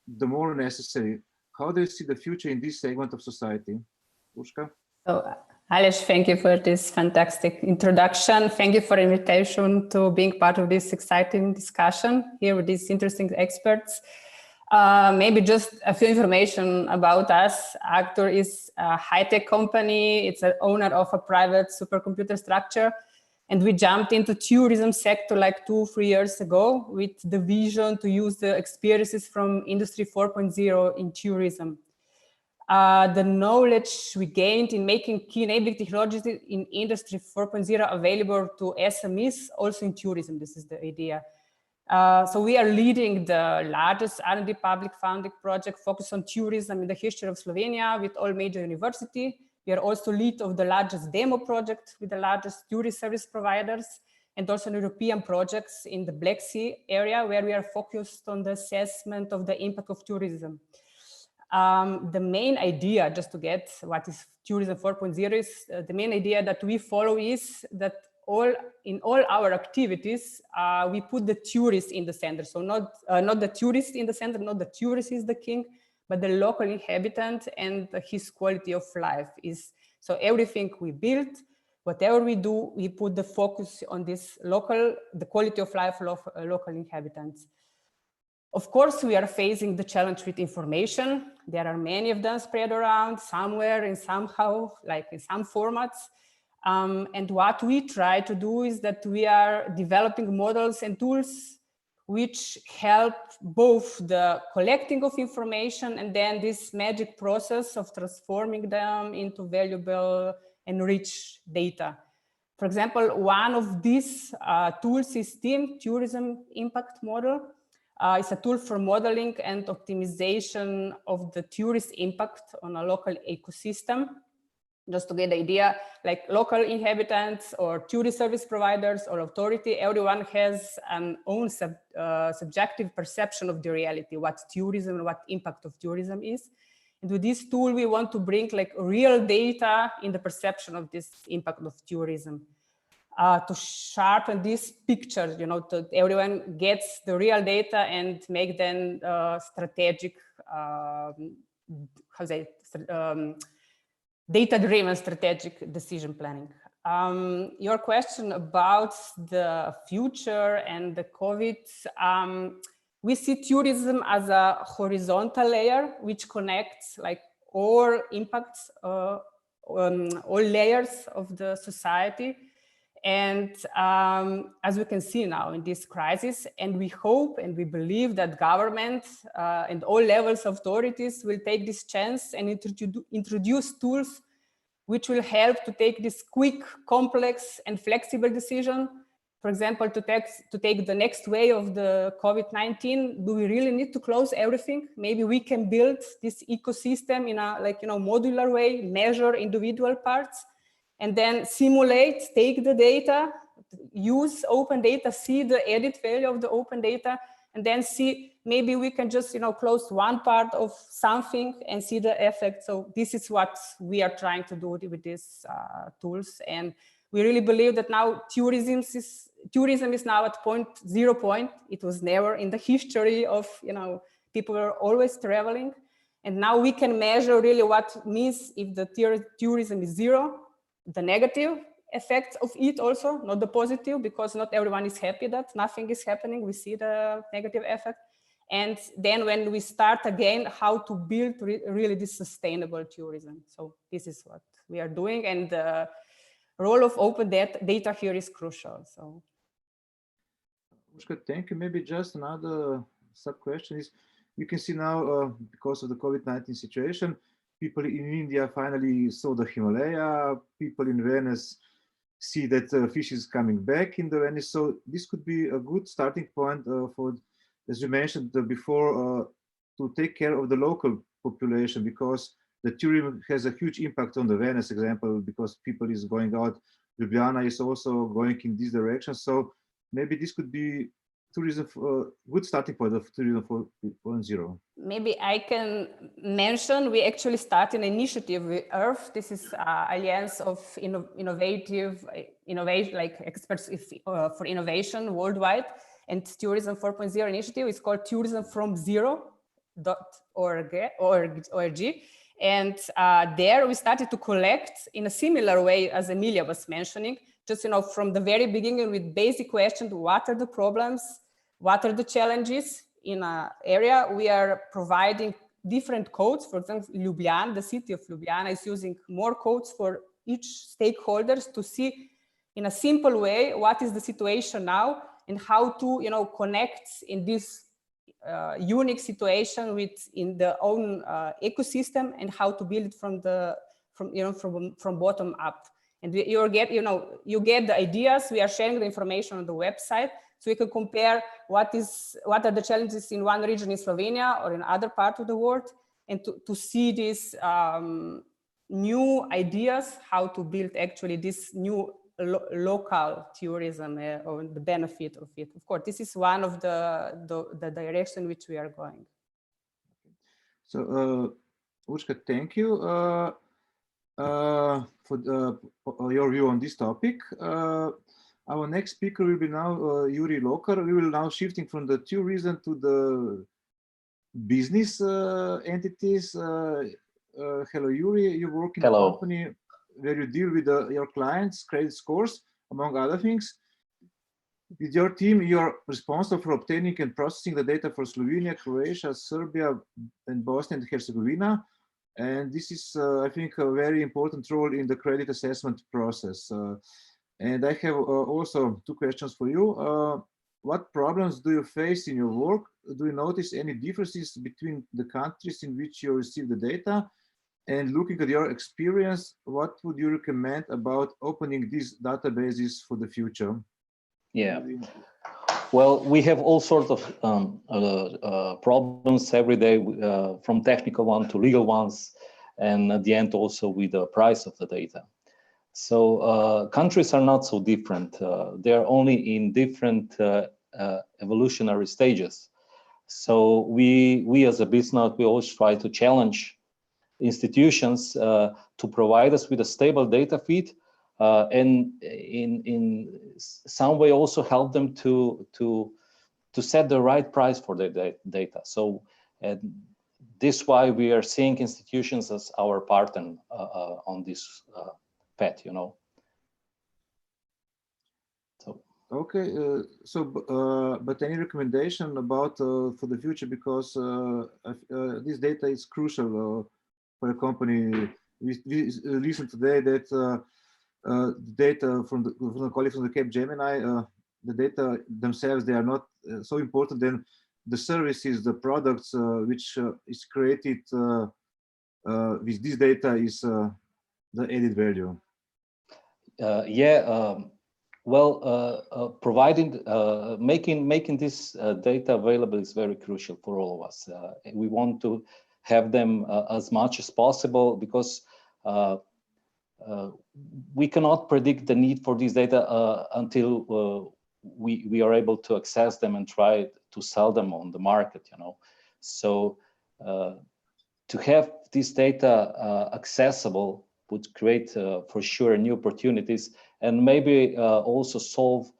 the more necessary. How do you see the future in this segment of society? Urška? So, Aleš, thank you for this fantastic introduction. Thank you for the invitation to being part of this exciting discussion here with these interesting experts. Maybe just a few information about us. Actor is a high-tech company. It's an owner of a private supercomputer structure. And we jumped into tourism sector like 2-3 years ago with the vision to use the experiences from Industry 4.0 in tourism. The knowledge we gained in making key enabling technologies in Industry 4.0 available to SMEs, also in tourism, this is the idea. So we are leading the largest R&D public funding project focused on tourism in the history of Slovenia with all major universities. We are also lead of the largest demo project with the largest tourist service providers, and also European projects in the Black Sea area where we are focused on the assessment of the impact of tourism. The main idea, just to get what is Tourism 4.0 is, the main idea that we follow is that in all our activities, we put the tourist in the center. So not the tourist in the center, not the tourist is the king, but the local inhabitant and his quality of life is. So everything we build, whatever we do, we put the focus on this the quality of life of local inhabitants. Of course, we are facing the challenge with information. There are many of them spread around somewhere and somehow, like in some formats. And what we try to do is that we are developing models and tools which help both the collecting of information and then this magic process of transforming them into valuable and rich data. For example, one of these tools is TIM, Tourism Impact Model. It's a tool for modeling and optimization of the tourist impact on a local ecosystem. Just to get the idea, like local inhabitants or tourist service providers or authority, everyone has an own subjective perception of the reality, what tourism and what impact of tourism is. And with this tool, we want to bring like real data in the perception of this impact of tourism. To sharpen this picture, you know, so everyone gets the real data and make them strategic, data-driven strategic decision planning. Your question about the future and the COVID, we see tourism as a horizontal layer which connects like all impacts, all layers of the society. And as we can see now in this crisis, and we hope and we believe that government and all levels of authorities will take this chance and introduce tools which will help to take this quick, complex and flexible decision. For example, to take the next wave of the COVID-19, do we really need to close everything? Maybe we can build this ecosystem in a modular way, measure individual parts, and then simulate, take the data, use open data, see the added value of the open data, and then see maybe we can just close one part of something and see the effect. So this is what we are trying to do with these tools, and we really believe that now tourism is now at 0 point. It was never in the history of people were always traveling, and now we can measure really what means if the tourism is 0. The negative effects of it also, not the positive, because not everyone is happy that nothing is happening. We see the negative effect. And then when we start again, how to build really this sustainable tourism. So this is what we are doing. And the role of open data here is crucial. So. Urška, thank you. Maybe just another sub question is, you can see now, because of the COVID-19 situation, people in India finally saw the Himalaya. People in Venice see that fish is coming back in the Venice. So this could be a good starting point for, as you mentioned before, to take care of the local population, because the tourism has a huge impact on the Venice example, because people is going out. Ljubljana is also going in this direction. So maybe this could be tourism, good starting point of tourism 4.0. Maybe I can mention, we actually started an initiative with EARTH. This is Alliance of Innovation, like experts for innovation worldwide. And Tourism 4.0 initiative is called tourismfromzero.org. And there we started to collect in a similar way as Emilia was mentioning, just from the very beginning with basic questions: what are the problems, what are the challenges in an area? We are providing different codes. For example, Ljubljana, the city of Ljubljana, is using more codes for each stakeholders to see in a simple way what is the situation now and how to connect in this unique situation in the own ecosystem, and how to build it from bottom up. And you get the ideas. We are sharing the information on the website, so we can compare what are the challenges in one region in Slovenia or in other part of the world, and to see these new ideas how to build actually this new local tourism or the benefit of it. Of course, this is one of the direction which we are going. So, Urška, thank you for your view on this topic. Our next speaker will be now Yuri Lokar. We will now shifting from the tourism to the business entities. Hello, Yuri. You work in a company where you deal with your clients' credit scores, among other things. With your team, you are responsible for obtaining and processing the data for Slovenia, Croatia, Serbia, and Bosnia and Herzegovina. And this is, I think, a very important role in the credit assessment process. And I have also two questions for you. What problems do you face in your work? Do you notice any differences between the countries in which you receive the data? And looking at your experience, what would you recommend about opening these databases for the future? Yeah, well, we have all sorts of problems every day, from technical ones to legal ones, and at the end also with the price of the data. So countries are not so different. They're only in different evolutionary stages. So we as a business, we always try to challenge institutions to provide us with a stable data feed, and in some way also help them to set the right price for the data. So this why we are seeing institutions as our partner on this path, So. Okay, but any recommendation about for the future, because this data is crucial for a company. We listened today that data from the colleagues from the Capgemini, the data themselves, they are not so important than the services, the products which is created with this data is the added value. Providing, making this data available is very crucial for all of us. We want to have them as much as possible, because we cannot predict the need for this data until we are able to access them and try to sell them on the market, So to have this data accessible would create for sure new opportunities, and maybe also solve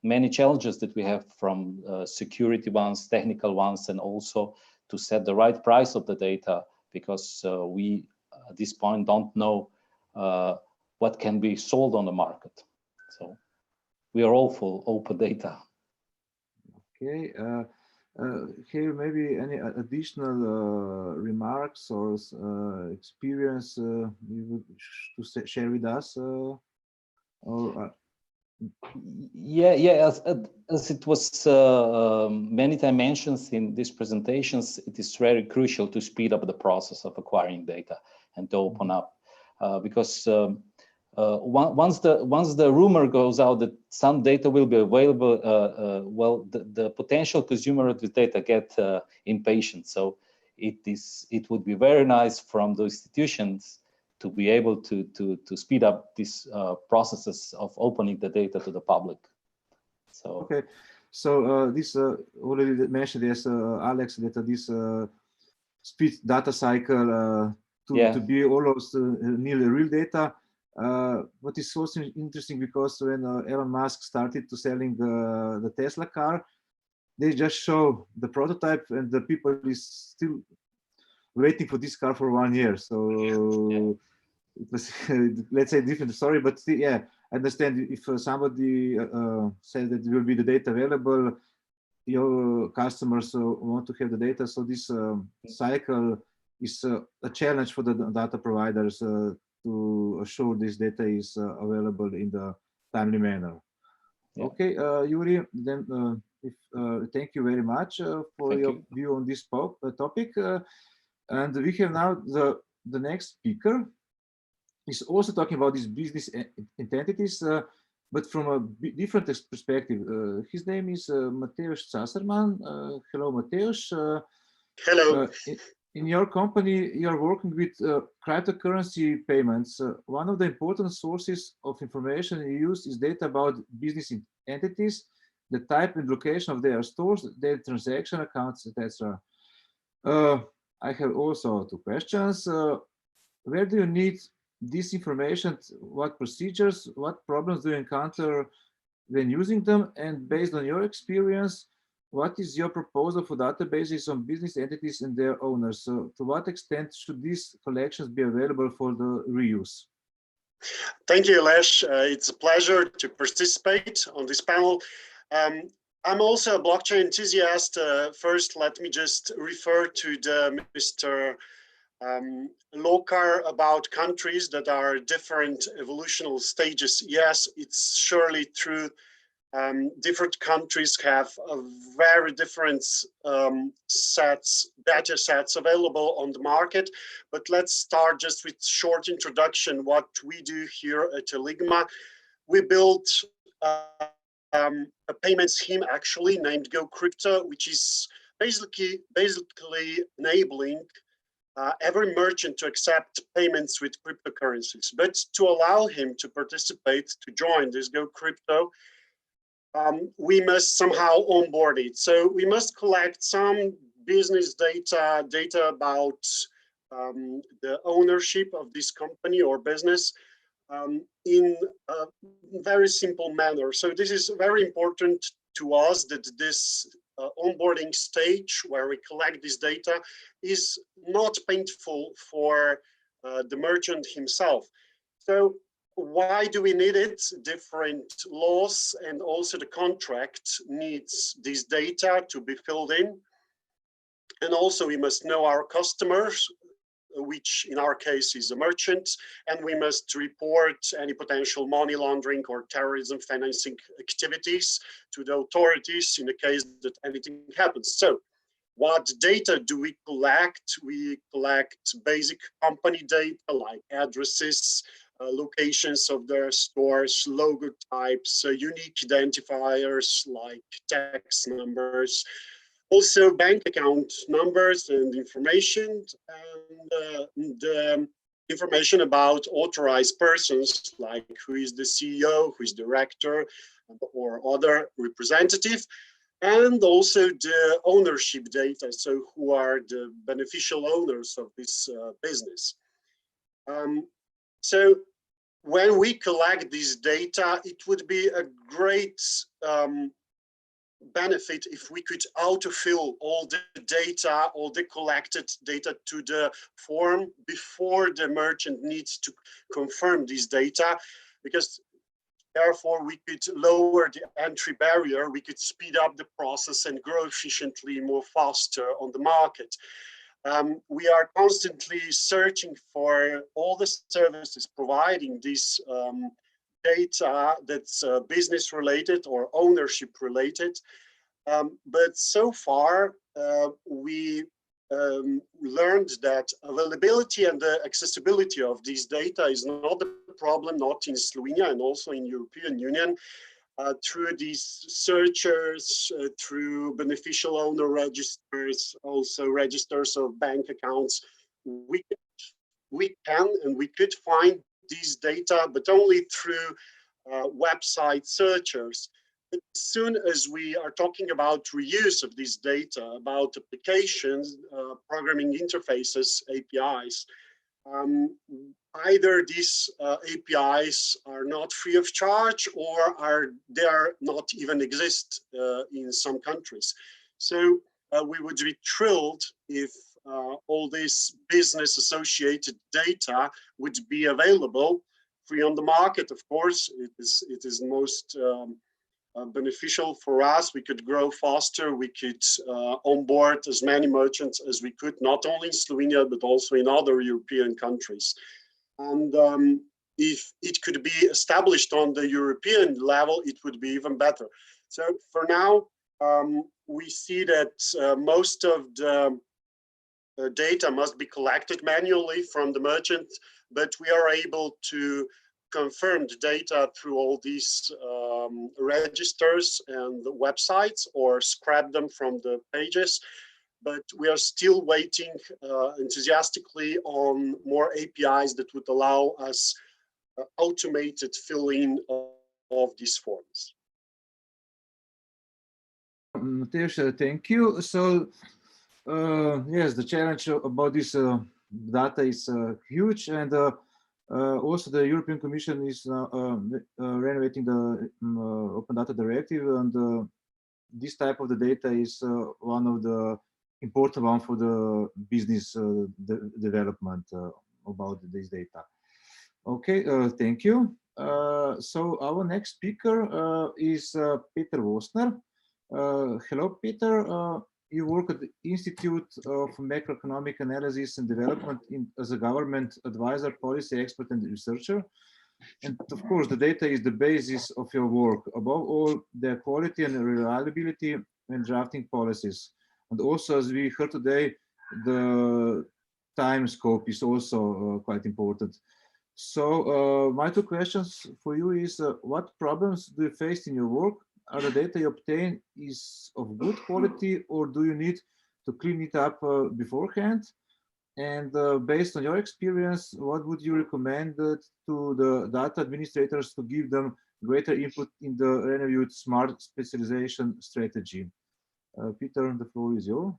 many challenges that we have, from security ones, technical ones, and also to set the right price of the data, because we at this point don't know what can be sold on the market. So we are all for open data. Okay. Here maybe any additional remarks or experience you would to share with us? As it was many times mentioned in these presentations, it is very crucial to speed up the process of acquiring data. and to open up, because once the rumor goes out that some data will be available, well, the potential consumer of the data get impatient. So it would be very nice from the institutions to be able to speed up these processes of opening the data to the public. So okay, so this already mentioned, yes, Alex, that this speed data cycle to be almost nearly real data. What is also interesting, because when Elon Musk started to selling the Tesla car, they just show the prototype, and the people is still waiting for this car for 1 year. So it was, let's say, different story, but still, yeah, I understand if somebody says that will be the data available, your customers want to have the data. So this cycle is a challenge for the data providers to assure this data is available in the timely manner. Yeah. Okay, Yuri, then thank you very much for your view on this topic. And we have now the next speaker. Is also talking about these business entities, but from a different perspective. His name is Mateusz Zasserman. Hello, Mateusz. Hello. In your company, you are working with cryptocurrency payments. One of the important sources of information you use is data about business entities, the type and location of their stores, their transaction accounts, etc. I have also 2 questions. Where do you need this information? What procedures, what problems do you encounter when using them? And based on your experience, what is your proposal for databases on business entities and their owners? So to what extent should these collections be available for the reuse? Thank you, Alesh. It's a pleasure to participate on this panel. I'm also a blockchain enthusiast. First, let me just refer to the Mr. Lokar about countries that are different evolutional stages. Yes, it's surely true. Different countries have a very different data sets available on the market. But let's start just with short introduction. What we do here at Eligma, we built a payment scheme actually named GoCrypto, which is basically enabling every merchant to accept payments with cryptocurrencies. But to allow him to participate, to join this GoCrypto, we must somehow onboard it. So we must collect some business data about the ownership of this company or business in a very simple manner. So this is very important to us, that this onboarding stage where we collect this data is not painful for the merchant himself. So why do we need it? Different laws and also the contract needs this data to be filled in. And also we must know our customers, which in our case is a merchant, and we must report any potential money laundering or terrorism financing activities to the authorities in the case that anything happens. So what data do we collect? We collect basic company data like addresses, locations of their stores, logo types, unique identifiers like tax numbers, also bank account numbers and information, and the information about authorized persons, like who is the CEO, who is director, or other representative, and also the ownership data, so who are the beneficial owners of this business. So when we collect this data, it would be a great benefit if we could autofill all the data, all the collected data to the form before the merchant needs to confirm this data, because therefore we could lower the entry barrier, we could speed up the process and grow efficiently more faster on the market. We are constantly searching for all the services providing this data that's business related or ownership related. But so far, we learned that availability and the accessibility of these data is not a problem, not in Slovenia and also in European Union. Through these searchers, through beneficial owner registers, also registers of bank accounts, we can and we could find these data, but only through website searchers. But as soon as we are talking about reuse of this data, about applications, programming interfaces, APIs, either these APIs are not free of charge or they are not even exist in some countries. So we would be thrilled if all this business associated data would be available free on the market. Of course, it is most beneficial for us. We could grow faster. We could onboard as many merchants as we could, not only in Slovenia, but also in other European countries. And if it could be established on the European level, it would be even better. So for now, we see that most of the data must be collected manually from the merchant, but we are able to confirm the data through all these registers and the websites or scrap them from the pages. But we are still waiting enthusiastically on more APIs that would allow us automated filling of these forms. Mateusz, thank you. So, yes, the challenge about this data is huge, and also the European Commission is renovating the Open Data Directive, and this type of the data is one of the important one for the business development about this data. Okay, thank you. So our next speaker is Peter Wostner. Hello, Peter. You work at the Institute of Macroeconomic Analysis and Development as a government advisor, policy expert, and researcher. And of course, the data is the basis of your work. Above all, their quality and reliability when drafting policies. And also, as we heard today, the time scope is also quite important. So my two questions for you is, what problems do you face in your work? Are the data you obtain is of good quality, or do you need to clean it up beforehand? And based on your experience, what would you recommend to the data administrators to give them greater input in the renewed smart specialization strategy? Peter, the floor is yours.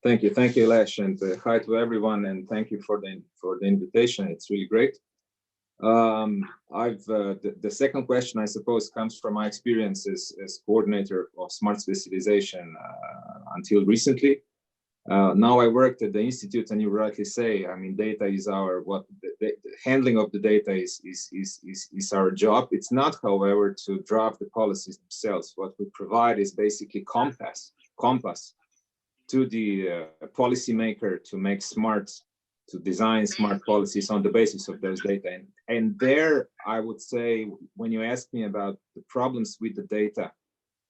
Thank you, Aleš, and hi to everyone, and thank you for the invitation. It's really great. The second question, I suppose, comes from my experience as coordinator of smart specialization until recently. Now I worked at the institute, and you rightly say, I mean, data is the handling of the data is our job. It's not, however, to draft the policies themselves. What we provide is basically compass to the policymaker to design smart policies on the basis of those data. And there, I would say, when you ask me about the problems with the data,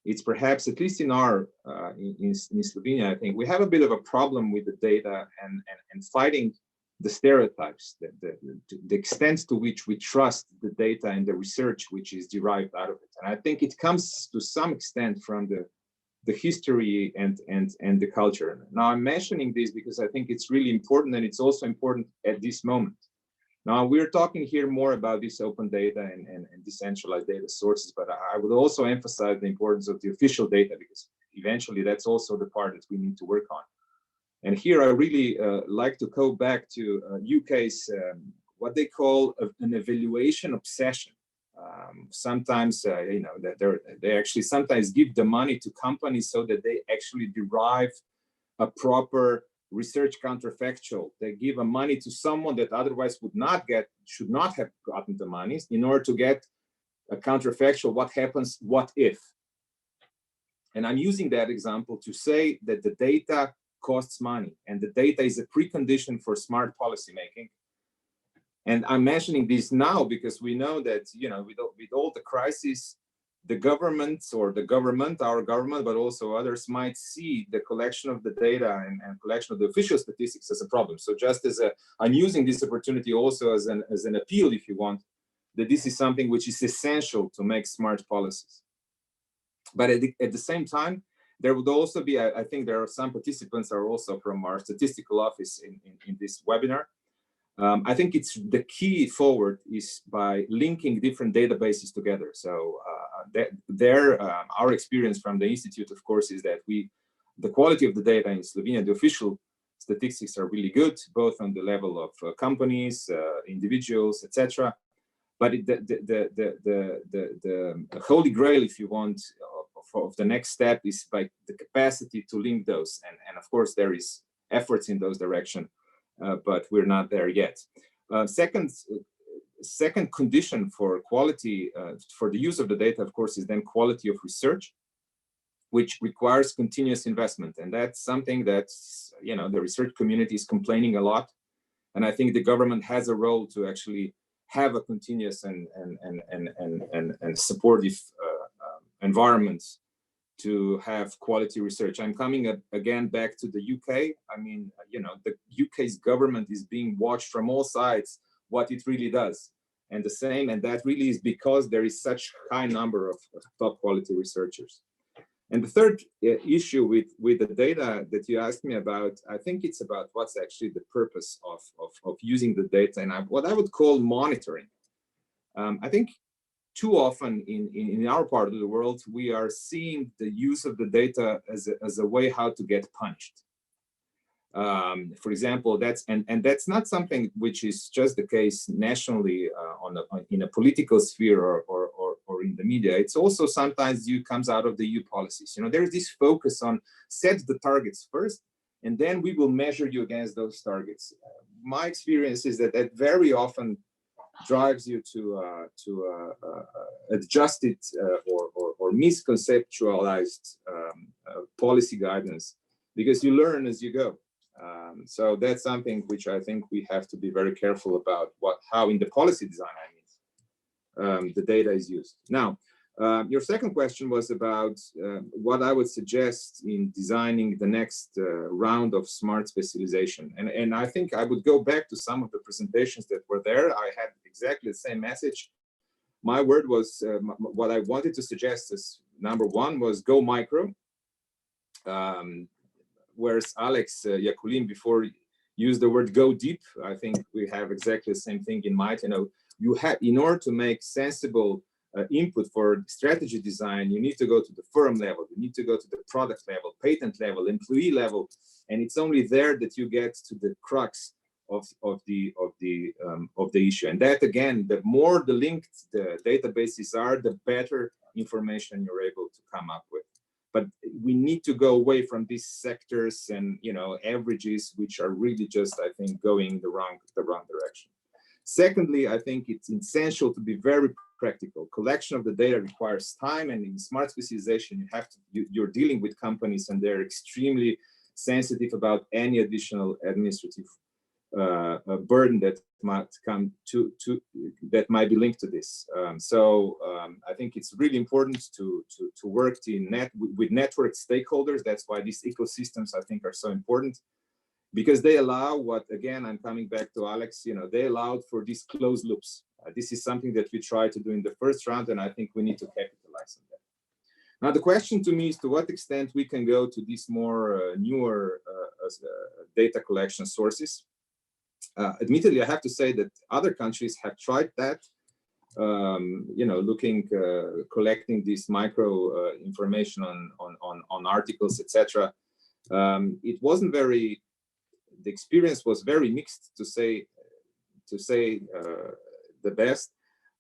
it's perhaps, at least in in Slovenia, I think we have a bit of a problem with the data and fighting the stereotypes, the extent to which we trust the data and the research which is derived out of it. And I think it comes to some extent from the history and the culture. Now I'm mentioning this because I think it's really important, and it's also important at this moment. Now we're talking here more about this open data and decentralized data sources, but I would also emphasize the importance of the official data, because eventually that's also the part that we need to work on. And here I really like to go back to UK's what they call an evaluation obsession. Sometimes, you know, they actually sometimes give the money to companies so that they actually derive a proper research counterfactual. They give a money to someone that otherwise should not have gotten the money, in order to get a counterfactual. What happens? What if? And I'm using that example to say that the data costs money, and the data is a precondition for smart policymaking. And I'm mentioning this now because we know that, you know, with all the crises, the government, our government, but also others might see the collection of the data and collection of the official statistics as a problem. So just as I'm using this opportunity also as an appeal, if you want, that this is something which is essential to make smart policies. But at the same time, there would also be, I think there are some participants are also from our statistical office in this webinar. I think it's the key forward is by linking different databases together. So our experience from the Institute, of course, is that the quality of the data in Slovenia, the official statistics are really good, both on the level of companies, individuals, etc. But the holy grail, if you want, of the next step is by the capacity to link those. And of course, there is efforts in those direction. But we're not there yet. Second condition for quality, for the use of the data, of course, is then quality of research, which requires continuous investment. And that's something that, the research community is complaining a lot. And I think the government has a role to actually have a continuous and supportive environment to have quality research. I'm coming again back to the UK. I mean, the UK's government is being watched from all sides what it really does. And that really is because there is such high number of top quality researchers. And the third issue with the data that you asked me about, I think it's about what's actually the purpose of using the data and what I would call monitoring. I think too often in our part of the world, we are seeing the use of the data as a way how to get punished. For example, that's not something which is just the case nationally in a political sphere or in the media. It's also sometimes comes out of the EU policies. There's this focus on set the targets first, and then we will measure you against those targets. My experience is that very often drives you to adjusted or misconceptualized policy guidance, because you learn as you go. So that's something which I think we have to be very careful about how in the policy design, the data is used. Now, your second question was about what I would suggest in designing the next round of smart specialization. And I think I would go back to some of the presentations that were there. I had exactly the same message. My word was, what I wanted to suggest is, number one was go micro. Whereas Alex Yakulin before used the word go deep. I think we have exactly the same thing in mind. You have, in order to make sensible input for strategy design, you need to go to the firm level, you need to go to the product level, patent level, employee level, and it's only there that you get to the crux of the issue. And that, again, the more the linked the databases are, the better information you're able to come up with. But we need to go away from these sectors and averages, which are really just, I think, going the wrong direction. Secondly, I think it's essential to be very practical. Collection of the data requires time, and in smart specialization, you're dealing with companies, and they're extremely sensitive about any additional administrative burden that might come that might be linked to this. I think it's really important to work with network stakeholders. That's why these ecosystems, I think, are so important, because they allow again, I'm coming back to Alex, they allowed for these closed loops. This is something that we tried to do in the first round, and I think we need to capitalize on that. Now, the question to me is to what extent we can go to these more newer data collection sources. Admittedly, I have to say that other countries have tried that, collecting this micro information on articles, etc. It wasn't very, the experience was very mixed, to say the best.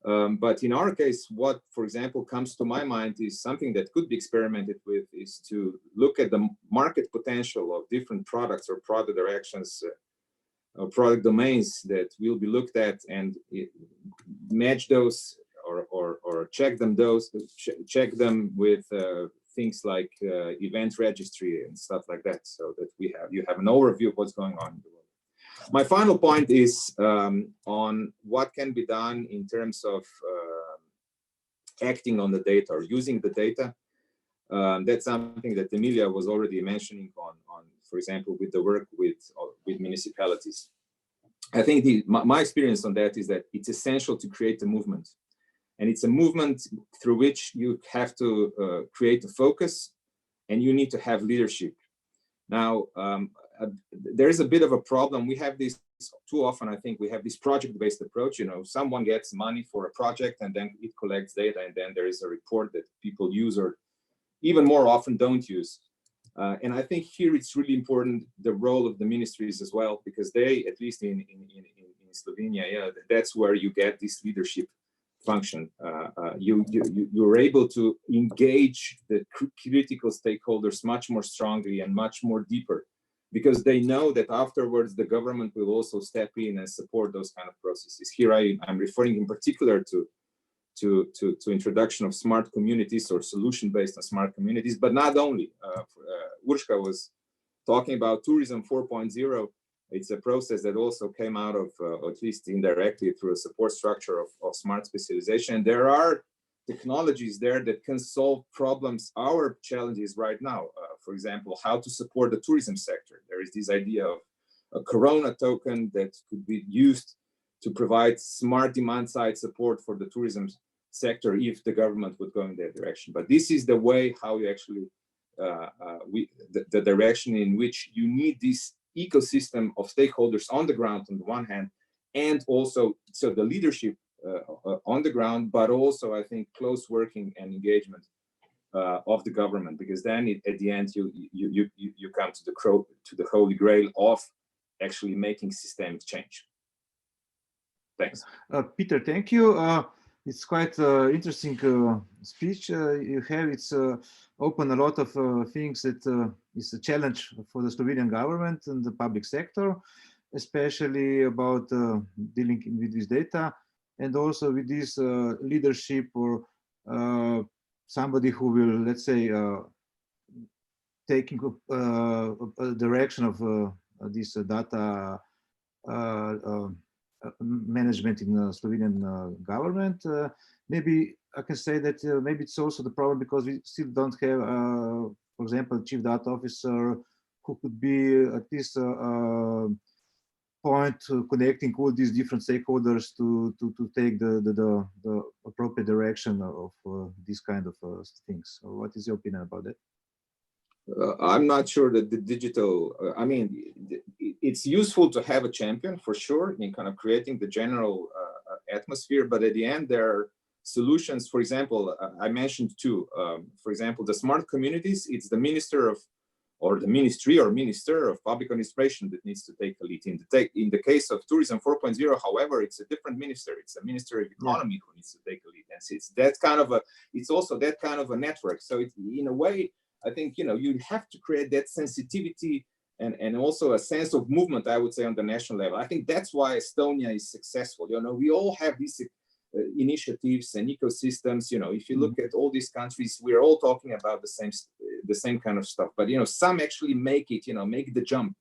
But in our case, what, for example, comes to my mind is something that could be experimented with, is to look at the market potential of different products or product directions, product domains that will be looked at, and match those or check them with things like event registry and stuff like that, so that you have an overview of what's going on in the world. My final point is on what can be done in terms of acting on the data or using the data. That's something that Emilia was already mentioning on for example, with the work with municipalities. I think my experience on that is that it's essential to create a movement. And it's a movement through which you have to create a focus, and you need to have leadership. Now, there is a bit of a problem. We have this too often. I think we have this project-based approach. You know, someone gets money for a project, and then it collects data, and then there is a report that people use or even more often don't use. And I think here it's really important the role of the ministries as well, because they, at least in Slovenia, yeah, that's where you get this leadership function. You're able to engage the critical stakeholders much more strongly and much more deeper, because they know that afterwards the government will also step in and support those kind of processes. Here I'm referring in particular to introduction of smart communities or solution based on smart communities, but not only. Urška was talking about tourism 4.0. It's a process that also came out of, at least indirectly, through a support structure of smart specialization. There are technologies there that can solve problems, our challenges right now. For example, how to support the tourism sector. There is this idea of a Corona token that could be used to provide smart demand side support for the tourism sector if the government would go in that direction. But this is the way how you actually, the direction in which you need this ecosystem of stakeholders on the ground on the one hand, and also so the leadership on the ground, but also I think close working and engagement of the government, because then at the end you come to the holy grail of actually making systemic change. Thanks. Peter, thank you. It's quite interesting speech you have. It's open a lot of things that is a challenge for the Slovenian government and the public sector, especially about dealing with this data, and also with this leadership or somebody who will, let's say, taking a direction of this data management in the Slovenian government. Maybe I can say that maybe it's also the problem because we still don't have, for example, chief data officer who could be at least point connecting all these different stakeholders to take the appropriate direction of these kind of things. So what is your opinion about that? I'm not sure that the digital, I mean, it's useful to have a champion for sure in kind of creating the general atmosphere, but at the end there are solutions. For example, I mentioned two, for example, the smart communities, it's the minister of, or the ministry or minister of public administration that needs to take the lead. In the case of tourism 4.0, however, it's a different minister. It's a minister of economy who needs to take the lead. And it's that kind of a, it's also that kind of a network. So it, in a way, I think, you know, you have to create that sensitivity and also a sense of movement, I would say, on the national level. I think that's why Estonia is successful. You know, we all have these initiatives and ecosystems. You know, if you look at all these countries, we're all talking about the same kind of stuff. But, you know, some actually make it, you know, make the jump.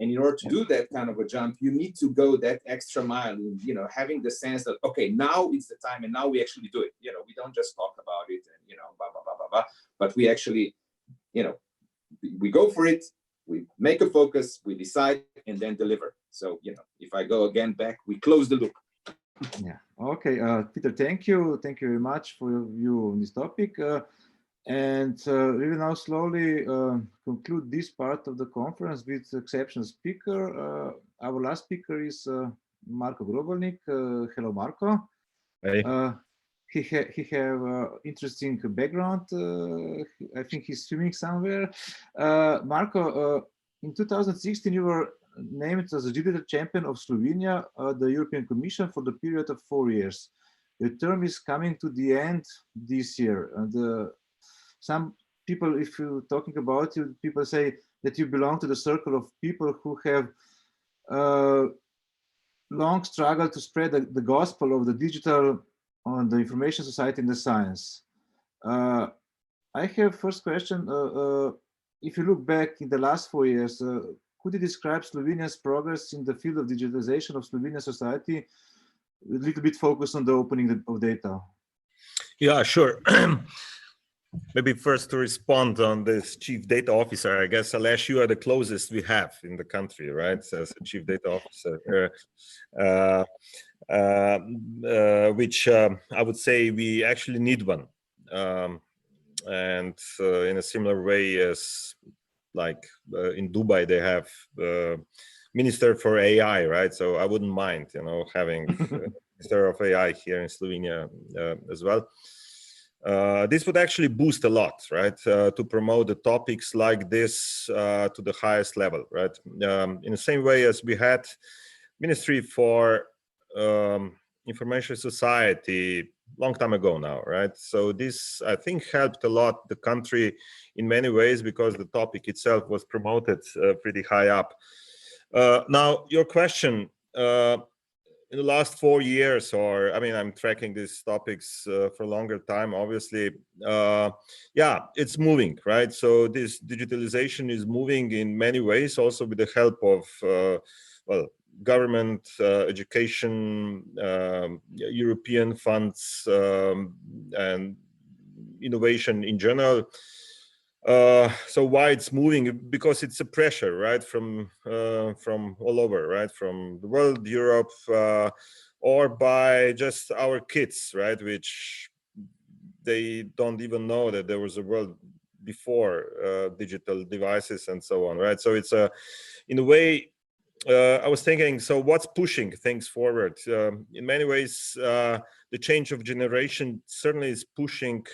And in order to do that kind of a jump, you need to go that extra mile, you know, having the sense that, okay, now is the time and now we actually do it. You know, we don't just talk about it and, you know, blah, blah, blah, blah, blah, but we actually, you know, we go for it, we make a focus, we decide, and then deliver. So, you know, if I go again back, we close the loop. Yeah. Okay, Peter, thank you. Thank you very much for your view on this topic. And we will now slowly conclude this part of the conference with exceptional speaker. Our last speaker is Marko Grobolnik. Hello, Marko. Hey. He have interesting background. I think he's swimming somewhere. Marko, in 2016, you were named as the digital champion of Slovenia, the European Commission for the period of 4 years. Your term is coming to the end this year. And some people, if you're talking about you, people say that you belong to the circle of people who have long struggled to spread the gospel of the digital on the information society and the science. I have first question. If you look back in the last 4 years, could you describe Slovenia's progress in the field of digitalization of Slovenian society, a little bit focused on the opening of data? Yeah, sure. Maybe first to respond on this chief data officer, I guess, Alesh, you are the closest we have in the country, right? As a chief data officer, which I would say we actually need one. And in a similar way as like in Dubai, they have Minister for AI, right? So I wouldn't mind, you know, having Minister of AI here in Slovenia as well. This would actually boost a lot, right, to promote the topics like this to the highest level, right? In the same way as we had Ministry for Information Society long time ago now, right? So this, I think, helped a lot the country in many ways because the topic itself was promoted pretty high up. Now, your question, in the last 4 years, or I mean, I'm tracking these topics for a longer time, obviously, yeah, it's moving, right? So this digitalization is moving in many ways, also with the help of, well, government, education, European funds, and innovation in general. So why it's moving? Because it's a pressure, right, from all over, right, from the world, Europe, or by just our kids, right, which they don't even know that there was a world before digital devices and so on, right? So it's in a way, I was thinking, so what's pushing things forward? In many ways, the change of generation certainly is pushing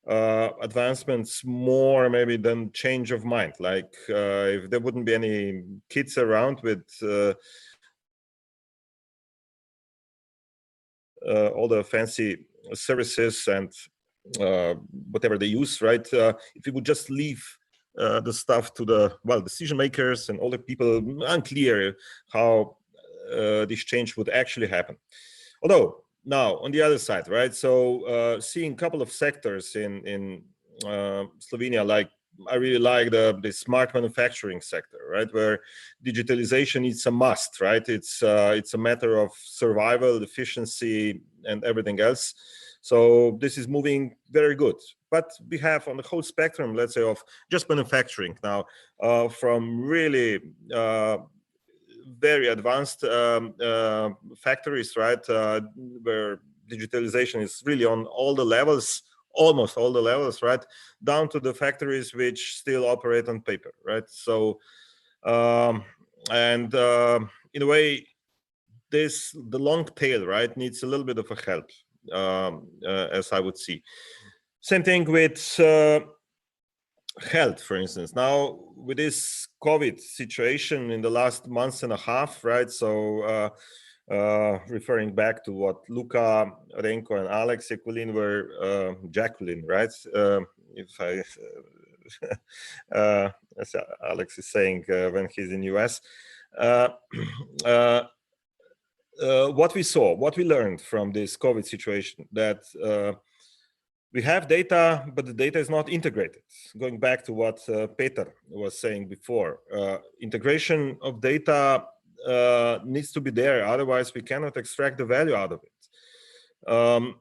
advancements more maybe than change of mind. Like if there wouldn't be any kids around with all the fancy services and whatever they use, right? If we would just leave the stuff to the, well, decision makers and all the people, unclear how this change would actually happen. Although now on the other side, right? So seeing a couple of sectors in Slovenia, like I really like the smart manufacturing sector, right? Where digitalization is a must, right? It's a matter of survival, efficiency, and everything else. So this is moving very good. But we have on the whole spectrum, let's say, of just manufacturing now, from really very advanced factories, right, where digitalization is really on all the levels, almost all the levels, right, down to the factories which still operate on paper, right? So, in a way, the long tail, right, needs a little bit of a help, as I would see. Same thing with health, for instance. Now with this COVID situation in the last month and a half, right? So referring back to what Luca, Renko, and Alex Jaculin were, Jaculin, right? If I, as Alex is saying when he's in US. What we saw, what we learned from this COVID situation, that we have data, but the data is not integrated. Going back to what Peter was saying before, integration of data needs to be there. Otherwise, we cannot extract the value out of it.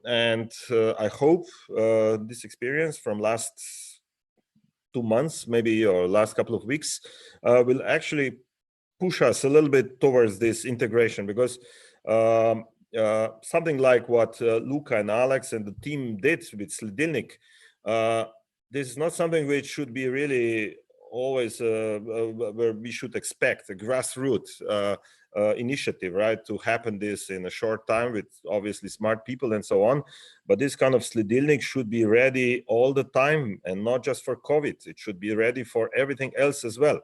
And I hope this experience from last 2 months, maybe, or last couple of weeks, will actually push us a little bit towards this integration, because something like what Luca and Alex and the team did with Sledilnik, this is not something which should be really always where we should expect a grassroots initiative, right, to happen this in a short time with obviously smart people and so on. But this kind of Sledilnik should be ready all the time, and not just for COVID. It should be ready for everything else as well.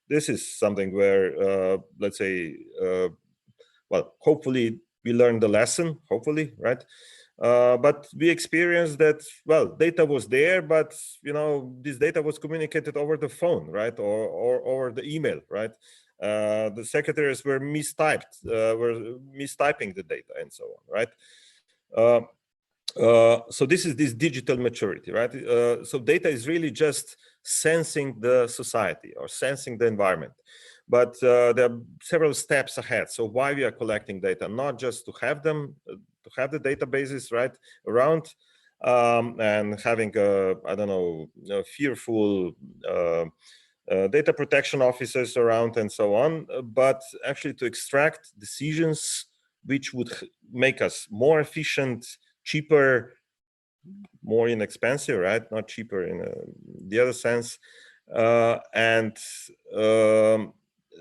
This is something where, let's say, well, hopefully we learned the lesson, hopefully, right? But we experienced that, well, data was there, but, you know, this data was communicated over the phone, right? Or over the email, right? The secretaries were mistyping the data and so on, right? So this is this digital maturity, right? So data is really just sensing the society or sensing the environment. But there are several steps ahead. So why we are collecting data? Not just to have them, to have the databases right around, and having I don't know, fearful data protection officers around and so on, but actually to extract decisions which would make us more efficient, cheaper, more inexpensive, right? Not cheaper in the other sense, and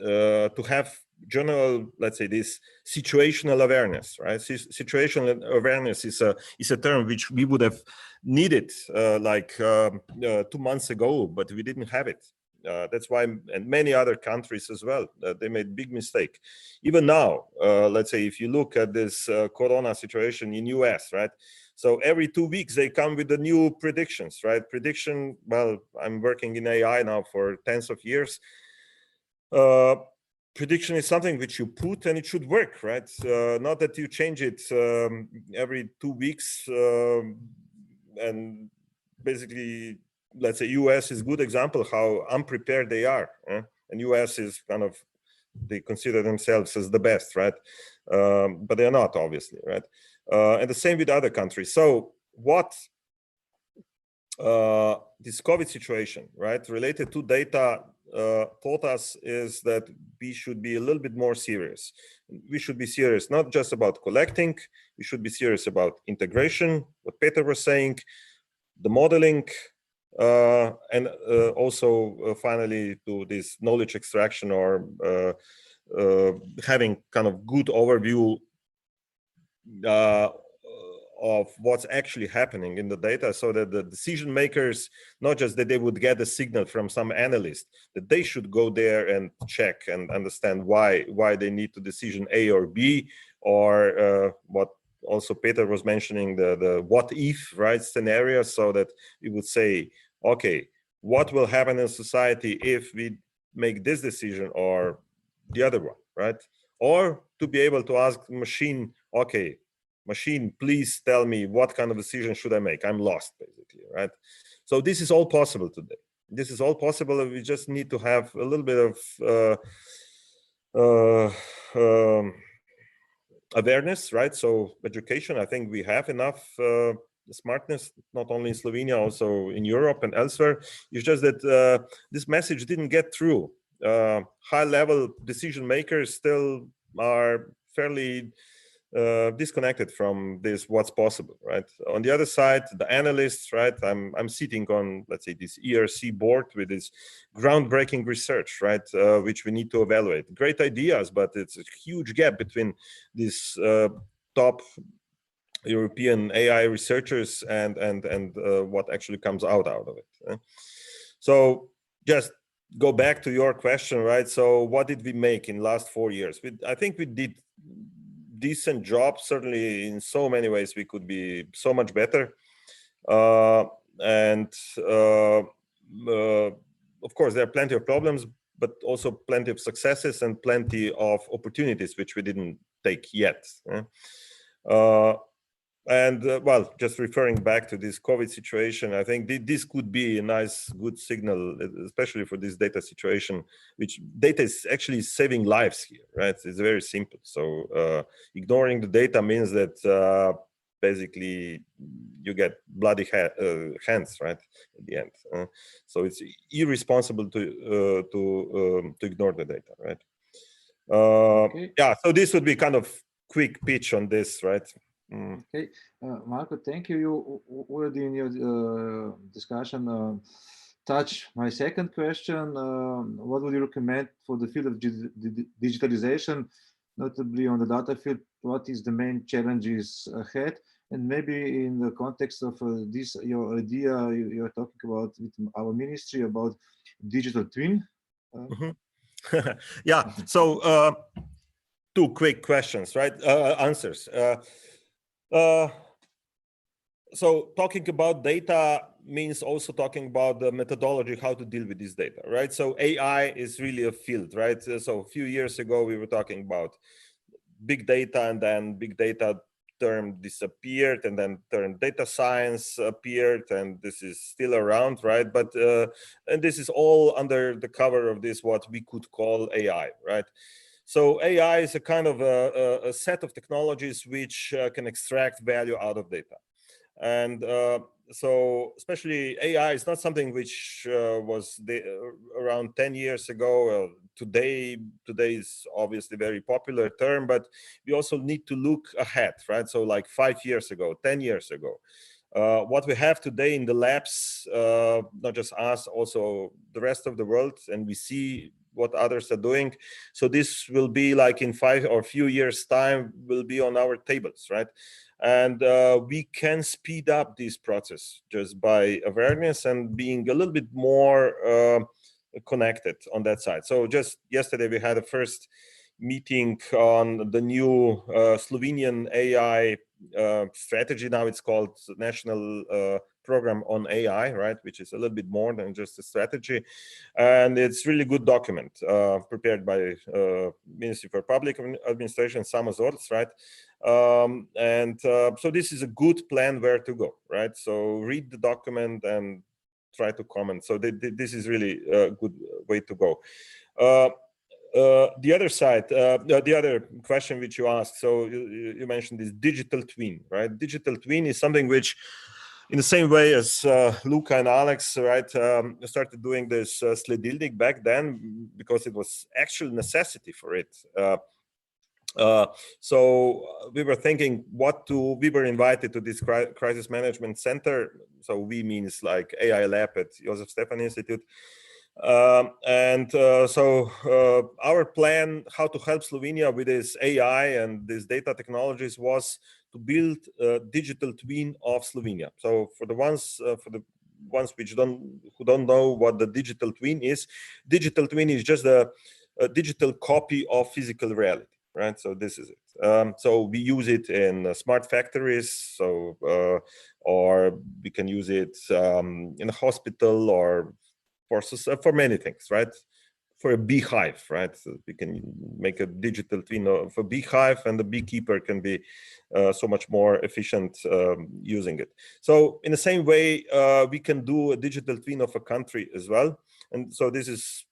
to have general, let's say, this situational awareness, right? Situational awareness is a term which we would have needed 2 months ago, but we didn't have it. That's why, and many other countries as well, they made big mistake. Even now, let's say, if you look at this corona situation in US, right? So every 2 weeks they come with the new predictions, right? Prediction, well, I'm working in AI now for tens of years. Prediction is something which you put and it should work, right? Not that you change it every 2 weeks, and basically, let's say US is a good example how unprepared they are. And US is kind of, they consider themselves as the best, right? But they're not, obviously, right? And the same with other countries. So what this COVID situation, right, related to data taught us is that we should be a little bit more serious. We should be serious not just about collecting, we should be serious about integration, what Peter was saying, the modeling, and also finally to this knowledge extraction, or having kind of good overview of what's actually happening in the data, so that the decision makers, not just that they would get a signal from some analyst, that they should go there and check and understand why they need to decision A or B, or what also Peter was mentioning, the what if, right, scenario, so that we would say, okay, what will happen in society if we make this decision or the other one, right? Or to be able to ask the machine, okay, machine, please tell me what kind of decision should I make? I'm lost, basically, right? So this is all possible today. This is all possible. We just need to have a little bit of awareness, right? So education, I think we have enough smartness, not only in Slovenia, also in Europe and elsewhere. It's just that this message didn't get through. High-level decision makers still are fairly disconnected from this what's possible, right? On the other side, the analysts, right? I'm sitting on, let's say, this ERC board with this groundbreaking research, right? Which we need to evaluate. Great ideas, but it's a huge gap between these top European AI researchers and what actually comes out of it. So just go back to your question, right? So what did we make in last 4 years? I think we did decent job. Certainly in so many ways we could be so much better, and of course there are plenty of problems, but also plenty of successes and plenty of opportunities which we didn't take yet. Well, just referring back to this COVID situation, I think this could be a nice, good signal, especially for this data situation, which data is actually saving lives here, right? It's very simple. So ignoring the data means that basically you get bloody hands, right, at the end. So it's irresponsible to ignore the data, right? Okay. Yeah, so this would be kind of quick pitch on this, right? Okay, Marko, thank you. You already in your discussion touch my second question. What would you recommend for the field of digitalization, notably on the data field? What is the main challenges ahead? And maybe in the context of this, your idea you're talking about with our ministry about digital twin. Yeah. So two quick questions, right? Answers. So talking about data means also talking about the methodology, how to deal with this data, right? So AI is really a field, right? So a few years ago, we were talking about big data, and then big data term disappeared, and then term data science appeared, and this is still around, right? But and this is all under the cover of this, what we could call AI, right? So AI is a kind of a set of technologies which can extract value out of data. And so especially AI is not something which was around 10 years ago. Today is obviously a very popular term, but we also need to look ahead, right? So like 5 years ago, 10 years ago. What we have today in the labs, not just us, also the rest of the world, and we see what others are doing. So this will be like in 5 or few years time will be on our tables, right? And we can speed up this process just by awareness and being a little bit more connected on that side. So just yesterday we had a first meeting on the new Slovenian AI strategy. Now it's called National Program on AI, right? Which is a little bit more than just a strategy. And it's really good document prepared by Ministry for Public Administration, Samozorc, right? So this is a good plan where to go, right? So read the document and try to comment. So this is really a good way to go. The other side, the other question which you asked, so you mentioned this digital twin, right? Digital twin is something which, in the same way as Luca and Alex, right, started doing this Sledilnik back then because it was actual necessity for it. So we were thinking we were invited to this crisis management center. So we means like AI lab at Josef Stefan Institute. So our plan how to help Slovenia with this AI and these data technologies was to build a digital twin of Slovenia. So for the ones who don't know what the digital twin is just a digital copy of physical reality, right? So this is it. So we use it in smart factories, so or we can use it in a hospital or for many things, right? For a beehive, right? So we can make a digital twin of a beehive, and the beekeeper can be so much more efficient using it. So in the same way, we can do a digital twin of a country as well. And so this is,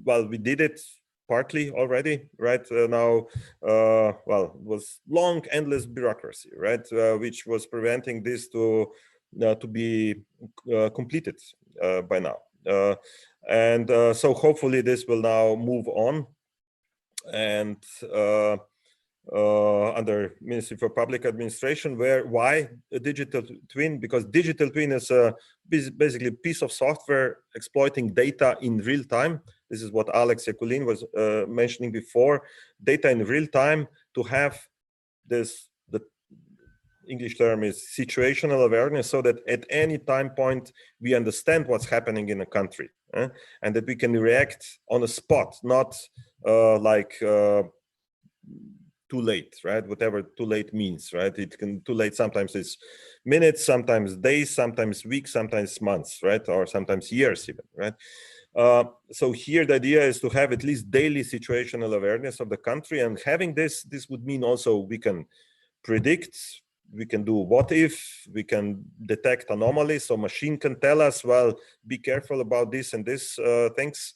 well, we did it partly already, right? Now, well, it was long, endless bureaucracy, right? Which was preventing this to be completed by now. So hopefully this will now move on, and under Ministry for Public Administration, why a digital twin? Because digital twin is basically a piece of software exploiting data in real time. This is what Alex Yakulin was mentioning before, data in real time, to have this, the English term is situational awareness, so that at any time point we understand what's happening in a country, and that we can react on the spot, not too late, right? Whatever too late means, right? It can too late, sometimes it's minutes, sometimes days, sometimes weeks, sometimes months, right? Or sometimes years even, right? So here the idea is to have at least daily situational awareness of the country, and having this would mean also we can predict, we can do what if, we can detect anomalies, so machine can tell us, well, be careful about this and this things,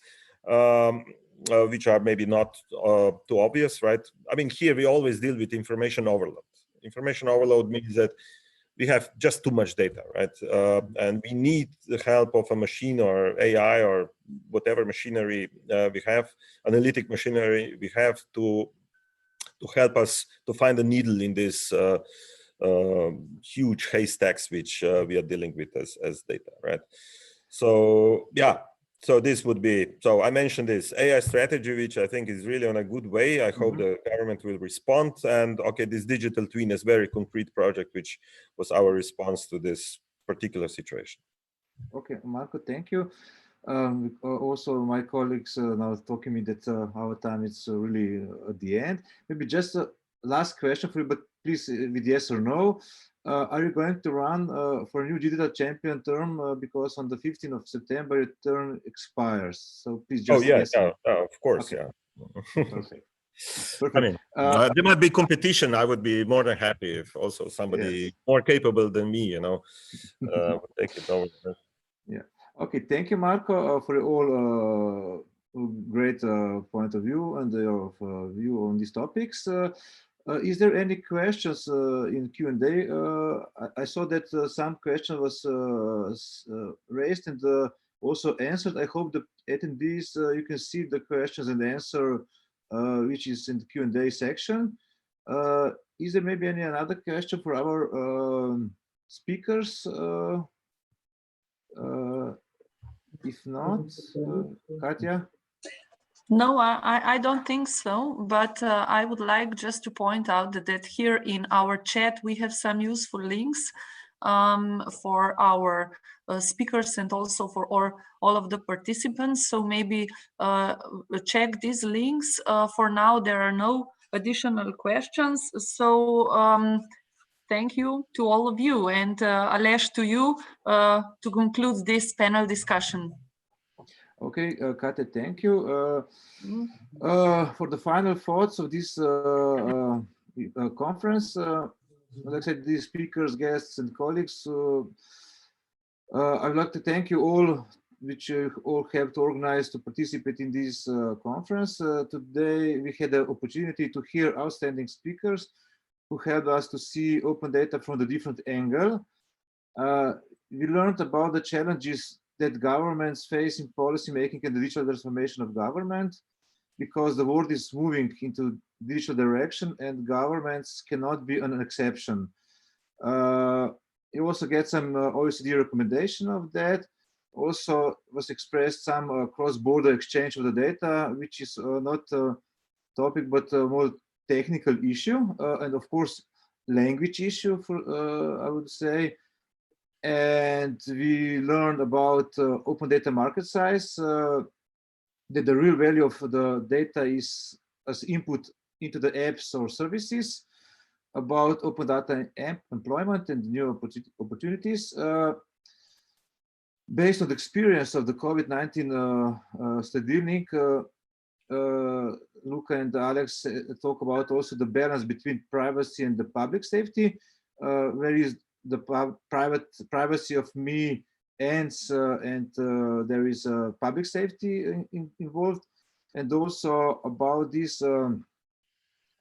which are maybe not too obvious, right? I mean, here we always deal with information overload. Information overload means that we have just too much data, right? And we need the help of a machine or AI or whatever machinery we have, analytic machinery we have to help us to find a needle in this huge haystacks which we are dealing with as data, right? So yeah, so this would be, so I mentioned this AI strategy, which I think is really on a good way. I hope the government will respond. And okay, this digital twin is very concrete project, which was our response to this particular situation. Okay, Marco, thank you. Also, my colleagues now talking me that our time is really at the end. Maybe just a last question for you, but please with yes or no. Are you going to run for a new digital champion term? Because on the 15th of September, your term expires. So please just yes. Of course, okay. Yeah. Perfect. I mean, there might be competition. I would be more than happy if also somebody more capable than me, would take it over. Yeah. Okay. Thank you, Marco, for all great point of view and your view on these topics. Is there any questions in Q&A? I saw that some question was raised and also answered. I hope the attendees, you can see the questions and answer, which is in the Q&A section. Is there maybe any another question for our speakers? If not, Katja? No, I don't think so, but I would like just to point out that here in our chat, we have some useful links for our speakers and also for all of the participants. So maybe check these links. For now, there are no additional questions. So thank you to all of you. And Aleš, to you to conclude this panel discussion. Okay, Katja, thank you. For the final thoughts of this conference, like I said, these speakers, guests, and colleagues, I'd like to thank you all, which all helped organize to participate in this conference. Today, we had the opportunity to hear outstanding speakers who helped us to see open data from the different angle. We learned about the challenges that governments face in policy making and the digital transformation of government, because the world is moving into digital direction and governments cannot be an exception. You also get some OECD recommendation of that. Also was expressed some cross-border exchange of the data, which is not a topic, but a more technical issue. And of course, language issue, for I would say. And we learned about open data market size, that the real value of the data is as input into the apps or services, about open data employment and new opportunities. Based on the experience of the COVID-19 study, Luca and Alex talk about also the balance between privacy and the public safety, where is the privacy of me ends and there is public safety involved, and also about this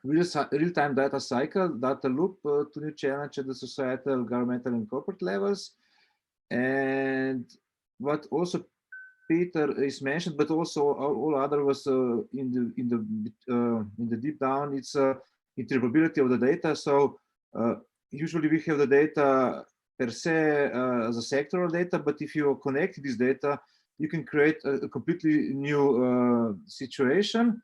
real-time data cycle, data loop to new challenge at the societal, governmental, and corporate levels. And what also Peter is mentioned, but also all other was in the deep down, it's interoperability of the data. So usually we have the data per se as a sectoral data, but if you connect this data, you can create a completely new situation.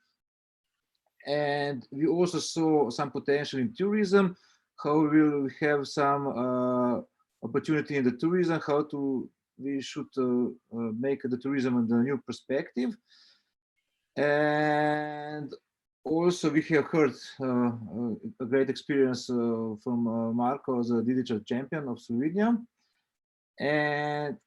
And we also saw some potential in tourism, how we will have some opportunity in the tourism, how we should make the tourism in the new perspective. And also we have heard a great experience from Marko as a digital champion of Slovenia. And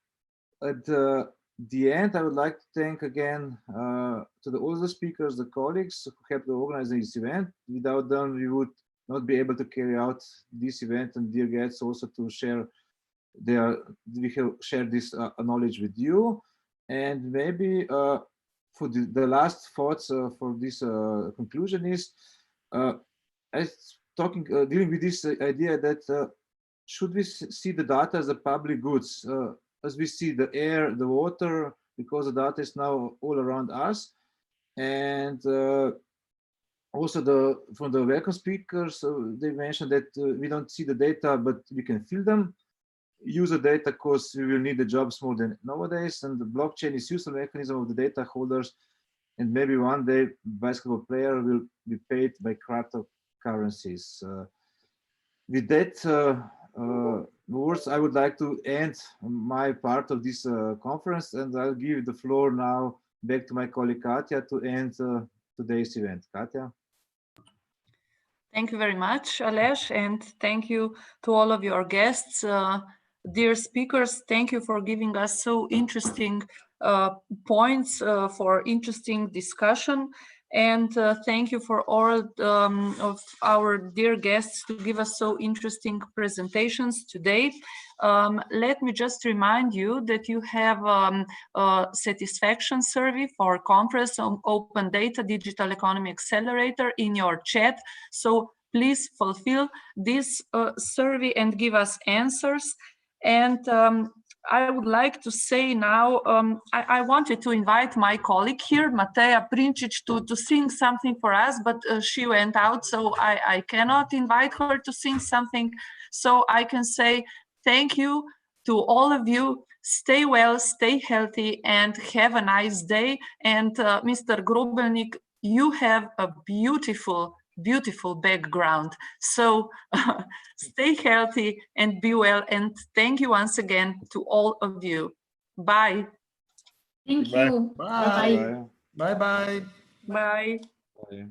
at the end, I would like to thank again to all the speakers, the colleagues who helped to organize this event. Without them, we would not be able to carry out this event, and dear guests also to share we have shared this knowledge with you. And maybe for the last thoughts for this conclusion is dealing with this idea that should we see the data as a public goods, as we see the air, the water, because the data is now all around us. And also from the welcome speakers, they mentioned that we don't see the data, but we can feel them. Use the data because we will need the jobs more than nowadays, and the blockchain is useful mechanism of the data holders, and maybe one day basketball player will be paid by cryptocurrencies. With that words, I would like to end my part of this conference, and I'll give the floor now back to my colleague Katja to end today's event. Katja. Thank you very much, Aleš, and thank you to all of your guests. Dear speakers, thank you for giving us so interesting points for interesting discussion. And thank you for all of our dear guests to give us so interesting presentations today. Let me just remind you that you have a satisfaction survey for conference on Open Data Digital Economy Accelerator in your chat. So please fulfill this survey and give us answers. And I would like to say now, I wanted to invite my colleague here, Mateja Prinčić, to sing something for us, but she went out, so I cannot invite her to sing something. So I can say thank you to all of you. Stay well, stay healthy, and have a nice day. And Mr. Grobelnik, you have a beautiful background. So stay healthy and be well. And thank you once again to all of you. Bye. Thank you. Bye. Bye. Bye. Bye. Bye.